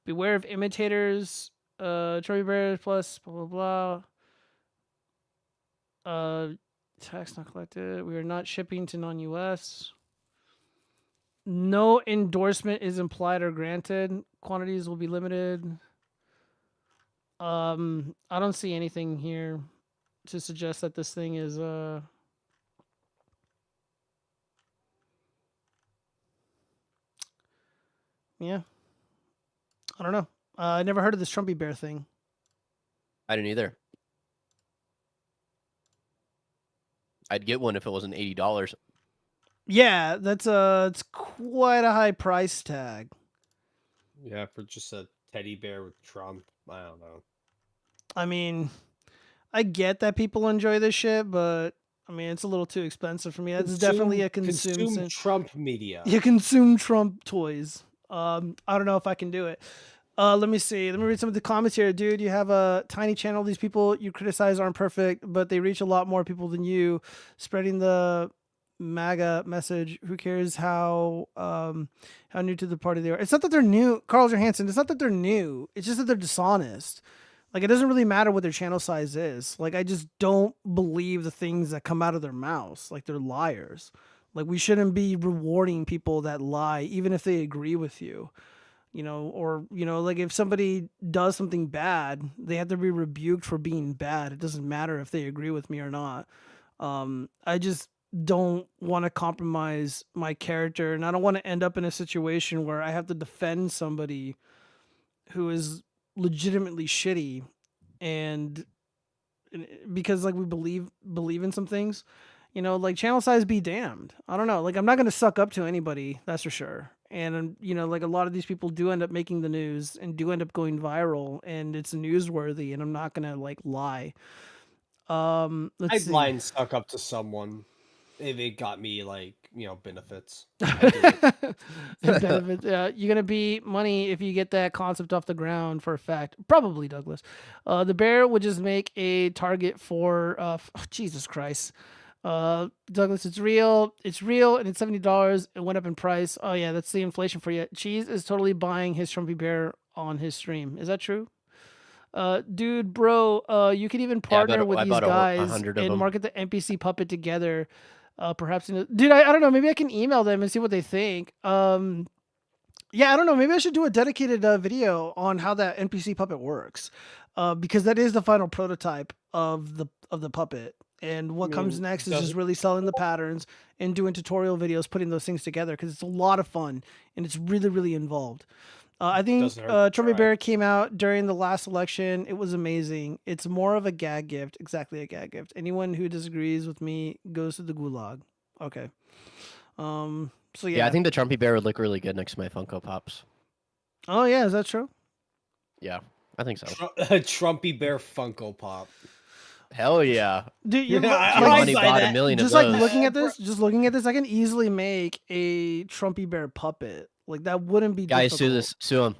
Beware of imitators. Trumpy bear plus blah blah blah. Tax not collected. We are not shipping to non-US. No endorsement is implied or granted. Quantities will be limited. I don't see anything here to suggest that this thing is yeah. I don't know. I never heard of this Trumpy bear thing. I didn't either. I'd get one if it wasn't $80. Yeah, that's it's quite a high price tag. Yeah, for just a teddy bear with Trump. I don't know. I mean, I get that people enjoy this shit, but I mean, it's a little too expensive for me. That's definitely a consume Trump media. You consume Trump toys. I don't know if I can do it. Let me see. Let me read some of the comments here. Dude, you have a tiny channel. These people you criticize aren't perfect, but they reach a lot more people than you. Spreading the MAGA message. Who cares how new to the party they are? It's not that they're new, Carl Johansson. It's not that they're new. It's just that they're dishonest. Like, it doesn't really matter what their channel size is. Like, I just don't believe the things that come out of their mouths. Like, they're liars. Like, we shouldn't be rewarding people that lie, even if they agree with you. You know, or, you know, like if somebody does something bad, they have to be rebuked for being bad. It doesn't matter if they agree with me or not. I just don't want to compromise my character, and I don't want to end up in a situation where I have to defend somebody who is legitimately shitty and because like we believe in some things, you know, like channel size be damned. I don't know. Like I'm not going to suck up to anybody. That's for sure. And, you know, like a lot of these people do end up making the news and do end up going viral and it's newsworthy and I'm not going to like lie. I'd lie and suck up to someone if it got me like, you know, benefits. Benefits. You're going to be money if you get that concept off the ground for a fact. Probably, Douglas. The bear would just make a target for, Jesus Christ. Douglas, it's real, and it's $70. It went up in price. Oh yeah, that's the inflation for you. Cheese is totally buying his Trumpy bear on his stream. Is that true? Dude, bro, you could even partner with these guys and market the NPC puppet together. Perhaps, dude, I don't know. Maybe I can email them and see what they think. Yeah, I don't know. Maybe I should do a dedicated video on how that NPC puppet works, because that is the final prototype of the puppet. And what comes next is just really selling the patterns and doing tutorial videos, putting those things together because it's a lot of fun and it's really, really involved. I think Trumpy Bear came out during the last election. It was amazing. It's more of a gag gift. Exactly a gag gift. Anyone who disagrees with me goes to the gulag. Okay. So yeah. I think the Trumpy Bear would look really good next to my Funko Pops. Oh yeah, is that true? Yeah, I think so. Trumpy Bear Funko Pop. Hell yeah. Dude, money bought $1 million just of like those. looking at this, I can easily make a Trumpy Bear puppet. Like that wouldn't be Guys, difficult. sue him.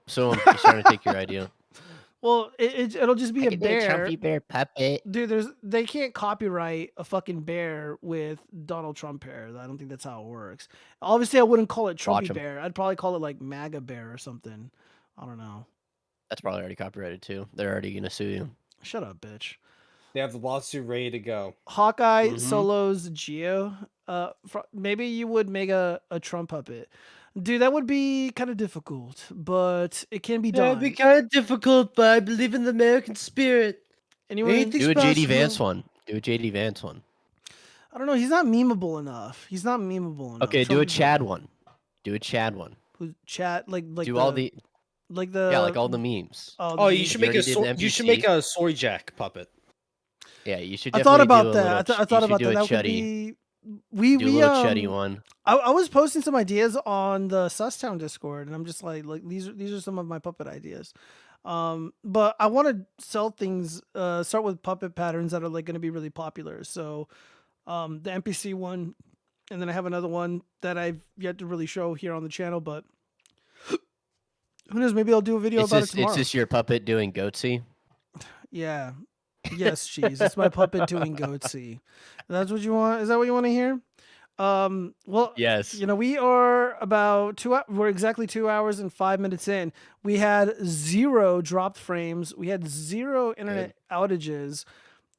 He's trying to take your idea. Well, it'll just be a bear. Trumpy Bear puppet. Dude, they can't copyright a fucking bear with Donald Trump hair. I don't think that's how it works. Obviously, I wouldn't call it Trumpy Bear. I'd probably call it like MAGA Bear or something. I don't know. That's probably already copyrighted too. They're already gonna sue you. Shut up, bitch. They have the lawsuit ready to go. Hawkeye solos Geo. Maybe you would make a Trump puppet. Dude, that would be kind of difficult, but it can be done. It'd be kind of difficult, but I believe in the American spirit. Anyway, do a JD Vance one. I don't know. He's not memeable enough. Okay, do a Chad one. Who's Chad? Like do all the like all the memes. Oh, you should make a soy jack puppet. Yeah, you should. I thought about that. I thought about that. That would be. We do a little Chetty one. I was posting some ideas on the Susstown Discord, and I'm just like these are some of my puppet ideas. But I want to sell things. Start with puppet patterns that are like going to be really popular. So, the NPC one, and then I have another one that I've yet to really show here on the channel. But who knows? Maybe I'll do a video about it tomorrow. It's just your puppet doing goatsy. Yeah. Yes, Cheese. It's my puppet doing goatsy. That's what you want? Is that what you want to hear? Well, yes. You know, we are about we're exactly 2 hours and 5 minutes in. We had 0 dropped frames. We had 0 internet outages.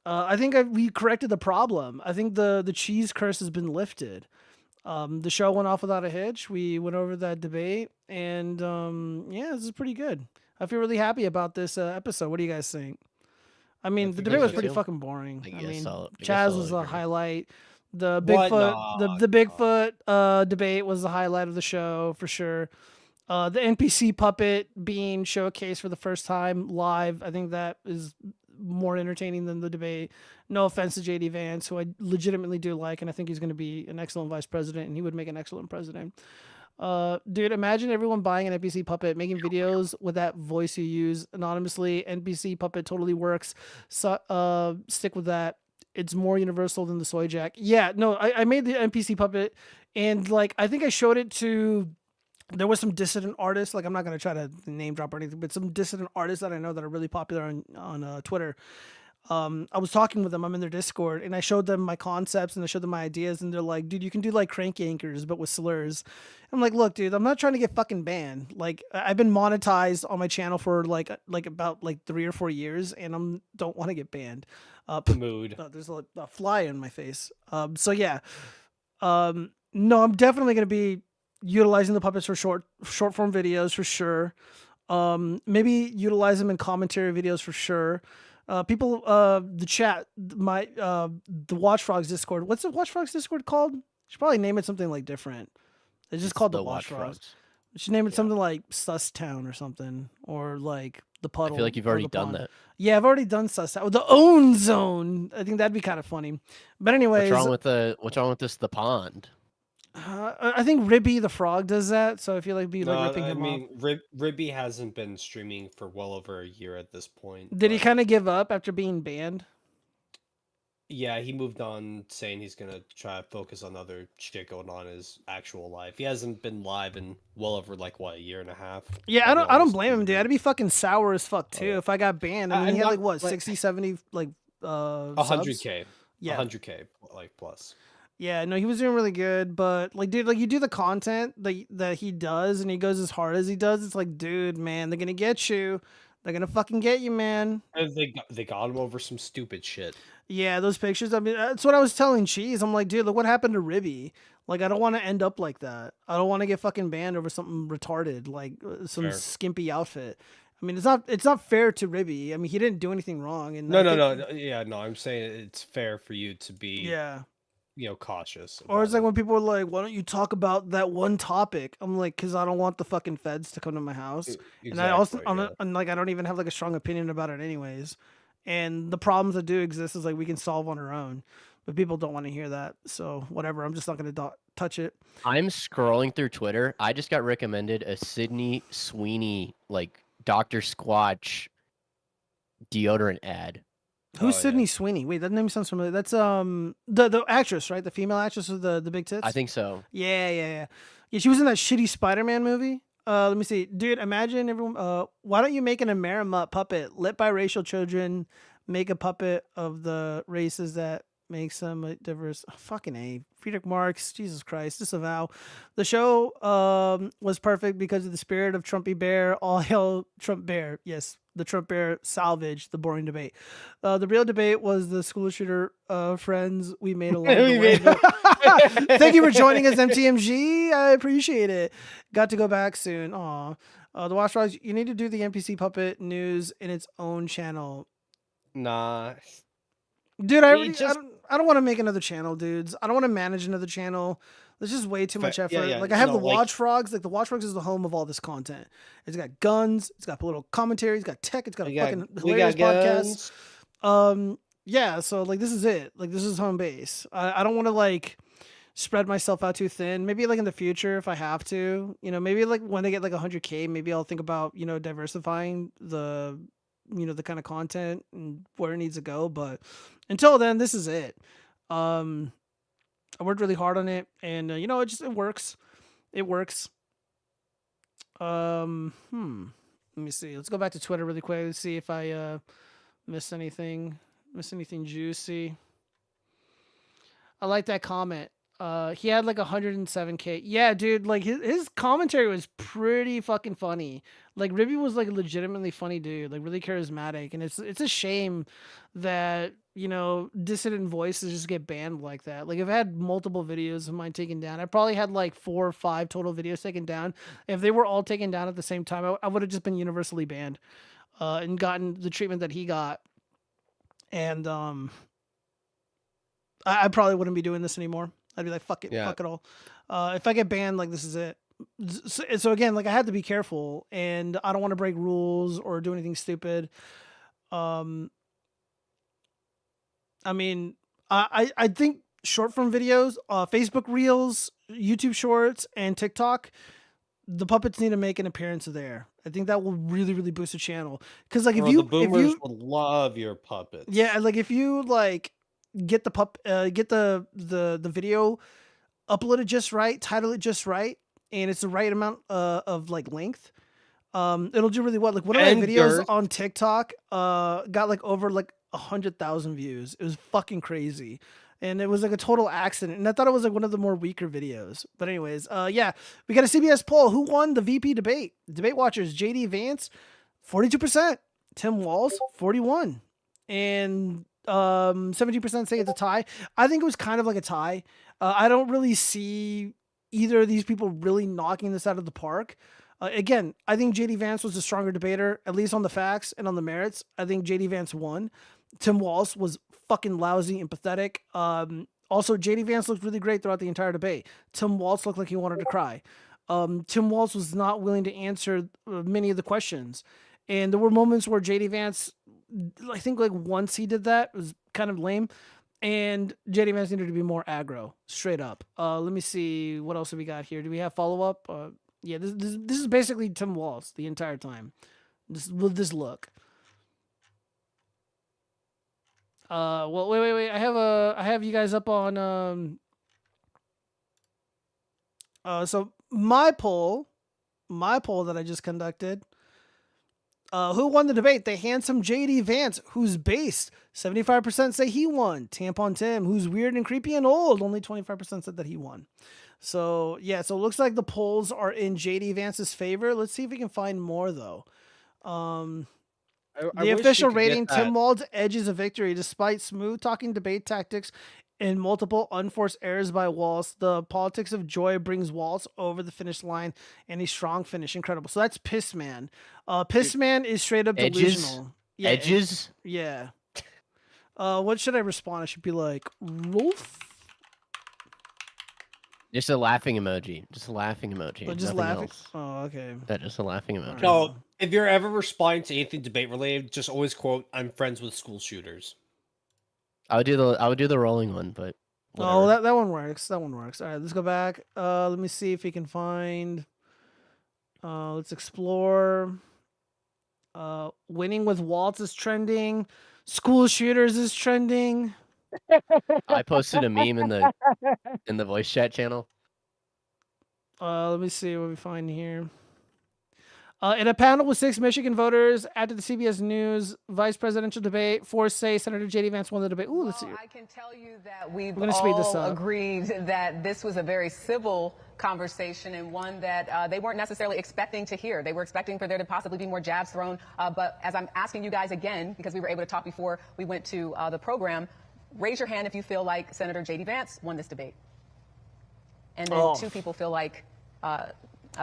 I think we corrected the problem. I think the cheese curse has been lifted. The show went off without a hitch. We went over that debate, and yeah, this is pretty good. I feel really happy about this episode. What do you guys think? I mean, the debate was pretty fucking boring. I mean, Chaz was the highlight. The Bigfoot, the Bigfoot debate was the highlight of the show for sure. The NPC puppet being showcased for the first time live, I think that is more entertaining than the debate. No offense to JD Vance, who I legitimately do like, and I think he's going to be an excellent vice president, and he would make an excellent president. Dude, imagine everyone buying an NPC puppet, making videos with that voice you use anonymously. NPC puppet totally works. So, stick with that. It's more universal than the soy jack. Yeah, no, I made the NPC puppet, and like I think I showed it to. There was some dissident artists. Like I'm not gonna try to name drop or anything, but some dissident artists that I know that are really popular on Twitter. I was talking with them. I'm in their Discord, and I showed them my concepts and I showed them my ideas, and they're like, "Dude, you can do like crank yankers, but with slurs." I'm like, "Look, dude, I'm not trying to get fucking banned. Like, I've been monetized on my channel for like about 3 or 4 years, and don't want to get banned." Mood. There's a fly in my face. So yeah, no, I'm definitely gonna be utilizing the puppets for short form videos for sure. Maybe utilize them in commentary videos for sure. People, the chat, the watchfrogs Discord. What's the watchfrogs Discord called? Should probably name it something like different. It's just called the watchfrogs. Should name it something like Sus Town or something, or like the puddle. I feel like you've already done that. Yeah, I've already done Sus Town. The Own Zone. I think that'd be kind of funny. But anyways, what's wrong with this? The pond. I think Ribby the Frog does that, so I feel like ripping him off. Ribby hasn't been streaming for well over a year at this point. Did he kind of give up after being banned? Yeah, he moved on, saying he's gonna try to focus on other shit going on in his actual life. He hasn't been live in well over a year and a half. Yeah, I don't blame him, dude. I'd be fucking sour as fuck too if I got banned. I mean, he had 60, 70 100K. Yeah, 100K plus. Yeah, no, he was doing really good, but dude, you do the content that he does, and he goes as hard as he does. It's like, dude, man, they're gonna get you. They're gonna fucking get you, man. They got him over some stupid shit. Yeah, those pictures. I mean, that's what I was telling Cheese. I'm like, dude, look what happened to Ribby. I don't want to end up like that. I don't want to get fucking banned over something retarded, like some skimpy outfit. I mean, it's not fair to Ribby. I mean, he didn't do anything wrong. And No. Yeah, no. I'm saying it's fair for you to be. Yeah. Cautious. Or it's like when people are like, why don't you talk about that one topic? I'm like, because I don't want the fucking feds to come to my house. Exactly, and I also, I don't even have a strong opinion about it anyways. And the problems that do exist is we can solve on our own. But people don't want to hear that. So whatever, I'm just not going to touch it. I'm scrolling through Twitter. I just got recommended a Sydney Sweeney, Dr. Squatch deodorant ad. Who's Sydney Sweeney? Wait, that name sounds familiar. That's the actress, right? The female actress with the big tits? I think so. Yeah. Yeah, she was in that shitty Spider-Man movie. Let me see. Dude, imagine everyone why don't you make an Amerimutt puppet lit by racial children, make a puppet of the races that makes them diverse. Oh, fucking A. Friedrich Marx, Jesus Christ, disavow. The show was perfect because of the spirit of Trumpy Bear. All hail Trump Bear. Yes, the Trump Bear salvaged the boring debate. The real debate was the school shooter friends we made along the way. Thank you for joining us, MTMG. I appreciate it. Got to go back soon. Aw. The Watchfrogs, you need to do the NPC puppet news in its own channel. Nah. Dude, I don't want to make another channel, dudes. I don't want to manage another channel. There's just way too much effort. Yeah. I have the Watchfrogs. The Watchfrogs is the home of all this content. It's got guns. It's got political commentary. It's got tech. It's got a fucking hilarious podcast. Yeah. So this is it. This is home base. I don't want to spread myself out too thin. Maybe in the future if I have to. Maybe when I get 100K, maybe I'll think about diversifying the the kind of content and where it needs to go. But until then, this is it. I worked really hard on it, and it works. It works. Let me see. Let's go back to Twitter really quick. Let's see if I missed anything. Juicy. I like that comment. He had 107K. Yeah, dude, his commentary was pretty fucking funny. Ribby was a legitimately funny dude, really charismatic, and it's a shame that dissident voices just get banned like that. I've had multiple videos of mine taken down. I probably had 4 or 5 total videos taken down. If they were all taken down at the same time, I would have just been universally banned, and gotten the treatment that he got. And I probably wouldn't be doing this anymore. I'd be like, fuck it, fuck it all. If I get banned, this is it. So again, I had to be careful, and I don't want to break rules or do anything stupid. I mean, I think short form videos, Facebook Reels, YouTube Shorts, and TikTok, the puppets need to make an appearance there. I think that will really, really boost the channel. Because the boomers would love your puppets. Yeah, if you get the video uploaded just right, title it just right, and it's the right amount of length, it'll do really well. One of my videos on TikTok got over 100,000 views. It was fucking crazy, and it was a total accident, and I thought it was one of the more weaker videos. But anyways, yeah, we got a CBS poll. Who won the VP debate? Debate watchers: JD Vance 42%, Tim Walz 41%, and 70% say it's a tie. I think it was kind of a tie. I don't really see either of these people really knocking this out of the park. Again, I think JD Vance was the stronger debater, at least on the facts and on the merits. I think JD Vance won. Tim Walz was fucking lousy and pathetic. Also, JD Vance looked really great throughout the entire debate. Tim Walz looked like he wanted to cry. Tim Walz was not willing to answer many of the questions. And there were moments where JD Vance, I think like once he did that, it was kind of lame. And JD Vance needed to be more aggro, straight up. Let me see, what else have we got here? Do we have follow-up? Yeah, this is basically Tim Walz the entire time. With this look. Well, wait. I have you guys up on so my poll that I just conducted. Who won the debate? The handsome JD Vance, who's based. 75% say he won. Tampon Tim, who's weird and creepy and old. Only 25% said that he won. So, yeah, so it looks like the polls are in JD Vance's favor. Let's see if we can find more, though. The official rating, Tim Walz edges a victory despite smooth-talking debate tactics and multiple unforced errors by Walz. The politics of joy brings Walz over the finish line and a strong finish. Incredible. So that's Pissman. Pissman is straight up delusional. Yeah, Edges? Yeah. What should I respond? I should be like, Rolf? Just a laughing emoji. Just a laughing emoji. But just Nothing laughing? else. Oh, okay. That just a laughing emoji. No, if you're ever responding to anything debate related, just always quote, "I'm friends with school shooters." I would do the rolling one, but whatever. Oh, that one works. That one works. All right, let's go back. Let me see if we can find. Let's explore. Winning with Waltz is trending. School shooters is trending. I posted a meme in the voice chat channel. Let me see what we find here. In a panel with 6 Michigan voters after the CBS News vice presidential debate, 4 say Senator JD Vance won the debate. Ooh, let's see. I can tell you that we've gonna speed this all up. agreed that this was a very civil conversation and one that they weren't necessarily expecting to hear. They were expecting for there to possibly be more jabs thrown. But as I'm asking you guys again, because we were able to talk before we went to the program, raise your hand if you feel like Senator JD Vance won this debate. And then 2 people feel like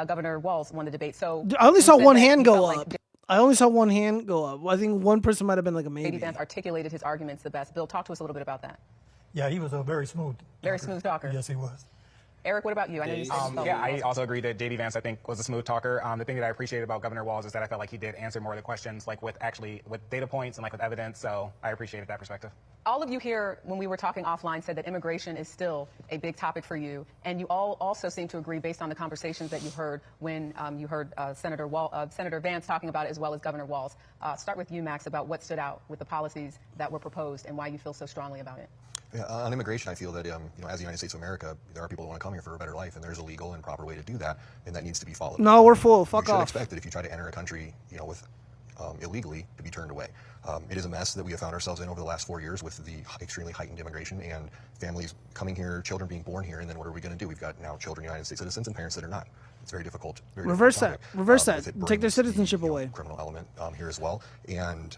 Governor Walz won the debate. So I only saw one hand go up. I only saw one hand go up. I think one person might have been like a maybe. JD Vance articulated his arguments the best. Bill, talk to us a little bit about that. Yeah, he was a very smooth. Very smooth talker. Yes, he was. Eric, what about you? I know you said yeah, I also agree that JD Vance, I think, was a smooth talker. The thing that I appreciated about Governor Walz is that I felt like he did answer more of the questions, like with data points and like with evidence. So I appreciated that perspective. All of you here, when we were talking offline, said that immigration is still a big topic for you. And you all also seem to agree based on the conversations that you heard when you heard Senator Vance talking about it, as well as Governor Walz. Start with you, Max, about what stood out with the policies that were proposed and why you feel so strongly about it. Yeah, on immigration, I feel that, as the United States of America, there are people who want to come here for a better life, and there's a legal and proper way to do that, and that needs to be followed. No, we're full. Fuck you off. You should expect that if you try to enter a country, with illegally, to be turned away. It is a mess that we have found ourselves in over the last 4 years with the extremely heightened immigration and families coming here, children being born here, and then what are we going to do? We've got now children United States citizens and parents that are not. It's very difficult. Reverse that. Reverse that. Take their citizenship away. Criminal element here as well, and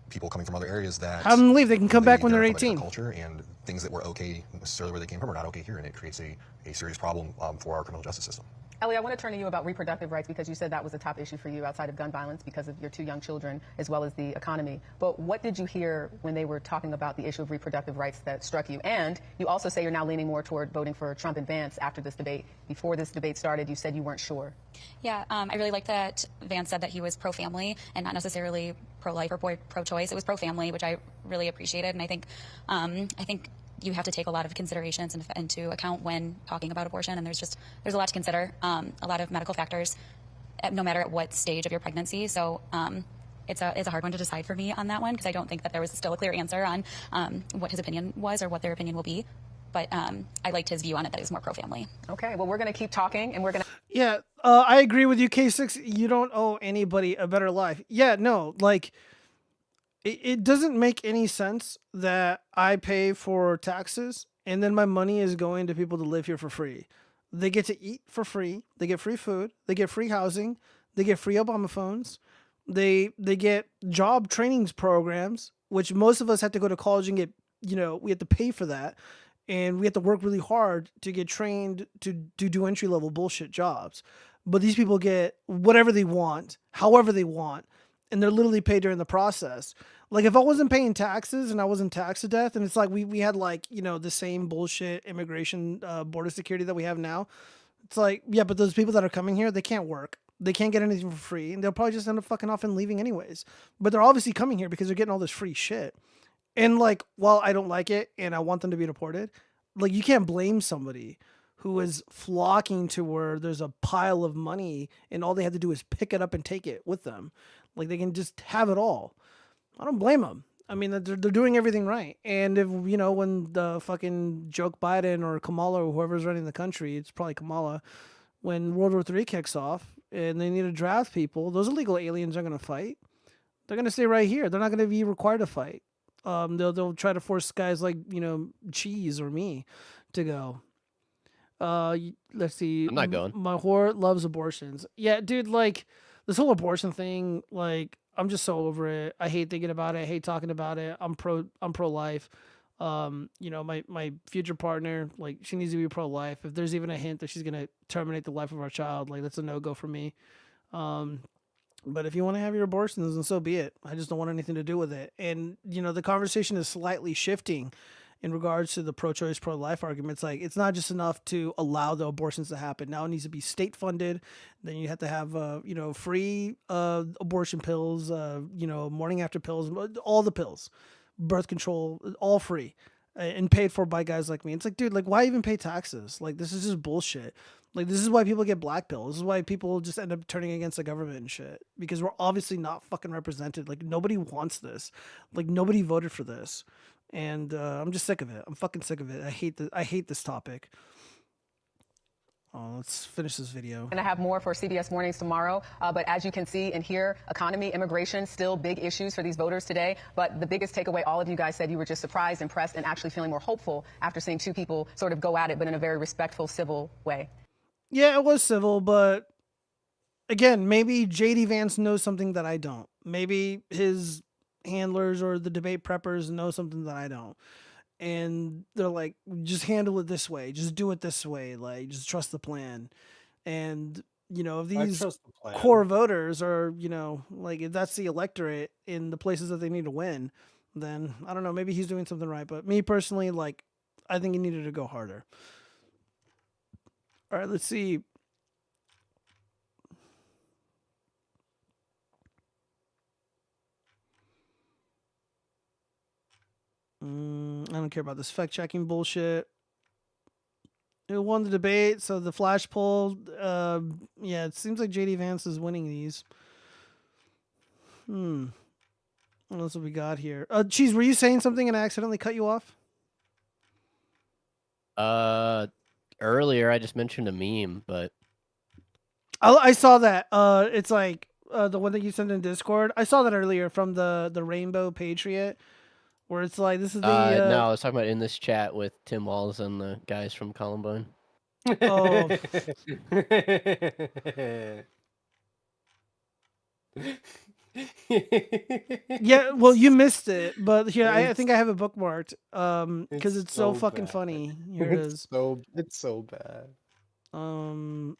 people coming from other areas that have them leave. They can come back when they're 18. Culture and things that were okay necessarily where they came from are not okay here, and it creates a serious problem for our criminal justice system. Ellie, I want to turn to you about reproductive rights because you said that was a top issue for you outside of gun violence because of your 2 young children as well as the economy. But what did you hear when they were talking about the issue of reproductive rights that struck you? And you also say you're now leaning more toward voting for Trump and Vance after this debate. Before this debate started, you said you weren't sure. Yeah, I really like that Vance said that he was pro-family and not necessarily pro-life or pro-choice. It was pro-family, which I really appreciated. And I think you have to take a lot of considerations into account when talking about abortion, and there's a lot to consider, a lot of medical factors, no matter at what stage of your pregnancy. So it's a hard one to decide for me on that one because I don't think that there was still a clear answer on what his opinion was or what their opinion will be. But I liked his view on it that it was more pro-family. Okay, well, we're going to keep talking, and we're going to... Yeah, I agree with you, K6. You don't owe anybody a better life. Yeah, no, like... It doesn't make any sense that I pay for taxes and then my money is going to people to live here for free. They get to eat for free. They get free food. They get free housing. They get free Obama phones. They get job trainings programs, which most of us have to go to college and get, we have to pay for that. And we have to work really hard to get trained to do entry-level bullshit jobs. But these people get whatever they want, however they want. And they're literally paid during the process. Like if I wasn't paying taxes and I wasn't taxed to death, and it's like we had like, the same bullshit immigration border security that we have now, It's like, yeah, but those people that are coming here, they can't work. They can't get anything for free, and they'll probably just end up fucking off and leaving anyways. But they're obviously coming here because they're getting all this free shit. And like, while I don't like it and I want them to be deported, like you can't blame somebody who is flocking to where there's a pile of money and all they have to do is pick it up and take it with them. Like they can just have it all. I don't blame them. I mean, they're doing everything right. And if, you know, when the fucking joke Biden or Kamala or whoever's running the country, it's probably Kamala, when World War III kicks off and they need to draft people, those illegal aliens are going to fight. They're going to stay right here. They're not going to be required to fight. They'll try to force guys like, you know, Cheese or me to go. Let's see. I'm not going. My whore loves abortions. Yeah, dude, like this whole abortion thing, like I'm just so over it. I hate thinking about it. I hate talking about it. I'm pro-life. You know, my future partner, like she needs to be pro-life. If there's even a hint that she's gonna terminate the life of our child, like that's a no-go for me. But if you want to have your abortions, then so be it. I just don't want anything to do with it. And you know, the conversation is slightly shifting in regards to the pro-choice, pro-life arguments. Like it's not just enough to allow the abortions to happen. Now it needs to be state funded. Then you have to have, you know, free abortion pills, you know, morning after pills, all the pills, birth control, all free and paid for by guys like me. It's like, dude, like why even pay taxes? Like this is just bullshit. Like this is why people get black pills. This is why people just end up turning against the government and shit, because we're obviously not fucking represented. Like nobody wants this. Like nobody voted for this. And I'm just sick of it. I'm fucking sick of it. I hate this topic. Let's finish this video. And I have more for CBS Mornings tomorrow. But as you can see and hear, economy, immigration, still big issues for these voters today. But the biggest takeaway, all of you guys said you were just surprised, impressed, and actually feeling more hopeful after seeing two people sort of go at it, but in a very respectful, civil way. Yeah, it was civil, but again, maybe JD Vance knows something that I don't. Maybe his handlers or the debate preppers know something that I don't. And they're like, just handle it this way. Just do it this way. Like, just trust the plan. And, you know, if these core voters are, you know, like if that's the electorate in the places that they need to win, then I don't know, maybe he's doing something right. But me personally, like, I think he needed to go harder. All right, let's see. I don't care about this fact-checking bullshit. Who won the debate? So the flash poll, yeah, it seems like JD Vance is winning these. What else have we got here? Cheese, were you saying something and I accidentally cut you off? Earlier I just mentioned a meme, but I saw that. It's like the one that you sent in Discord. I saw that earlier from the Rainbow Patriot. Where it's like, this is the... No, I was talking about in this chat with Tim Walz and the guys from Columbine. Oh. Yeah, well, you missed it, but here, I think I have it bookmarked, because it's so fucking funny. Here it is. It's so bad. Oh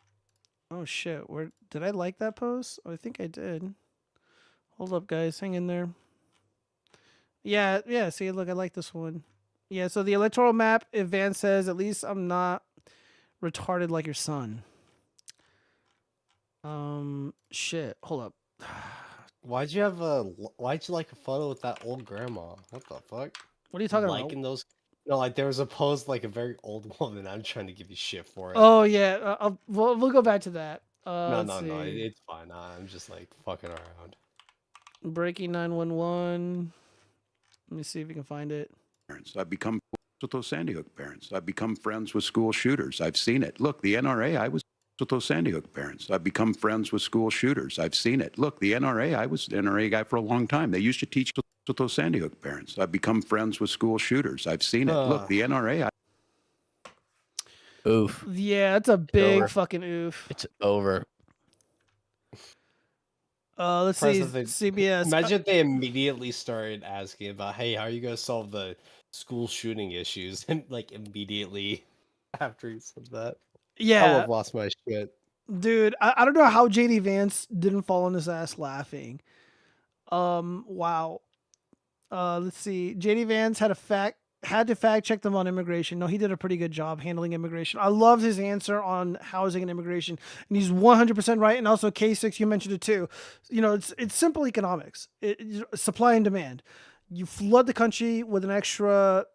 shit, where did I like that post? I think I did. Hold up, guys, hang in there. Yeah, see, look, I like this one. Yeah, so the electoral map, if Vance says, at least I'm not retarded like your son. Shit, hold up. Why'd you like a photo with that old grandma? What the fuck? What are you talking about? Those? No, like there was a post like a very old woman. I'm trying to give you shit for it. Oh yeah, we'll go back to that. No, it's fine. I'm just like fucking around. Breaking 911. Let me see if we can find it. I've become friends with those Sandy Hook parents. I've become friends with school shooters. I've seen it. Look, the NRA, I was with those Sandy Hook parents. I've become friends with school shooters. I've seen it. Look, the NRA, I was the NRA guy for a long time. They used to teach with those Sandy Hook parents. I've become friends with school shooters. I've seen it. Look, the NRA. Oof. Yeah, it's a big fucking oof. It's over. Let's see, CBS. Imagine if they immediately started asking about, hey, how are you going to solve the school shooting issues? And like immediately after he said that. Yeah. I would have lost my shit. Dude, I don't know how JD Vance didn't fall on his ass laughing. Wow. Let's see. JD Vance had a fact had to fact check them on immigration. No, he did a pretty good job handling immigration. I loved his answer on housing and immigration, and he's 100% right. And also K6, you mentioned it too. You know, it's simple economics, supply and demand. You flood the country with an extra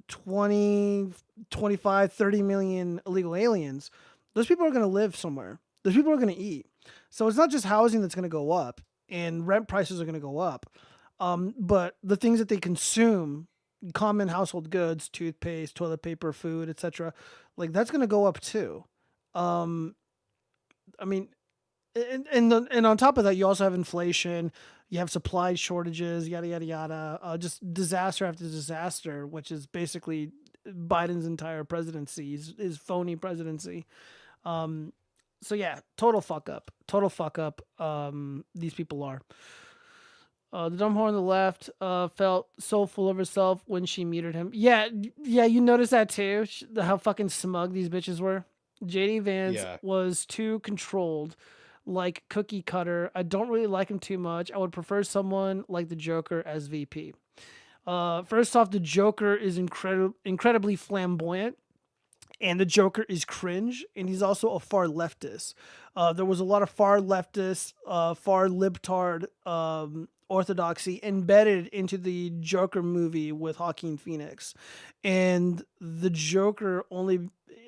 20, 25, 30 million illegal aliens. Those people are going to live somewhere. Those people are going to eat. So it's not just housing that's going to go up and rent prices are going to go up. But the things that they consume, common household goods, toothpaste, toilet paper, food, etc., like that's going to go up too. I mean, and on top of that, you also have inflation, you have supply shortages, yada yada yada, just disaster after disaster, which is basically Biden's entire presidency, his phony presidency. So yeah, total fuck up. These people are. The dumb whore on the left felt so full of herself when she muted him. Yeah, you noticed that too? How fucking smug these bitches were? JD Vance was too controlled, like cookie cutter. I don't really like him too much. I would prefer someone like the Joker as VP. First off, the Joker is incredibly flamboyant. And the Joker is cringe, and he's also a far leftist. There was a lot of far leftist, far libtard orthodoxy embedded into the Joker movie with Joaquin Phoenix. And the Joker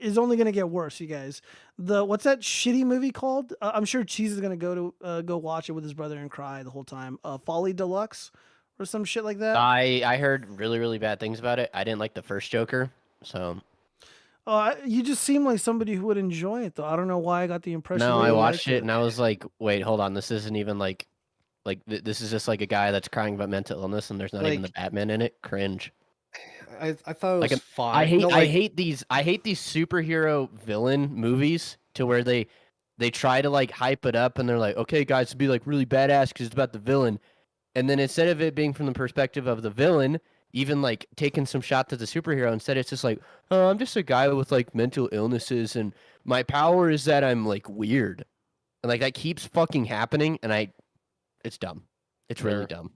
is only going to get worse, you guys. What's that shitty movie called? I'm sure Cheese is going to go watch it with his brother and cry the whole time. Folly Deluxe or some shit like that. I heard really, really bad things about it. I didn't like the first Joker, so... You just seem like somebody who would enjoy it, though. I don't know why I got the impression. No, I watched it and I was like, wait, hold on. This isn't even like this is just like a guy that's crying about mental illness and there's not even the Batman in it. Cringe. I thought it was fine. I hate these superhero villain movies to where they try to like hype it up and they're like, okay, guys, to be like really badass because it's about the villain, and then instead of it being from the perspective of the villain, even like taking some shots at the superhero, instead it's just like, oh, I'm just a guy with like mental illnesses and my power is that I'm like weird. And like that keeps fucking happening and it's dumb. It's really dumb.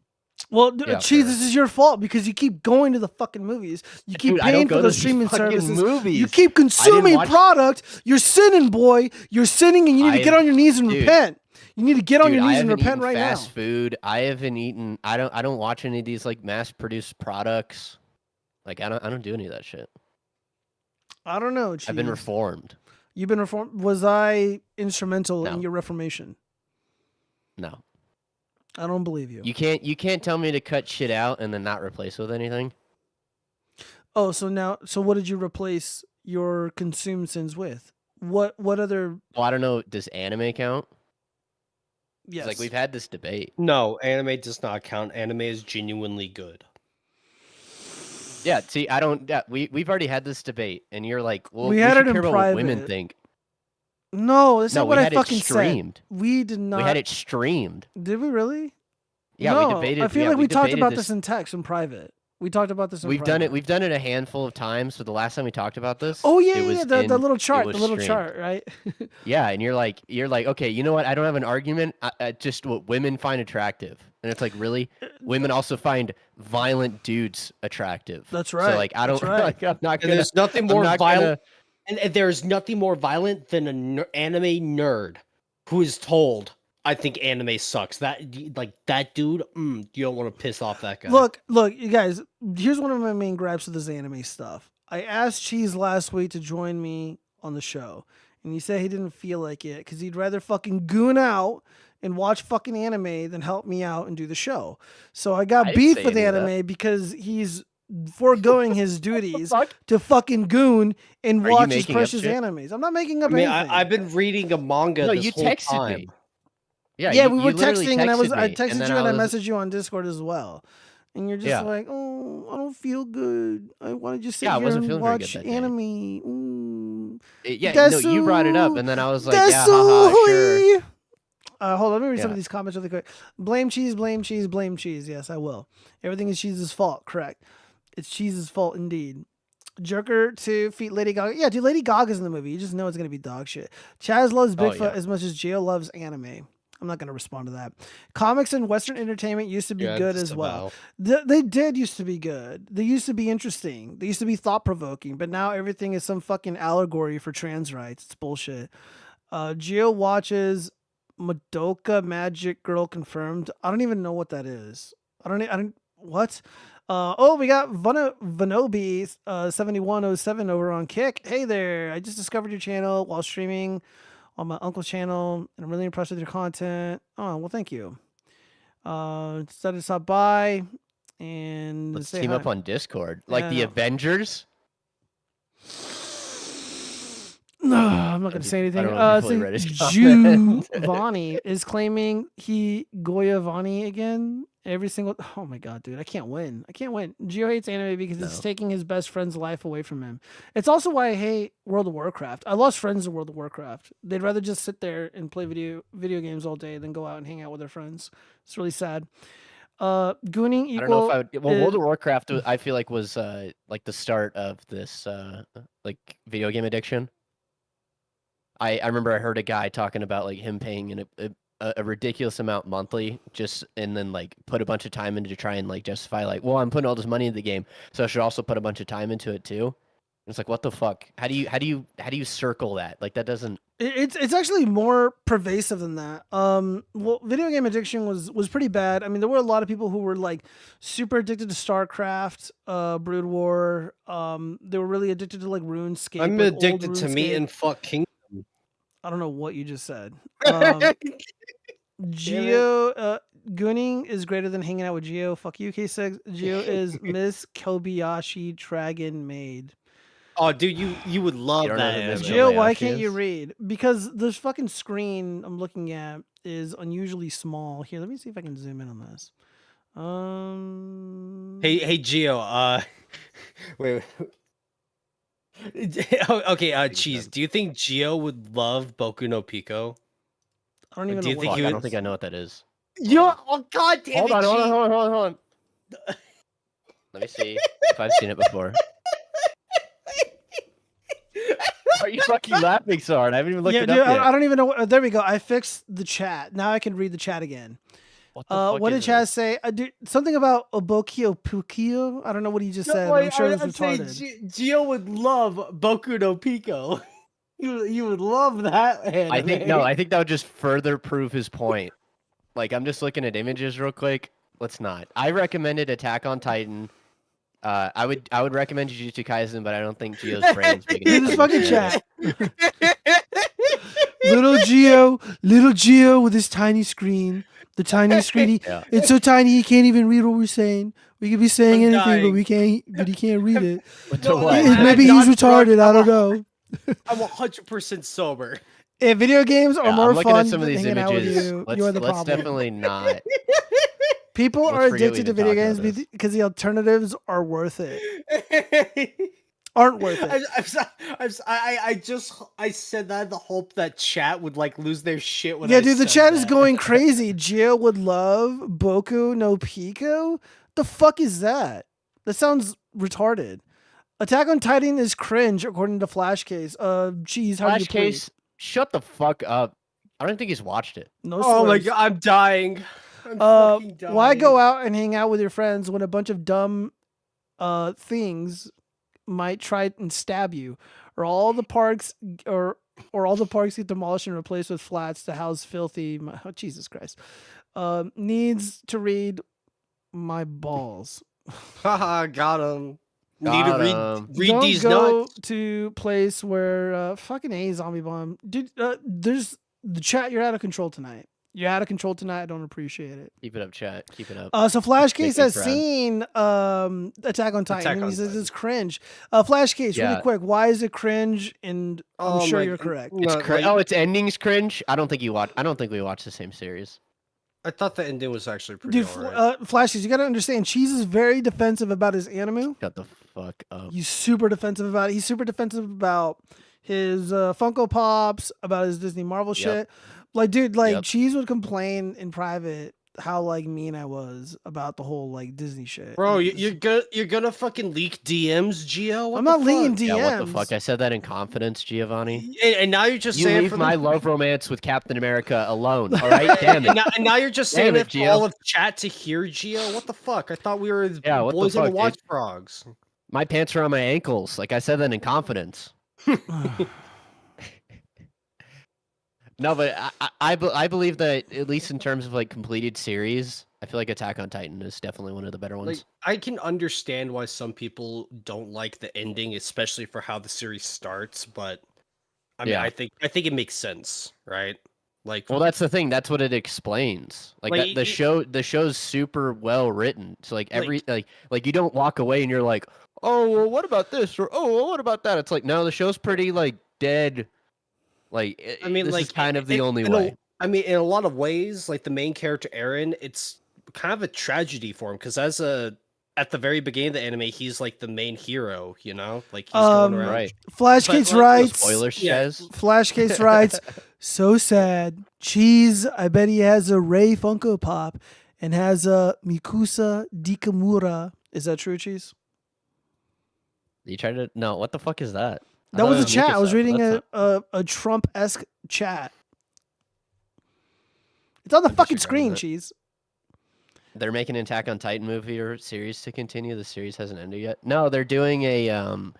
Well, Cheese, this is your fault because you keep going to the fucking movies. You keep paying for those streaming services. You keep consuming product. You're sinning, boy. You're sinning and you need to get on your knees and repent. You need to get on your knees and repent right now. Fast food. I haven't eaten. I don't watch any of these like mass-produced products. Like I don't do any of that shit. I don't know. Cheese. I've been reformed. You've been reformed. Was I instrumental in your reformation? No. I don't believe you. You can't tell me to cut shit out and then not replace with anything. Oh, so what did you replace your consumed sins with? What other? Well, I don't know. Does anime count? Yes. Like we've had this debate. No, anime does not count. Anime is genuinely good. Yeah, see, I don't. Yeah, we've already had this debate, and you're like, well, we had it in care about private. What women think. No, that's not what I fucking said. We did not. We had it streamed. Did we really? Yeah, no, we debated. I feel like we talked about this in text in private. We talked about this in private. We've done it a handful of times, but the last time we talked about this, oh yeah, the little chart, right? Yeah, and you're like, okay, you know what? I don't have an argument. Just what women find attractive, and it's like, really, women also find violent dudes attractive. That's right. So like, I don't. Right. Like, I'm not gonna. And there's nothing more violent. And there's nothing more violent than an anime nerd who is told, I think anime sucks. That dude, you don't want to piss off that guy. Look, you guys, here's one of my main gripes with this anime stuff. I asked Cheese last week to join me on the show, and he said he didn't feel like it because he'd rather fucking goon out and watch fucking anime than help me out and do the show. So I got beef with anime because he's foregoing his duties to fucking goon and watch his precious animes. I'm not making up anything. I've been reading a manga this whole time. Me. Yeah, we were texting, and I texted you and I messaged you on Discord as well. And you're just like, oh, I don't feel good. I want to just sit here and watch anime. You brought it up, and then I was like, yeah, haha, sure. Hold on, let me read some of these comments really quick. Blame Cheese, blame Cheese, blame Cheese. Yes, I will. Everything is Cheese's fault. Correct. It's Cheese's fault indeed. Joker to feat Lady Gaga. Yeah, dude, Lady Gaga's in the movie. You just know it's going to be dog shit. Chaz loves Bigfoot as much as Jill loves anime. I'm not going to respond to that. Comics and Western entertainment used to be good as well. disavow. They did used to be good. They used to be interesting. They used to be thought-provoking, but now everything is some fucking allegory for trans rights. It's bullshit. Geo watches Madoka Magic Girl confirmed. I don't even know what that is. I don't what? Oh, we got Vanobi 7107 over on Kick. Hey there. I just discovered your channel while streaming on my uncle's channel, and I'm really impressed with your content. Oh, well, thank you. Decided to stop by and Let's say team hi. up on Discord. Like Yeah, the no. Avengers. No, I'm not going to say anything. I don't know if you fully So read his comment. Giovanni is claiming he Goyavani again. Every single. Oh my god, dude! I can't win. Gio hates anime because it's taking his best friend's life away from him. It's also why I hate World of Warcraft. I lost friends in World of Warcraft. They'd rather just sit there and play video games all day than go out and hang out with their friends. It's really sad. Gooning equal. I don't know if I would. Well, World of Warcraft, I feel like was like the start of this like video game addiction. I remember I heard a guy talking about like him paying a ridiculous amount monthly and then like put a bunch of time into to try and like justify like, well, I'm putting all this money into the game, so I should also put a bunch of time into it too. And it's like, what the fuck? How do you circle that? Like that doesn't. It's actually more pervasive than that. Well, video game addiction was pretty bad. I mean, there were a lot of people who were like super addicted to StarCraft, Brood War. They were really addicted to like RuneScape. I'm like, addicted old to meat RuneScape. and fuck Kingdom. I don't know what you just said. Geo Gooning is greater than hanging out with Geo. Fuck you, K6. Geo is Miss Kobayashi Dragon Maid. Oh, dude, you would love that. anime. Geo, why can't you read? Because this fucking screen I'm looking at is unusually small. Here, let me see if I can zoom in on this. Hey, Gio. Wait. Okay, Cheese. Do you think Gio would love Boku no Pico? I don't even Do you know think what he I would? don't think I know what that is. Yo, oh god damn Hold it! on, hold Cheese. on, hold on. Let me see if I've seen it before. Why are you fucking laughing so hard? I haven't even looked it dude, up yet. I don't even know. There we go. I fixed the chat. Now I can read the chat again. What did Chaz say? Dude, something about Obokyo Pukio. I don't know what he just said. But I'm sure it's retarded. Gio would love Boku no Pico. You would love that anime. I think that would just further prove his point. Like, I'm just looking at images real quick. Let's not. I recommended Attack on Titan. I would recommend Jujutsu Kaisen, but I don't think Gio's brain's big Read enough. this fucking chat. Little Gio with his tiny screen. The tiny screen. Yeah. It's so tiny he can't even read what we're saying. We could be saying anything, but he can't read it. Maybe he's retarded. I don't know. I'm 100% sober. If video games are more I'm looking fun at some of than these hanging out with images. you, Let's you're the let's problem. definitely not. People let's are forget addicted we to video even talked games about because the alternatives are worth it. Aren't worth it. I said that in the hope that chat would like lose their shit when Yeah, I dude, the said chat is that. going crazy. Gio would love Boku no Pico. The fuck is that? That sounds retarded. Attack on Titan is cringe, according to Flashcase. Cheese, how do you Flashcase, plead? shut the fuck up. I don't think he's watched it. No Oh my slurs. god, I'm dying. I'm fucking dying. Why go out and hang out with your friends when a bunch of dumb things might try and stab you, or all the parks get demolished and replaced with flats to house filthy? Oh, Jesus Christ! Needs to read my balls. Haha, got him. Need Got to read Don't these go nuts. to place where fucking A zombie bomb, dude. There's the chat. You're out of control tonight. You're out of control tonight. I don't appreciate it. Keep it up, chat. Keep it up. So Flashcase Make me has proud. seen Attack on Titan, and he says it's cringe. Flashcase, really Yeah. quick, why is it cringe? And I'm sure you're correct. It's its ending's cringe. I don't think we watch the same series. I thought the ending was actually pretty Dude, alright. Flashcase, you gotta understand, Cheese is very defensive about his anime. Shut the fuck up. He's super defensive about it. He's super defensive about his Funko Pops, about his Disney Marvel shit. Like, dude, Cheese would complain in private how like mean I was about the whole like Disney shit. Bro, you're gonna fucking leak DMs, Gio? I'm not leaking DMs. Yeah, what the fuck? I said that in confidence, Giovanni. And now you're just saying leave for my love romance with Captain America alone. All right, damn it. And now you're just saying it for all of chat to hear, Gio. What the fuck? I thought we were boys on the watchfrogs. My pants are on my ankles. Like I said that in confidence. No, but I believe that at least in terms of like completed series, I feel like Attack on Titan is definitely one of the better ones. Like, I can understand why some people don't like the ending, especially for how the series starts. But I mean, I think it makes sense, right? Like, well, that's the thing. That's what it explains. Like the show's super well written. So like like you don't walk away and you're like, oh, well, what about this? Or oh, well, what about that? It's like no, the show's pretty like dead. Like I mean, this like is kind of the only way. I mean, in a lot of ways, like the main character Eren, it's kind of a tragedy for him because at the very beginning of the anime, he's like the main hero, you know, like he's going around. Right. Flashcase writes. Spoilers, Chaz. Flashcase writes. So sad. Cheese. I bet he has a Ray Funko Pop and has a Mikusa Dikamura. Is that true, Cheese? You tried to no. What the fuck is that? That was a chat. I was reading a Trump-esque chat. It's on the fucking screen, Cheese. They're making an Attack on Titan movie or series to continue. The series hasn't ended yet. No, they're doing a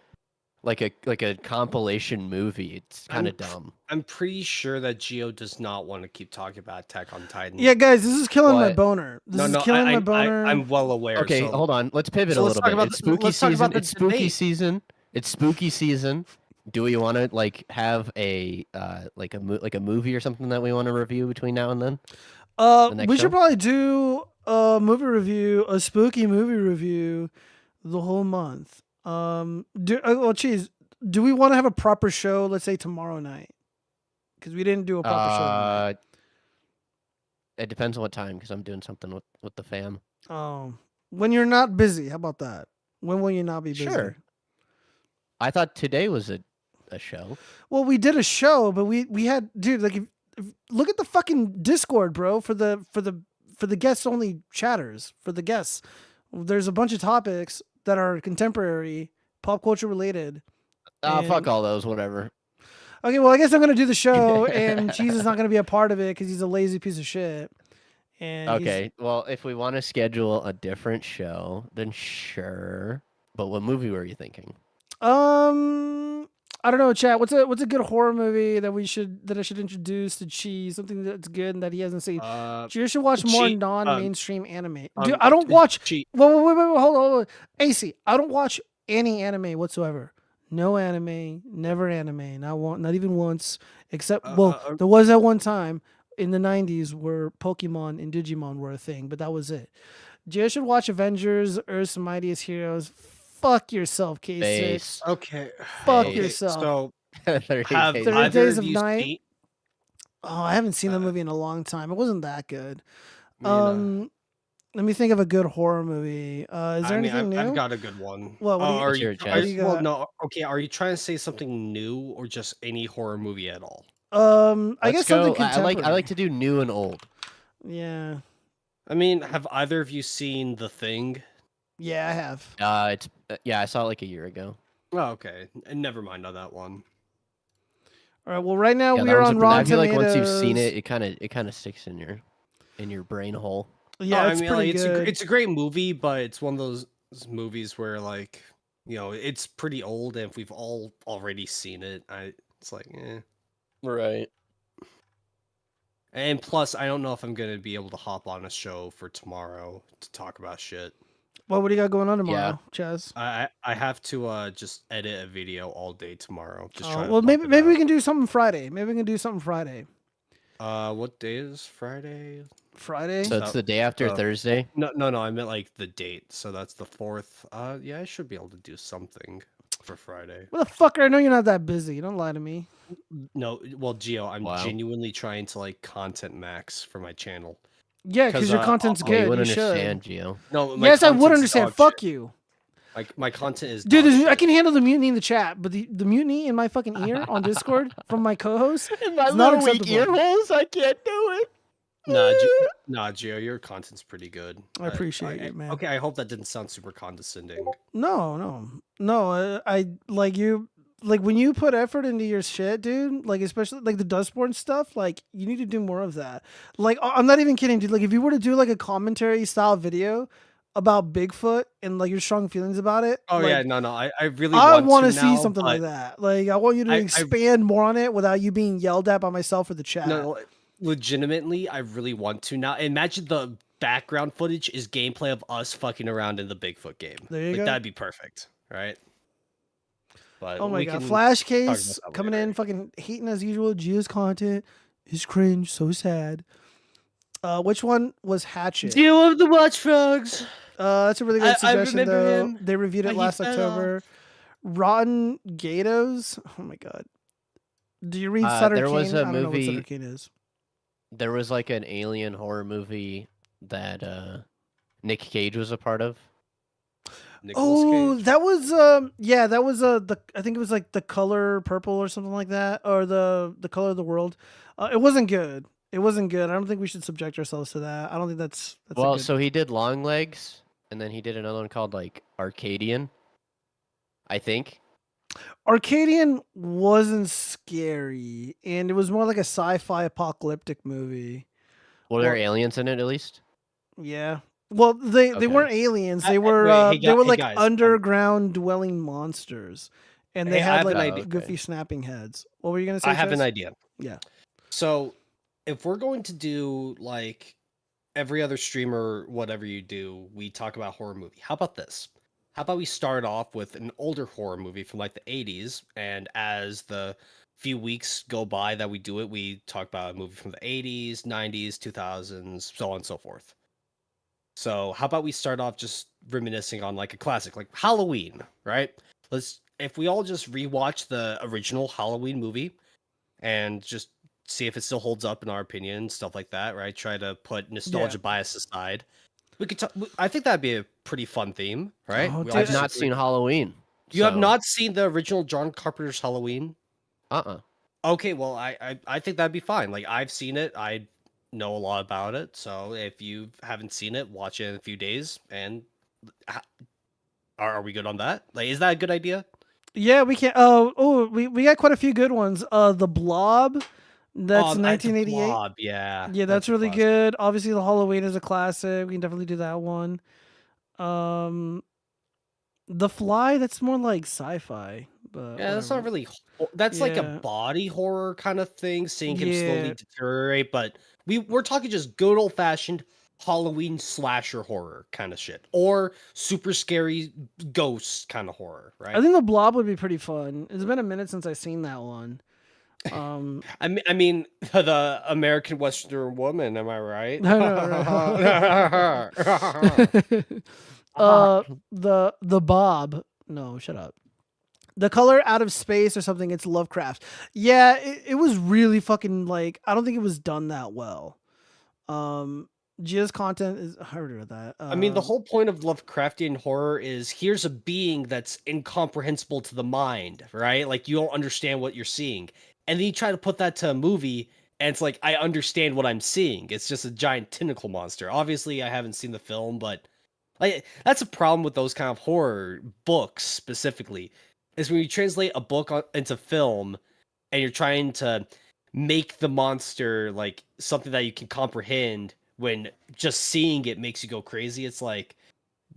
like a compilation movie. It's kind of dumb. I'm pretty sure that Gio does not want to keep talking about Attack on Titan. Yeah, guys, this is killing my boner. This is killing my boner. I'm well aware. Okay, hold on. Let's pivot a little bit. It's spooky season. It's spooky season. It's spooky season. Do we want to like have a like a movie or something that we want to review between now and then? We should probably do a movie review, a spooky movie review, the whole month. Cheese, do we want to have a proper show? Let's say tomorrow night, because we didn't do a proper show tonight. It depends on what time, because I'm doing something with the fam. Oh, when you're not busy. How about that? When will you not be busy? Sure. I thought today was a show. Well, we did a show, but we had, dude, like, look at the fucking Discord, bro, for the guests only chatters, for the guests. There's a bunch of topics that are contemporary, pop culture related. Fuck all those, whatever. Okay, well, I guess I'm going to do the show, and Cheese is not going to be a part of it because he's a lazy piece of shit. And okay, well, if we want to schedule a different show, then sure. But what movie were you thinking? I don't know, chat. What's a good horror movie that I should introduce to Cheese? Something that's good and that he hasn't seen. You should watch more non-mainstream anime. Dude, I don't watch. Wait, hold on. AC, I don't watch any anime whatsoever. No anime, never anime, not even once. Except, there was that one time in the 90s where Pokemon and Digimon were a thing, but that was it. You should watch Avengers: Earth's Mightiest Heroes. Fuck yourself, K6. Okay. Fuck yourself. So, 30 Days of Night. Oh, I haven't seen that movie in a long time. It wasn't that good. Let me think of a good horror movie. Is there anything new? I've got a good one. What are you well, okay. Are you trying to say something new or just any horror movie at all? I guess something contemporary. I like to do new and old. Yeah. I mean, have either of you seen The Thing? Yeah, I have. I saw it like a year ago. Oh, okay. And never mind on that one. All right. Well, right now we are on Rotten Tomatoes. I feel like once you've seen it, it kind of sticks in your brain hole. Yeah, it's pretty good. It's a great movie, but it's one of those movies where, like, you know, it's pretty old, and if we've all already seen it, it's like, eh. Right. And plus, I don't know if I'm gonna be able to hop on a show for tomorrow to talk about shit. Well, what do you got going on tomorrow, Chaz? I have to just edit a video all day tomorrow. Maybe we can do something Friday. What day is Friday? Friday. So it's the day after Thursday. No. I meant like the date. So that's the 4th. Yeah, I should be able to do something for Friday. Motherfucker, I know you're not that busy. Don't lie to me. No, well, Gio, I'm genuinely trying to like content max for my channel. Yeah, because your content's good. You would should. understand, Gio. No, yes, I would understand. Fuck you. Like my content is. Dude, I can handle the mutiny in the chat, but the mutiny in my fucking ear on Discord from my co-host in my little weak ear holes, I can't do it. Nah, Gio, your content's pretty good. I appreciate it, man. Okay, I hope that didn't sound super condescending. No. I like you. Like when you put effort into your shit, dude. Like especially like the Dustborn stuff. Like you need to do more of that. Like I'm not even kidding, dude. Like if you were to do like a commentary style video about Bigfoot and like your strong feelings about it. Oh like, yeah, no, I really I want to see now, something like but that. Like I want you to expand more on it without you being yelled at by myself or the chat. No, legitimately, I really want to now. Imagine the background footage is gameplay of us fucking around in the Bigfoot game. There you go. That'd be perfect, right? But Oh my we god, can Flash talk Case about that coming later. in, fucking hating as usual. Gio's content is cringe, so sad. Which one was Hatchet? Gio of the Watchfrogs. That's a really good I suggestion remember though. him, They reviewed it but he last fell October. Rotten Gatos. Oh my god. Do you read Sutter there Kane? was I a don't know what movie- Sutter Kane is. There was like an alien horror movie that Nick Cage was a part of. That was that was I think it was like The Color Purple or something like that, or the Color of the World. It wasn't good. It wasn't good. I don't think we should subject ourselves to that. I don't think that's Well, a good... so he did Long Legs, and then he did another one called like Arcadian, I think. Arcadian wasn't scary, and it was more like a sci-fi apocalyptic movie. Were there aliens in it at least? Yeah. Well, they weren't aliens. They were they were like guys, underground dwelling monsters, and they Hey, I had have an like idea. goofy snapping heads. What were you gonna say? I have an Chess? idea. Yeah. So, if we're going to do like every other streamer, whatever you do, we talk about horror movie. How about this? How about we start off with an older horror movie from like the 80s, and as the few weeks go by that we do it, we talk about a movie from the 80s, 90s, 2000s, so on and so forth. So, how about we start off just reminiscing on like a classic, like Halloween, right? If we all just rewatch the original Halloween movie and just see if it still holds up in our opinion, stuff like that, right? Try to put nostalgia bias aside. We could talk. I think that'd be a pretty fun theme, right? Oh, I've not seen Halloween. You have not seen the original John Carpenter's Halloween? Okay, well, I think that'd be fine. Like I've seen it. I know a lot about it. So if you haven't seen it, watch it in a few days. And are we good on that? Like, is that a good idea? Yeah, we can. We got quite a few good ones. The Blob. That's 1988. Blob, yeah. Yeah, that's really good. Obviously, the Halloween is a classic. We can definitely do that one. The Fly, that's more like sci-fi, but Yeah, that's not really. That's like a body horror kind of thing, seeing him slowly deteriorate. But we're talking just good old fashioned Halloween slasher horror kind of shit, or super scary ghosts kind of horror, right? I think the Blob would be pretty fun. It's been a minute since I've seen that one. I mean, the American Western Woman. Am I right? The Bob. No, shut up. The Color Out of Space or something. It's Lovecraft. Yeah, it was really fucking like. I don't think it was done that well. Gia's content is. I heard of that. I mean, the whole point of Lovecraftian horror is here's a being that's incomprehensible to the mind, right? Like you don't understand what you're seeing. And then you try to put that to a movie, and it's like, I understand what I'm seeing. It's just a giant tentacle monster. Obviously, I haven't seen the film, but like that's a problem with those kind of horror books specifically, is when you translate a book into film, and you're trying to make the monster like something that you can comprehend when just seeing it makes you go crazy. It's like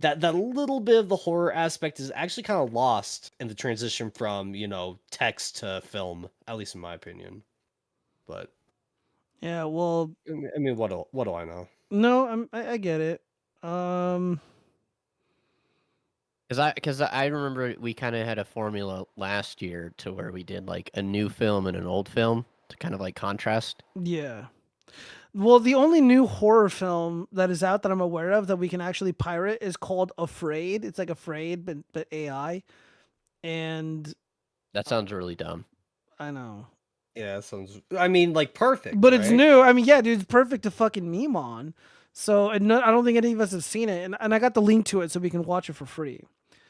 that little bit of the horror aspect is actually kind of lost in the transition from, text to film, at least in my opinion. But yeah, well, I mean, what do I know? No, I get it. Because I remember we kind of had a formula last year to where we did like a new film and an old film to kind of like contrast. Yeah. Well, the only new horror film that is out that I'm aware of that we can actually pirate is called Afraid. It's like Afraid, but AI. And that sounds really dumb. I know. Yeah, that sounds. I mean, like perfect. But it's right? new. I mean, yeah, dude, it's perfect to fucking meme on. So I don't think any of us have seen it, and I got the link to it so we can watch it for free.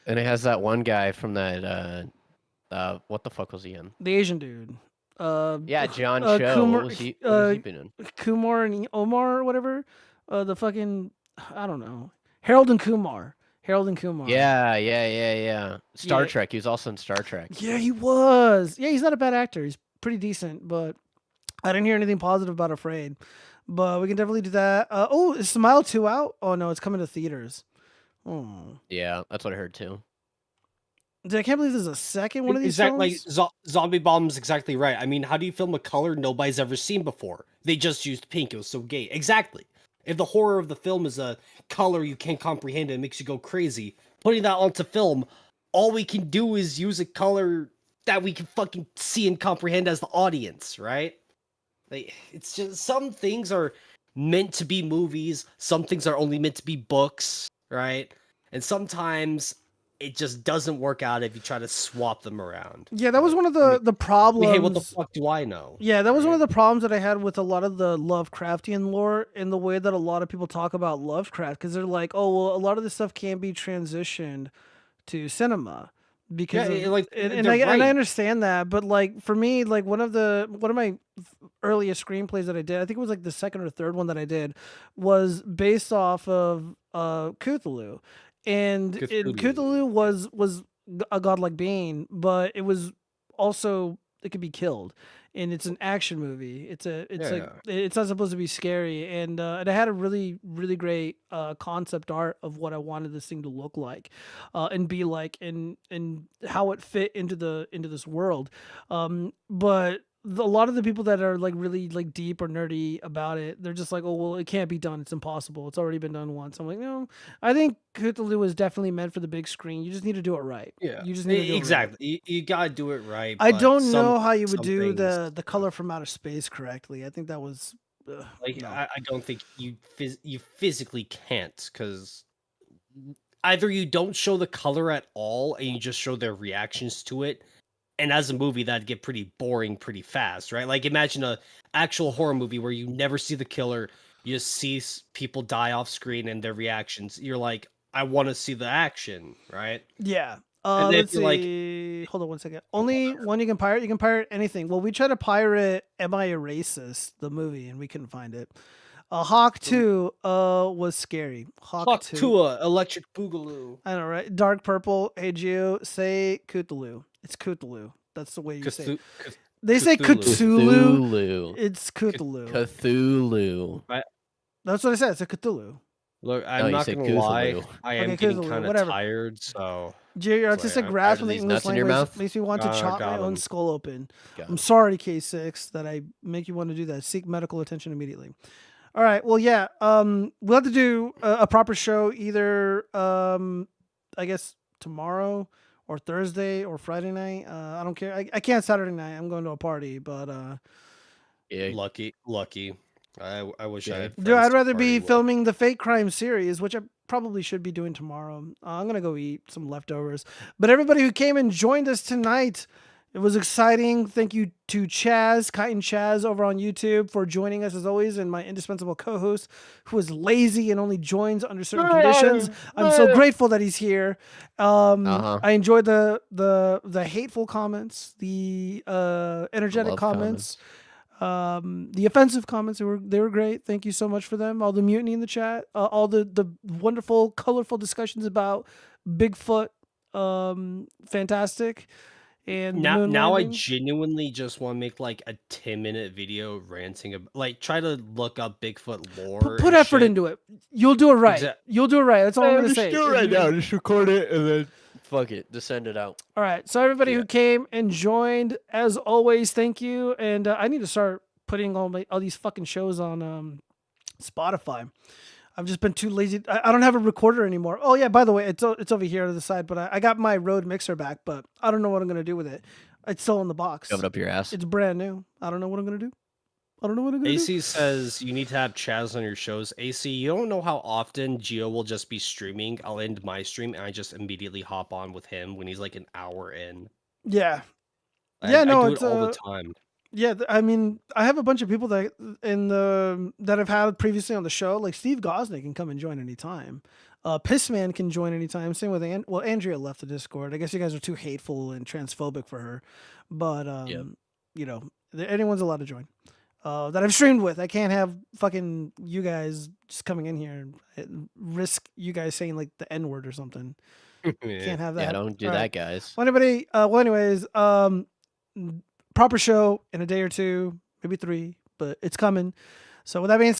And it has that one guy from that. What the fuck was he in? The Asian dude. Yeah, John Cho. Kumar, what was he been in? Kumar and Omar or whatever. The fucking, I don't know. Harold and Kumar. Yeah. Star Yeah. Trek. He was also in Star Trek. Yeah, he was. Yeah, he's not a bad actor. He's pretty decent, but I didn't hear anything positive about Afraid. But we can definitely do that. Is Smile 2 out? Oh, no, it's coming to theaters. Oh. Yeah, that's what I heard too. Dude, I can't believe there's a second one of these Exactly, films. Zombie Bomb's exactly right. I mean, how do you film a color nobody's ever seen before? They just used pink. It was so gay. Exactly. If the horror of the film is a color you can't comprehend and it makes you go crazy, putting that onto film, all we can do is use a color that we can fucking see and comprehend as the audience, right? Like, it's just some things are meant to be movies, some things are only meant to be books, right? And sometimes it just doesn't work out if you try to swap them around. Yeah, that was one of the problems. Hey, what the fuck do I know? Yeah, that was one of the problems that I had with a lot of the Lovecraftian lore in the way that a lot of people talk about Lovecraft, because they're like, oh, well, a lot of this stuff can't be transitioned to cinema. Because and I understand that, but like for me, like one of my earliest screenplays that I did, I think it was like the second or third one that I did, was based off of Cthulhu. And Cthulhu was a godlike being, but it was also, it could be killed, and it's an action movie. It's not supposed to be scary, and I had a really really great concept art of what I wanted this thing to look like, and be like, and how it fit into this world, but. A lot of the people that are like really like deep or nerdy about it, they're just like, oh, well, it can't be done. It's impossible. It's already been done once. I'm like, no, I think Cthulhu was definitely meant for the big screen. You just need to do it right. Yeah, you just need to do exactly. It right. You gotta do it right. I don't know how you would do the color from outer space correctly. I think that was no. I don't think you physically can't, because either you don't show the color at all and you just show their reactions to it. And as a movie, that'd get pretty boring pretty fast, right? Like, imagine a actual horror movie where you never see the killer, you just see people die off screen and their reactions. You're like, I want to see the action, right? Yeah. And Let's see. Hold on one second. Only one you can pirate. You can pirate anything. Well, we tried to pirate Am I a Racist, the movie, and we couldn't find it. Hawk 2 was scary. Hawk 2, Electric Boogaloo. I know, right? Dark Purple. Hey, Gio, say Cthulhu. It's Cthulhu. That's the way you say it. They say Cthulhu. It's Cthulhu. Cthulhu. That's what I said. It's a Cthulhu. Look, I'm not going to lie. I am getting kind of tired, so... Gio, your artistic grasp of the English language makes me want to chop my own skull open. I'm sorry, K6, that I make you want to do that. Seek medical attention immediately. All right. Well, yeah. We'll have to do a proper show either, I guess, tomorrow or Thursday or Friday night. I don't care. I can't Saturday night. I'm going to a party, but yeah, lucky. I wish I had. Dude, I'd rather be filming the Fake Crime series, which I probably should be doing tomorrow. I'm gonna go eat some leftovers. But everybody who came and joined us tonight, it was exciting. Thank you to Chaz, Kite and Chaz over on YouTube for joining us as always, and my indispensable co-host who is lazy and only joins under certain conditions. I'm so grateful that he's here. I enjoyed the hateful comments, the energetic comments. The offensive comments, they were great. Thank you so much for them. All the mutiny in the chat, all the wonderful, colorful discussions about Bigfoot, fantastic. And now I genuinely just want to make like a 10-minute video ranting about, like, try to look up Bigfoot lore. Put effort into it. You'll do it right. You'll do it right. That's all I'm gonna say. Just do it right now. Just record it and then fuck it. Just send it out. All right. So everybody who came and joined, as always, thank you. And I need to start putting all these fucking shows on Spotify. I've just been too lazy. I don't have a recorder anymore. Oh yeah, by the way, it's over here to the side. But I got my Rode mixer back, but I don't know what I'm gonna do with it. It's still in the box. Shove it up your ass. It's brand new. I don't know what I'm gonna do. AC says you need to have Chaz on your shows. AC, you don't know how often Gio will just be streaming. I'll end my stream and I just immediately hop on with him when he's like an hour in. Yeah. I do it all the time. Yeah, I mean, I have a bunch of people that I've had previously on the show. Like Steve Gosnick can come and join anytime. Pissman can join anytime. Same with Andrea left the Discord. I guess you guys are too hateful and transphobic for her. But you know, anyone's allowed to join. That I've streamed with. I can't have fucking you guys just coming in here and risk you guys saying like the N word or something. Can't have that. Yeah, don't do that, guys. Well, anybody. Well, anyways, proper show in a day or two, maybe 3, but it's coming. So with that being